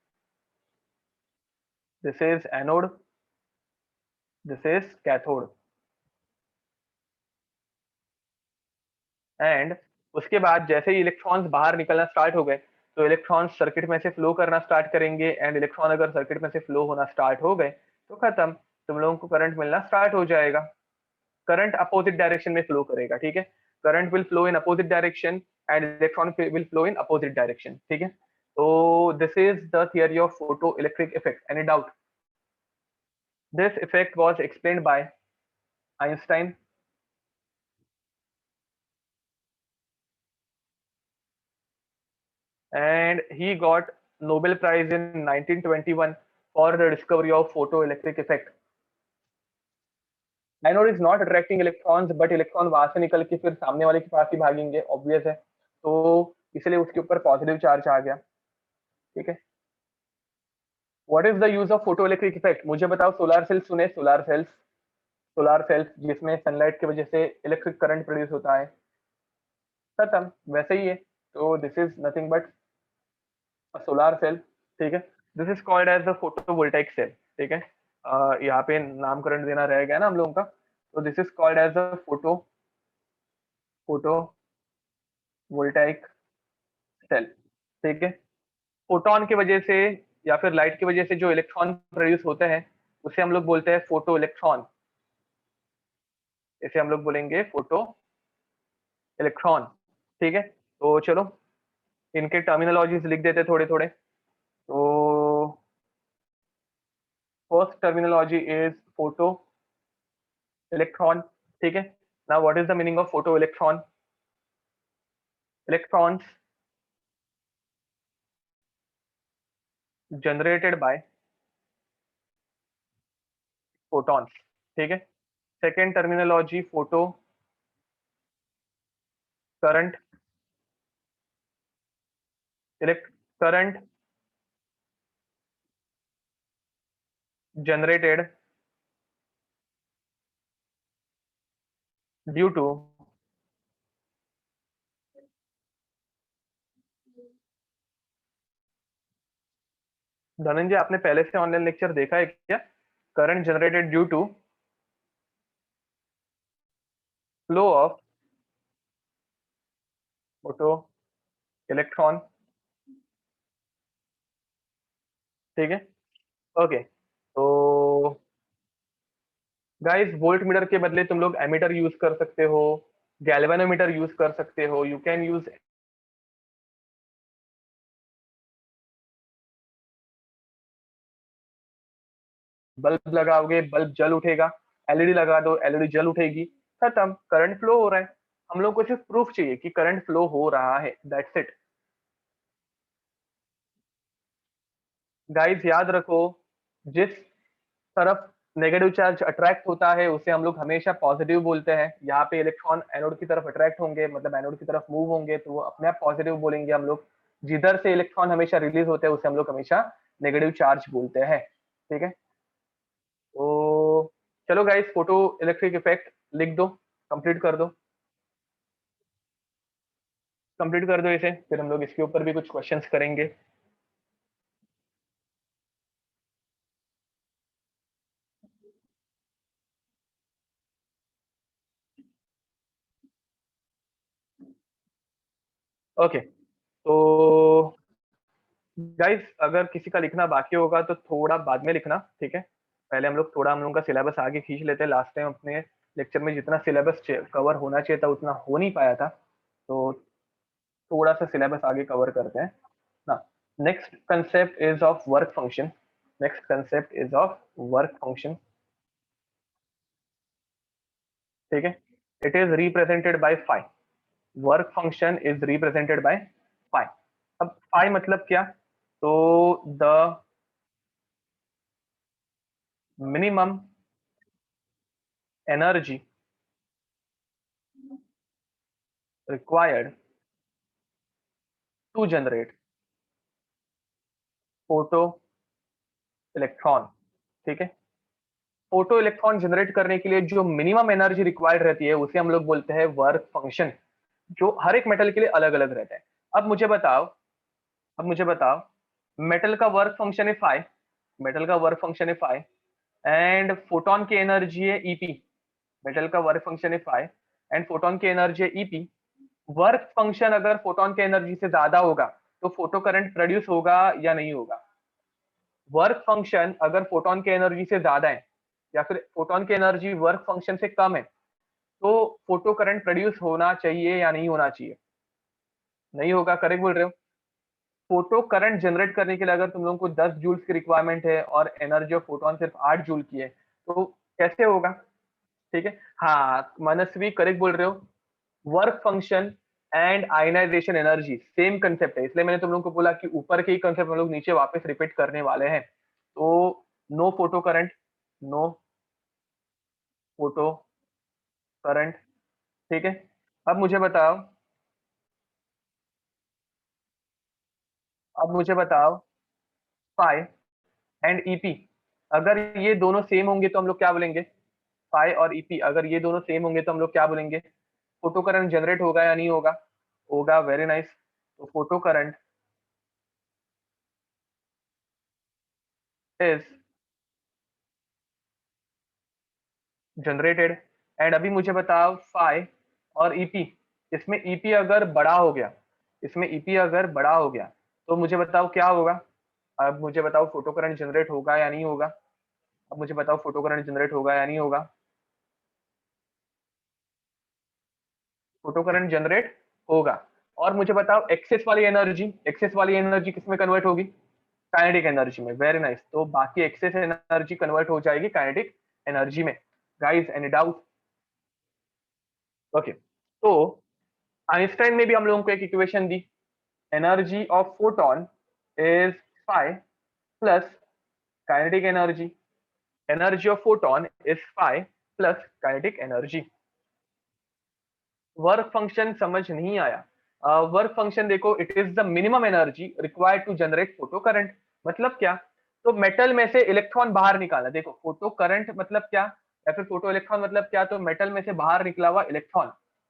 This is anode, this is cathode. And उसके बाद जैसे ही इलेक्ट्रॉन्स बाहर निकलना स्टार्ट हो गए, तो इलेक्ट्रॉन्स सर्किट में से फ्लो करना स्टार्ट करेंगे, एंड इलेक्ट्रॉन अगर सर्किट में से फ्लो होना स्टार्ट हो गए तो खत्म, तुम लोगों को करंट मिलना स्टार्ट हो जाएगा। करंट अपोजिट डायरेक्शन में फ्लो करेगा, ठीक है। Current will flow in opposite direction and electron will flow in opposite direction, ठीक है। तो this is the theory of photo electric effect. Any doubt? This effect was explained bye Einstein and he got Nobel Prize in 1921 for the discovery of photoelectric effect. Anode is not attracting electrons, but electron वहां से निकल के फिर सामने वाले के पास ही भागेंगे, ऑब्वियस है। तो इसलिए उसके ऊपर पॉजिटिव चार्ज आ गया, ठीक है। What is the use of photoelectric effect? मुझे बताओ, सोलर सेल्स सुने? सोलर सेल्स, सोलर सेल्स जिसमें सनलाइट की वजह से इलेक्ट्रिक करंट प्रोड्यूस होता है, खत्म, वैसे ही है। तो this is nothing but solar cell, ठीक है। This is called as the photovoltaic cell, ठीक है। यहाँ पे नामकरण देना रह गया ना हम लोगों का, तो this is called as the photovoltaic cell, ठीक है। फोटोन की वजह से या फिर लाइट की वजह से जो इलेक्ट्रॉन प्रोड्यूस होते हैं उसे हम लोग बोलते हैं फोटो इलेक्ट्रॉन, इसे हम लोग बोलेंगे फोटो इलेक्ट्रॉन, ठीक है। तो चलो इनके टर्मिनोलॉजीज लिख देते थोड़े थोड़े। तो first terminology is photo electron, ठीक है। Now what is the meaning of photo electron? Electrons generated by photons, ठीक है। Second terminology photo current, elect current generated due to, Dhananjay आपने पहले से ऑनलाइन लेक्चर देखा है क्या? Current generated due to flow of photo electron, ठीक है। ओके, तो गाइस वोल्ट मीटर के बदले तुम लोग एमीटर यूज कर सकते हो, गैल्वेनोमीटर यूज कर सकते हो, यू कैन यूज बल्ब लगाओगे बल्ब जल उठेगा, एलईडी लगा दो एलईडी जल उठेगी, खत्म, करंट फ्लो हो रहा है। हम लोग को सिर्फ प्रूफ चाहिए कि करंट फ्लो हो रहा है, दैट्स इट। गाइस याद रखो, जिस तरफ नेगेटिव चार्ज अट्रैक्ट होता है उसे हम लोग हमेशा पॉजिटिव बोलते हैं। यहाँ पे इलेक्ट्रॉन एनोड की तरफ अट्रैक्ट होंगे, मतलब एनोड की तरफ मूव होंगे, तो वो अपने आप पॉजिटिव बोलेंगे हम लोग। जिधर से इलेक्ट्रॉन हमेशा रिलीज होते हैं उसे हम लोग हमेशा नेगेटिव चार्ज बोलते हैं, ठीक है। तो चलो गाइस फोटो इलेक्ट्रिक इफेक्ट लिख दो, कंप्लीट कर दो, कंप्लीट कर दो इसे, फिर हम लोग इसके ऊपर भी कुछ क्वेश्चंस करेंगे। ओके, तो गाइस अगर किसी का लिखना बाकी होगा तो थोड़ा बाद में लिखना, ठीक है। पहले हम लोग थोड़ा हम लोगों का सिलेबस आगे खींच लेते हैं। लास्ट टाइम अपने लेक्चर में जितना सिलेबस कवर होना चाहिए था उतना हो नहीं पाया था, तो थोड़ा सा सिलेबस आगे कवर करते हैं ना। Next concept is of work function, next concept is of work function, ठीक है। It is represented by phi, work function is represented by phi. अब फाइ मतलब क्या? तो the minimum energy required to generate photo electron, ठीक है। फोटो इलेक्ट्रॉन जनरेट करने के लिए जो मिनिमम एनर्जी रिक्वायर्ड रहती है उसे हम लोग बोलते हैं वर्क फंक्शन, जो हर एक मेटल के लिए अलग अलग रहता है। अब मुझे बताओ, अब मुझे बताओ, मेटल का वर्क फंक्शन है फाइ, मेटल का वर्क फंक्शन है फाइ, एंड फोटोन की एनर्जी है ईपी। मेटल का वर्क फंक्शन है फाइ एंड फोटोन की एनर्जी है ईपी। वर्क फंक्शन अगर फोटोन की एनर्जी से ज्यादा होगा तो फोटो करंट प्रोड्यूस होगा या नहीं होगा? वर्क फंक्शन अगर फोटोन की एनर्जी से ज्यादा है या फिर फोटोन की एनर्जी वर्क फंक्शन से कम है तो फोटो करंट प्रोड्यूस होना चाहिए या नहीं होना चाहिए? नहीं होगा, करेक्ट बोल रहे हो। फोटो करंट जनरेट करने के लिए अगर तुम लोगों को 10 जूल्स की रिक्वायरमेंट है और एनर्जी ऑफ फोटोन सिर्फ 8 जूल की है तो कैसे होगा? ठीक है, हाँ मनस्वी करेक्ट बोल रहे हो। Work function and ionization energy same concept है, इसलिए मैंने तुम लोगों को बोला कि ऊपर के ही कंसेप्ट हम लोग नीचे वापस रिपीट करने वाले हैं। तो no photo current, no photo current, ठीक है। अब मुझे बताओ, अब मुझे बताओ फाइ एंड ईपी अगर ये दोनों सेम होंगे तो हम लोग क्या बोलेंगे? फाइ और ईपी अगर ये दोनों सेम होंगे तो हम लोग क्या बोलेंगे? फोटो करंट जनरेट होगा या नहीं होगा? होगा, वेरी नाइस। तो photo current is generated. And अभी मुझे बताओ फाइ और ईपी, इसमें ईपी अगर बड़ा हो गया, इसमें ईपी अगर बड़ा हो गया तो मुझे बताओ क्या होगा? अब मुझे बताओ फोटो करंट जनरेट होगा या नहीं होगा? अब मुझे बताओ फोटो करंट जनरेट होगा या नहीं होगा? फोटो करंट जनरेट होगा। और मुझे बताओ एक्सेस वाली एनर्जी किस में कन्वर्ट होगी? काइनेटिक एनर्जी में। Very nice. तो बाकी एक्सेस एनर्जी कन्वर्ट हो जाएगी काइनेटिक एनर्जी में। Guys any doubt? ओके, तो आइंस्टाइन ने भी हम लोगों को एक इक्वेशन दी, energy of photon is phi plus kinetic energy. Energy of photon is phi plus kinetic energy. Work function समझ नहीं आया? वर्क फंक्शन देखो, it is the minimum energy required to generate photo current. मतलब क्या? तो मेटल में से इलेक्ट्रॉन बाहर निकाला। देखो फोटो करंट मतलब क्या, या फिर फोटो इलेक्ट्रॉन मतलब क्या? तो मेटल में से बाहर निकला हुआ इलेक्ट्रॉन।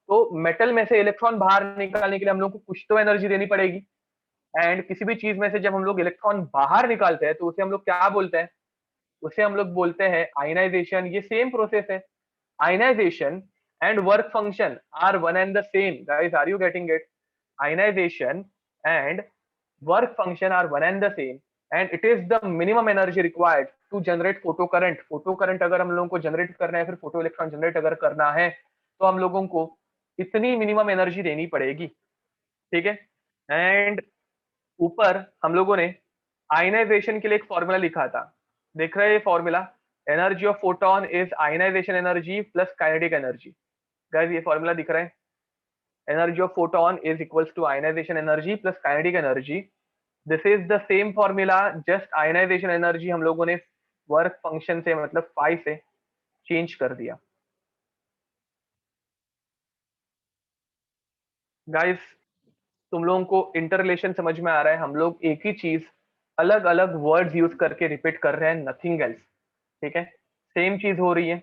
तो मेटल में से इलेक्ट्रॉन बाहर निकालने के लिए हम लोग को कुछ तो एनर्जी देनी पड़ेगी। एंड किसी भी चीज में से जब हम लोग इलेक्ट्रॉन बाहर निकालते हैं तो उसे हम लोग क्या बोलते हैं? उसे हम लोग बोलते हैं आयनाइजेशन। ये सेम प्रोसेस है। ionization and work function are one and the same. Guys, are you getting it? Ionization and work function are one and the same, and it is the minimum energy required to generate photo current. Photo current अगर हम लोगों को जनरेट करना है, फिर फोटो इलेक्ट्रॉन जनरेट अगर करना है, तो हम लोगों को इतनी मिनिमम एनर्जी देनी पड़ेगी। ठीक है। एंड ऊपर हम लोगों ने आयनाइजेशन के लिए एक फॉर्मूला लिखा था। देख रहे हैं ये formula? Energy of photon is ionization energy plus kinetic energy. Guys ये फॉर्मूला दिख रहा है? Energy of photon is equals to ionization energy plus kinetic energy. This is the same formula, just ionization energy हम लोगों ने वर्क फंक्शन से मतलब फाई से चेंज कर दिया। गाइस तुम लोगों को इंटर रिलेशन समझ में आ रहा है? हम लोग एक ही चीज अलग अलग वर्ड्स यूज करके रिपीट कर रहे हैं, नथिंग एल्स। ठीक है, सेम चीज हो रही है।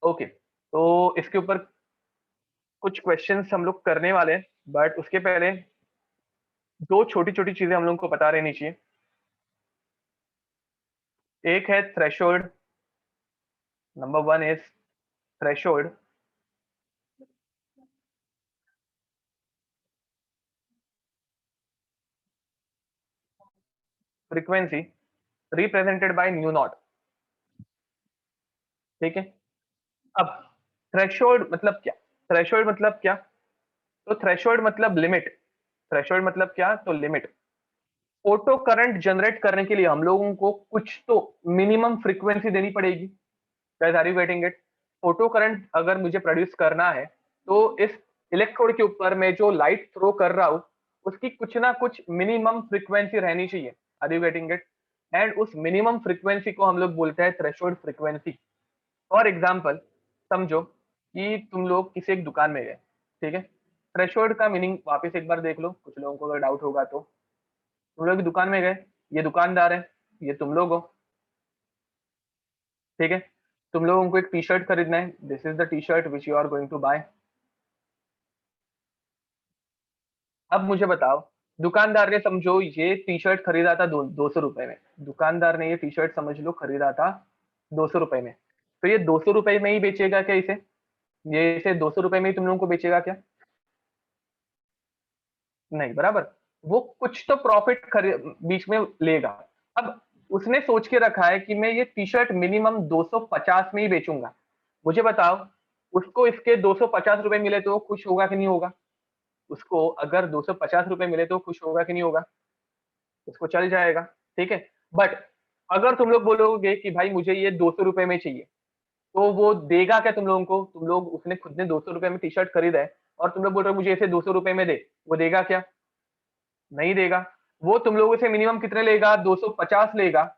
ओके, तो इसके ऊपर कुछ क्वेश्चंस हम लोग करने वाले हैं, बट उसके पहले दो छोटी छोटी चीजें हम लोगों को पता रहनी चाहिए। एक है threshold. Number one is threshold. Frequency represented by new not. ठीक है। अब थ्रेशोल्ड मतलब क्या? थ्रेशोल्ड मतलब क्या? तो थ्रेशोल्ड मतलब लिमिट। थ्रेशोल्ड मतलब क्या? तो लिमिट। फोटो करंट जनरेट करने के लिए हम लोगों को कुछ तो मिनिमम फ्रीक्वेंसी देनी पड़ेगी। Guys are you getting it? Photo current अगर मुझे प्रोड्यूस करना है, तो इस इलेक्ट्रोड के ऊपर मैं जो लाइट थ्रो कर रहा हूं, उसकी कुछ ना कुछ मिनिमम फ्रीक्वेंसी रहनी चाहिए। Are you getting it? And उस मिनिमम फ्रीक्वेंसी को हम लोग बोलते हैं थ्रेशोल्ड फ्रीक्वेंसी। फॉर एग्जाम्पल, समझो कि तुम लोग किसी एक दुकान में गए। ठीक है। थ्रेशोल्ड का मीनिंग वापस एक बार देख लो, कुछ लोगों को अगर डाउट होगा तो। तुम लोग दुकान में गए, ये दुकानदार है, ये तुम लोग हो। ठीक है। तुम लोगों को एक टी शर्ट खरीदना है, this is the T shirt which you are going to buy. अब मुझे बताओ, दुकानदार ने समझो ये टी शर्ट खरीदा था 200 रुपए में। दुकानदार ने ये टी शर्ट समझ लो खरीदा था 200 रुपए में। तो ये 200 रुपए में ही बेचेगा क्या इसे? ये इसे 200 रुपए में ही तुम लोगों को बेचेगा क्या? नहीं, बराबर। वो कुछ तो प्रॉफिट बीच में लेगा। अब उसने सोच के रखा है कि मैं ये टी शर्ट मिनिमम 250 में ही बेचूंगा। मुझे बताओ, उसको इसके 250 रुपए मिले तो खुश होगा कि नहीं होगा? उसको अगर 250 रुपए मिले तो खुश होगा कि नहीं होगा? उसको चल जाएगा। ठीक है। बट अगर तुम लोग बोलोगे कि भाई मुझे ये 200 रुपए में चाहिए, तो वो देगा क्या तुम लोगों को? तुम लोग, उसने खुद ने 200 रुपए में टी शर्ट खरीदा है, और तुम लोग बोल रहे हो मुझे इसे 200 रुपए में दे, वो देगा क्या? नहीं देगा। वो तुम लोगों से मिनिमम कितने लेगा? 250 लेगा,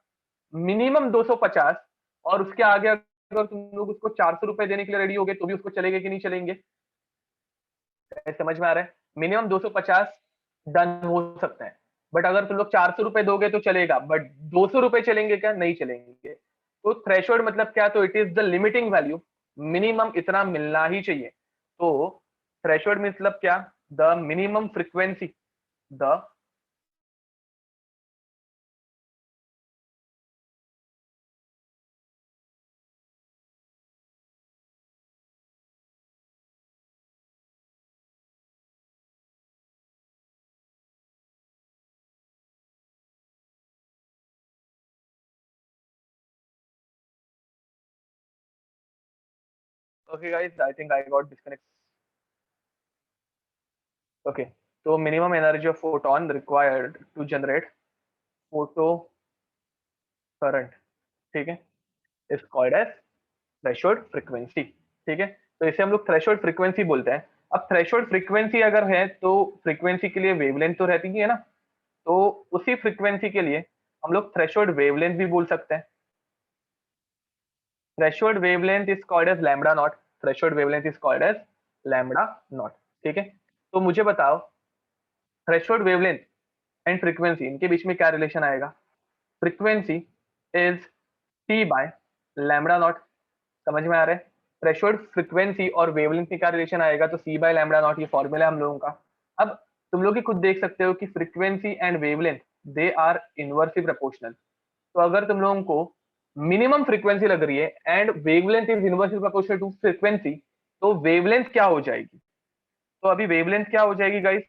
मिनिमम 250। और उसके आगे अगर तुम लोग उसको 400 रुपए देने के लिए रेडी हो गए, तो भी उसको चलेंगे कि नहीं चलेंगे? समझ में आ रहा है? मिनिमम 250 डन हो सकता है, बट अगर तुम लोग 400 रुपए दोगे तो चलेगा, बट 200 रुपए चलेंगे क्या? नहीं चलेंगे। तो थ्रेशोल्ड मतलब क्या? तो it is the limiting value, minimum इतना मिलना ही चाहिए। तो थ्रेशोल्ड मतलब क्या? The minimum frequency, the okay guys, I think I got disconnected. Okay, तो minimum energy of photon required to generate photo current, ठीक है, is called as threshold frequency, ठीक है। तो इसे हम लोग थ्रेशोल्ड फ्रीक्वेंसी बोलते हैं। अब थ्रेशोल्ड फ्रीक्वेंसी अगर है तो फ्रीक्वेंसी के लिए वेवलेंथ तो रहती ही है ना, तो उसी फ्रीक्वेंसी के लिए हम लोग थ्रेशोल्ड वेवलेंथ भी बोल सकते हैं। Threshold wavelength is called as lambda naught, threshold wavelength is called as lambda naught, ठीक है। तो मुझे बताओ थ्रेशोल्ड वेवलेंथ एंड फ्रीक्वेंसी इनके बीच में क्या रिलेशन आएगा? Frequency is T by lambda naught, समझ में आ रहा है? थ्रेशोल्ड फ्रीक्वेंसी और वेवलेंथ में क्या रिलेशन आएगा? तो सी बाय लैम्बडा नॉट, ये फॉर्मूला है हम लोगों का। अब तुम लोग ही खुद देख सकते हो कि frequency and wavelength they are inversely proportional. तो अगर तुम लोगों को मिनिमम फ्रीक्वेंसी लग रही है and wavelength is inversely proportional to frequency, तो वेवलेंथ क्या हो जाएगी? तो अभी वेवलेंथ क्या हो जाएगी गाइस?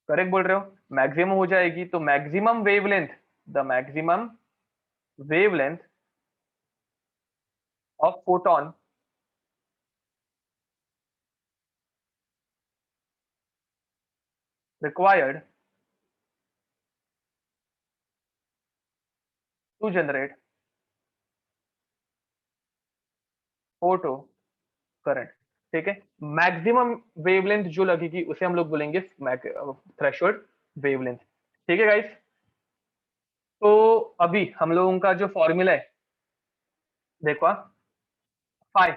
करेक्ट बोल रहे हो, मैक्सिमम हो जाएगी। तो maximum wavelength, the maximum wavelength of photon required to generate photo current, ठीक है। मैक्सिमम वेवलेंथ जो लगेगी उसे हम लोग बोलेंगे थ्रेशोल्ड वेवलेंथ, ठीक है गाइस। तो अभी हम लोगों का जो फॉर्मूला है, देखो, phi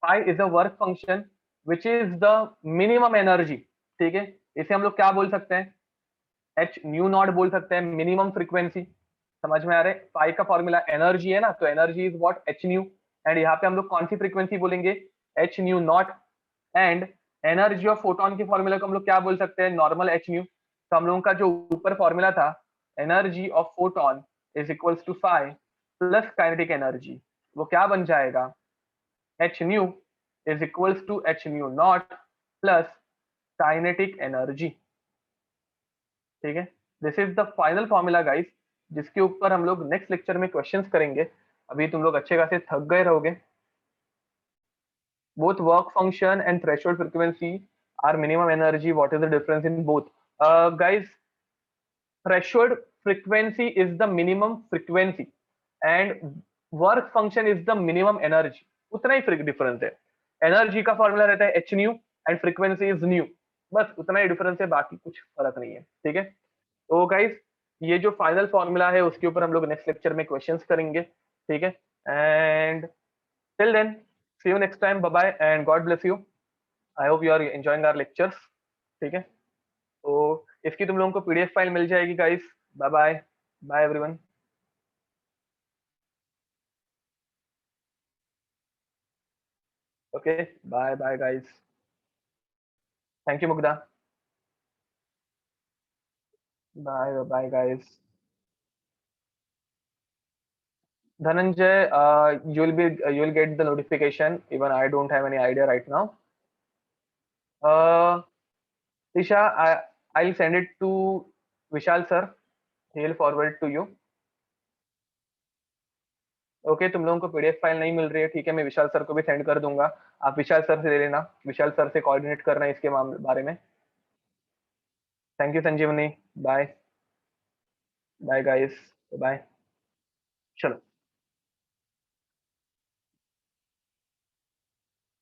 phi is a work function which is the minimum energy, ठीक है। इसे हम लोग क्या बोल सकते हैं? एच न्यू नॉट बोल सकते हैं, मिनिमम फ्रीक्वेंसी। समझ में आ रहा है? फाई का फॉर्मूला एनर्जी है ना, तो energy is what? H nu. And यहाँ पे हम लोग कौन सी फ्रीक्वेंसी बोलेंगे? H nu naught. And energy of photon के फॉर्मूला को हम लोग क्या बोल सकते हैं? Normal h nu. तो हम लोगों का जो ऊपर फॉर्मूला था, energy of photon is equals to phi plus kinetic energy, वो क्या बन जाएगा? H nu is equals to H nu naught plus kinetic energy, ठीक है। This is the final formula guys, जिसके ऊपर हम लोग नेक्स्ट लेक्चर में क्वेश्चंस करेंगे। अभी तुम लोग अच्छे खासे थक गए रहोगे। both work function and threshold frequency are minimum energy. What is the difference in both? Guys, threshold frequency is the minimum frequency and work function is the minimum energy. उतना ही डिफरेंस है। एनर्जी का फॉर्मूला रहता है H nu and frequency is new, बस उतना ही डिफरेंस है, बाकी कुछ फर्क नहीं है, ठीक है। तो गाइस, ये जो फाइनल फॉर्मूला है उसके ऊपर हम लोग नेक्स्ट लेक्चर में क्वेश्चंस करेंगे, ठीक है। And till then, see you next time, bye bye and god bless you. I hope you are enjoying our lectures, ठीक है। तो इसकी तुम लोगों को पीडीएफ फाइल मिल जाएगी guys. Bye bye, bye everyone. Okay, bye bye guys. Thank you Mugdha. Bye bye guys. Dhananjay, you'll get the notification. Even I don't have any idea right now. Uh, Tisha, I'll send it to Vishal sir. He'll forward to you. Okay, तुम लोगों को पीडीएफ फाइल नहीं मिल रही है, ठीक है, मैं विशाल सर को भी सेंड कर दूंगा। आप विशाल सर से ले लेना, विशाल सर से कोऑर्डिनेट करना इसके मामले बारे में। Thank you Sanjeevani, bye bye guys, bye. चलो।